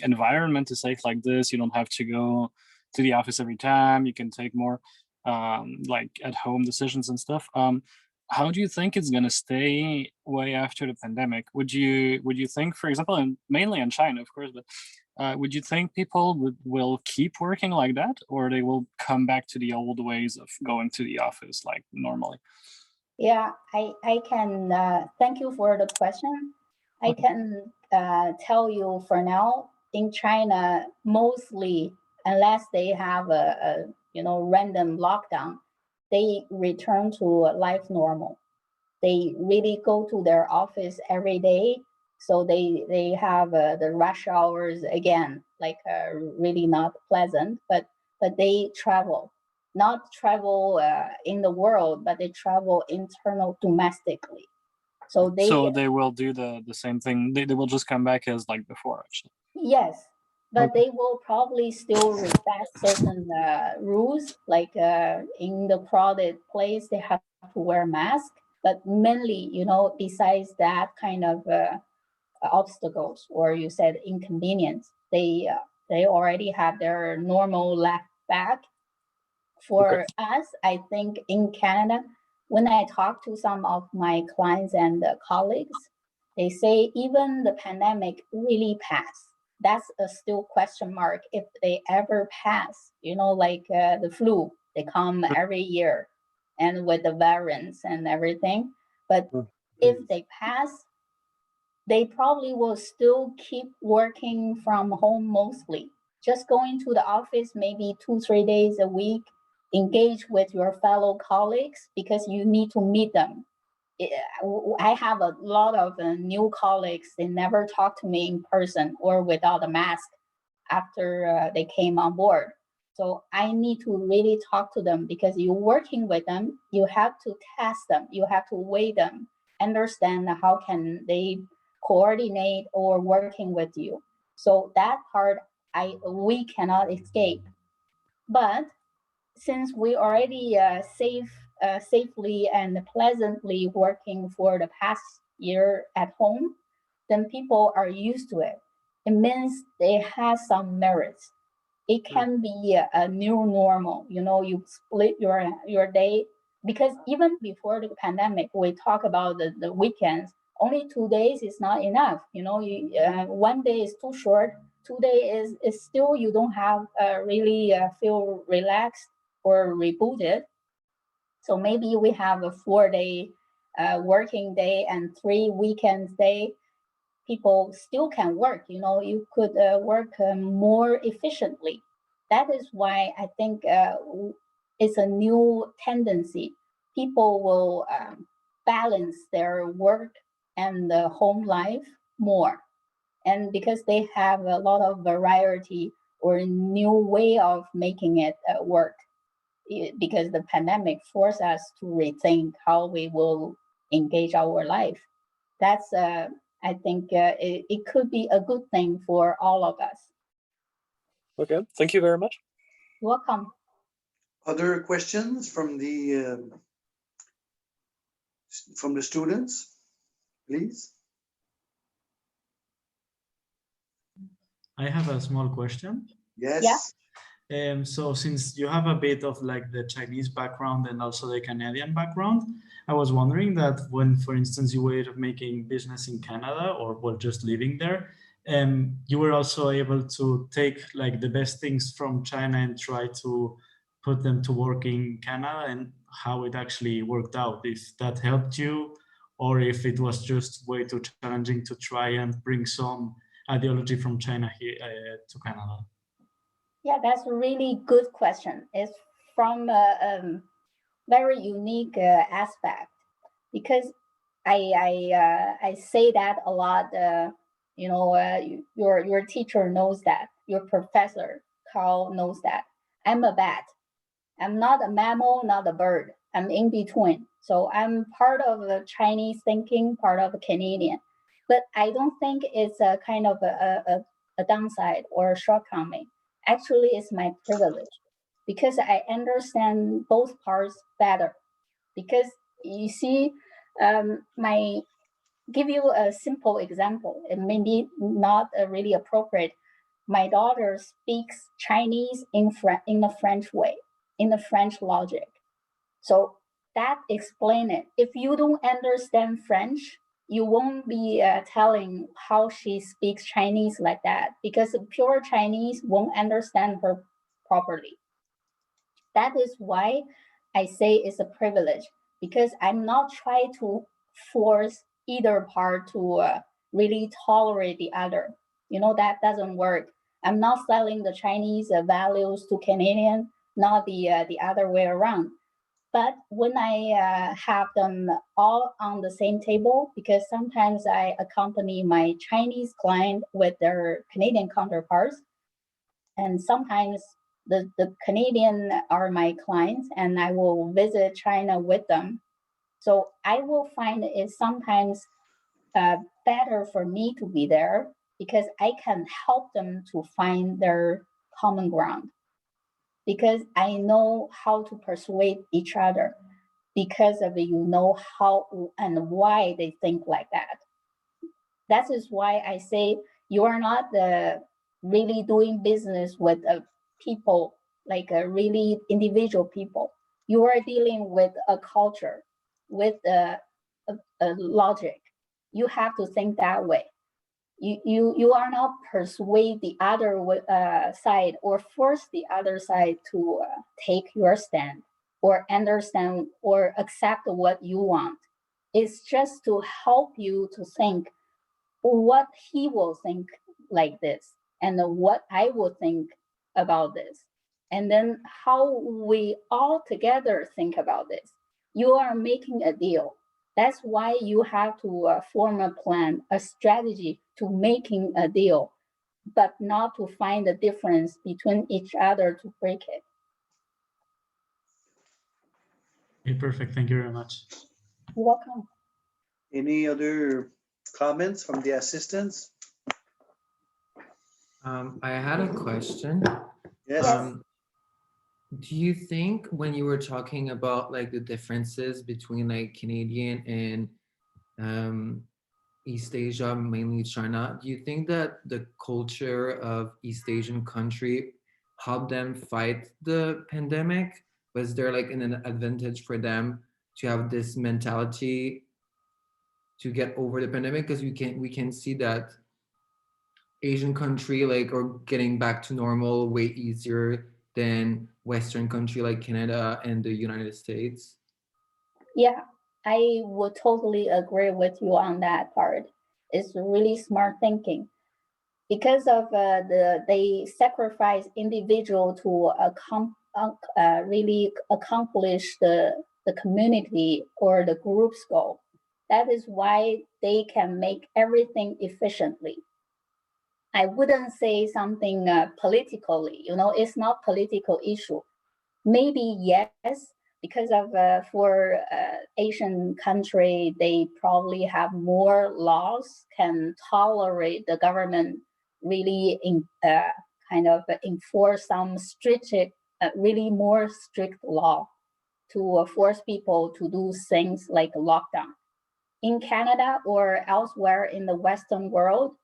environment to say it like this. You don't have to go to the office every time. You can take more like at home decisions and stuff. How do you think it's gonna stay way after the pandemic? Would you think, for example, and mainly in China, of course, but would you think people will keep working like that, or they will come back to the old ways of going to the office like normally? Yeah, I can, thank you for the question. I can tell you for now, in China, mostly, unless they have a random lockdown, they return to life normal. They really go to their office every day. So they have the rush hours again, like really not pleasant, but they travel, not travel in the world, but they travel internal domestically. So they will do the same thing. They will just come back as like before, actually. Yes, but they will probably still respect certain rules, like in the crowded place, they have to wear a mask. But mainly, besides that kind of obstacles, or you said inconvenience, they already have their normal life back. For us, I think in Canada, when I talk to some of my clients and colleagues, they say even the pandemic really passed. That's a still question mark if they ever pass, like the flu, they come every year and with the variants and everything. But if they pass, they probably will still keep working from home mostly. Just going to the office maybe 2-3 days a week, engage with your fellow colleagues because you need to meet them. I have a lot of new colleagues, they never talk to me in person or without a mask after they came on board. So I need to really talk to them because you're working with them, you have to test them, you have to weigh them, understand how can they coordinate or working with you. So that part we cannot escape. But since we already safely and pleasantly working for the past year at home, then people are used to it. It means it has some merits. It can be a new normal. You split your day, because even before the pandemic, we talk about the weekends. Only 2 days is not enough. One day is too short. 2 days is still you don't have really feel relaxed or rebooted. So maybe we have a 4-day working day and 3 weekends day. People still can work. You could work more efficiently. That is why I think it's a new tendency. People will balance their work and the home life more. And because they have a lot of variety or a new way of making it work, because the pandemic forced us to rethink how we will engage our life. That's, I think it could be a good thing for all of us. Okay, thank you very much. Welcome. Other questions from the students, please? I have a small question. Yes. So since you have a bit of like the Chinese background and also the Canadian background, I was wondering that when, for instance, you were making business in Canada or were just living there, you were also able to take like the best things from China and try to put them to work in Canada, and how it actually worked out, if that helped you or if it was just way too challenging to try and bring some ideology from China here to Canada. Yeah, that's a really good question. It's from a very unique aspect, because I say that a lot. You know, your teacher knows that. Your professor Carl knows that. I'm a bat. I'm not a mammal, not a bird. I'm in between. So I'm part of the Chinese thinking, part of Canadian. But I don't think it's a kind of a downside or a shortcoming. Actually, it's my privilege, because I understand both parts better. Because you see, my give you a simple example. It may be not really appropriate. My daughter speaks Chinese in the French way, in the French logic. So that explains it. If you don't understand French, you won't be telling how she speaks Chinese like that, because pure Chinese won't understand her properly. That is why I say it's a privilege, because I'm not trying to force either part to really tolerate the other. You know, that doesn't work. I'm not selling the Chinese values to Canadian, not the other way around. But when I have them all on the same table, because sometimes I accompany my Chinese client with their Canadian counterparts, and sometimes the Canadian are my clients, and I will visit China with them. So I will find it sometimes better for me to be there, because I can help them to find their common ground, because I know how to persuade each other, because of you know how and why they think like that. That is why I say you are not really doing business with people, like really individual people. You are dealing with a culture, with a logic. You have to think that way. You are not persuade the other side or force the other side to take your stand or understand or accept what you want. It's just to help you to think what he will think like this, and what I will think about this, and then how we all together think about this. You are making a deal. That's why you have to form a plan, a strategy to making a deal, but not to find the difference between each other to break it. Okay, perfect. Thank you very much. You're welcome. Any other comments from the assistants? I had a question. Yes. Do you think when you were talking about like the differences between like Canadian and East Asia, mainly China, do you think that the culture of East Asian country helped them fight the pandemic? Was there like an advantage for them to have this mentality to get over the pandemic? Because we can see that Asian country like are getting back to normal way easier than Western country like Canada and the United States. Yeah, I would totally agree with you on that part. It's really smart thinking, because of they sacrifice individual to really accomplish the community or the group's goal. That is why they can make everything efficiently. I wouldn't say something politically, you know, it's not political issue. Maybe yes, because of for Asian country, they probably have more laws, can tolerate the government really kind of enforce some strict really more strict law to force people to do things like lockdown. In Canada or elsewhere in the Western world,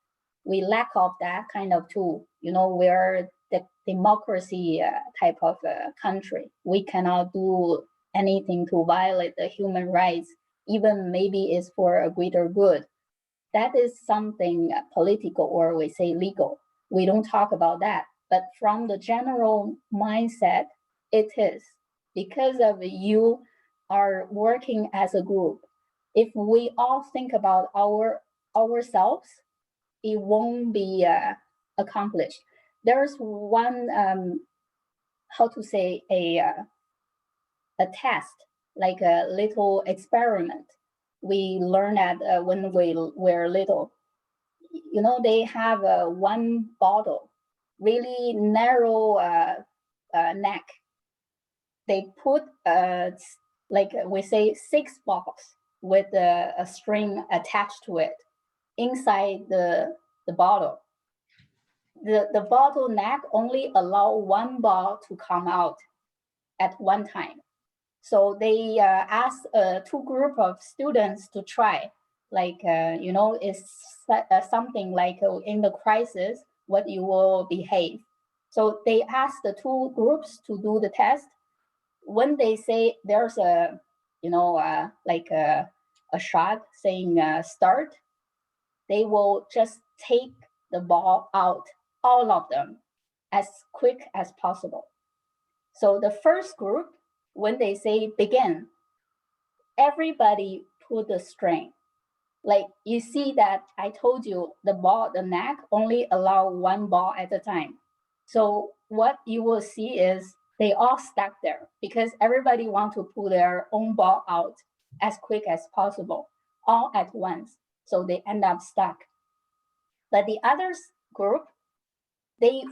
we lack of that kind of tool. You know, we're the democracy type of country. We cannot do anything to violate the human rights, even maybe it's for a greater good. That is something political, or we say legal. We don't talk about that. But from the general mindset, it is because of you are working as a group. If we all think about ourselves, it won't be accomplished. There's one, how to say, a test, like a little experiment we learned at when we were little. You know, they have one bottle, really narrow neck. They put like we say 6 balls with a string attached to it inside the bottle. The bottleneck only allow 1 ball to come out at one time. So they asked 2 group of students to try, like, you know, it's something like in the crisis, what you will behave. So they asked the 2 groups to do the test. When they say there's a, you know, like a shot saying start, they will just take the ball out, all of them, as quick as possible. So the first group, when they say begin, everybody put the string. Like you see that I told you the ball, the neck only allow 1 ball at a time. So what you will see is they all stuck there because everybody want to pull their own ball out as quick as possible, all at once. So they end up stuck. But the other group, they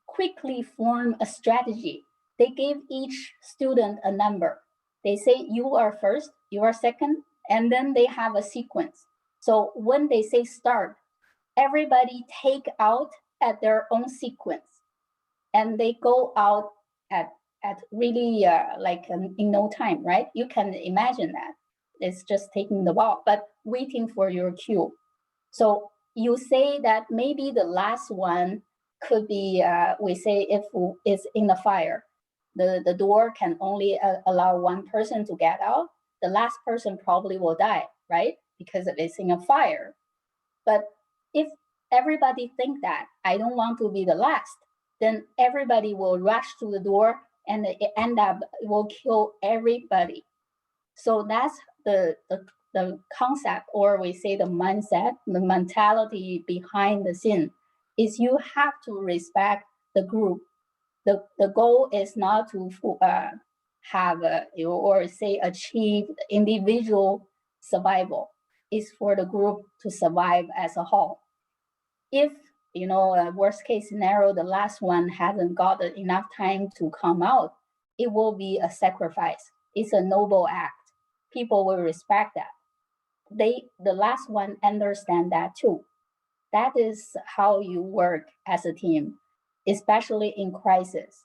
quickly form a strategy. They give each student a number. They say you are first, you are second, and then they have a sequence. So when they say start, everybody take out at their own sequence, and they go out at really like in no time, right? You can imagine that. It's just taking the ball, but waiting for your cue. So you say that maybe the last one could be, we say if it's in the fire, the door can only allow 1 person to get out. The last person probably will die, right? Because it's in a fire. But if everybody think that I don't want to be the last, then everybody will rush to the door and it will kill everybody. So that's the concept, or we say the mindset, the mentality behind the scene is you have to respect the group. The goal is not to have or say achieve individual survival. It's for the group to survive as a whole. If you know, worst case scenario, the last one hasn't got enough time to come out, it will be a sacrifice. It's a noble act. People will respect that. The last one understand that too. That is how you work as a team, especially in crisis.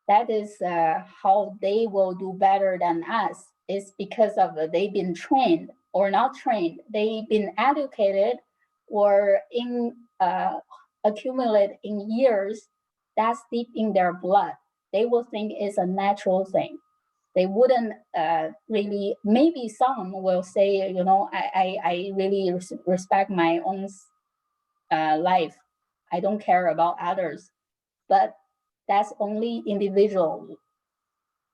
That is how they will do better than us. It's because of they've been trained or not trained. They've been educated or in accumulate in years. That's deep in their blood. They will think it's a natural thing. They wouldn't really, maybe some will say, you know, I really respect my own life. I don't care about others. But that's only individual.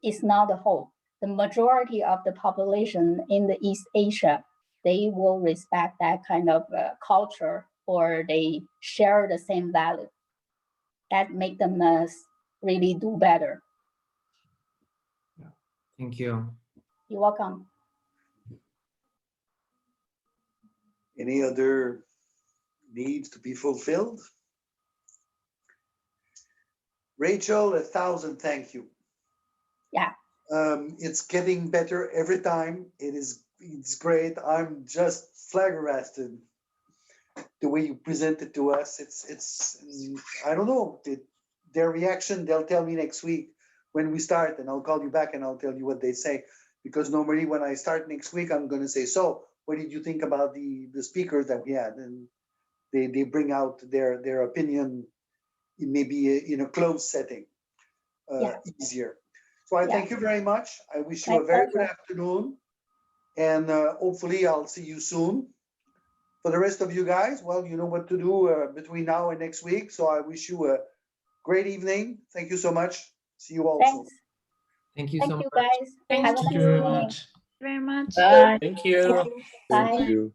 It's not the whole. The majority of the population in the East Asia, they will respect that kind of culture, or they share the same value. That make them really do better. Thank you. You're welcome. Any other needs to be fulfilled? Rachel, 1,000 thank you. Yeah. It's getting better every time. It's great. I'm just flabbergasted the way you present it to us. It's I don't know, their reaction, they'll tell me next week when we start, and I'll call you back and I'll tell you what they say. Because normally when I start next week, I'm going to say, so what did you think about the speakers that we had? And they bring out their opinion maybe in a closed setting, easier. So I thank you very much. I wish you a very good afternoon, and hopefully I'll see you soon. For the rest of you guys, well, you know what to do between now and next week. So I wish you a great evening. Thank you so much. See you all soon. Thank you Thank so you, much. guys. Have a Thank nice you very evening. much. Very much. Bye. Thank you. Bye. Thank you.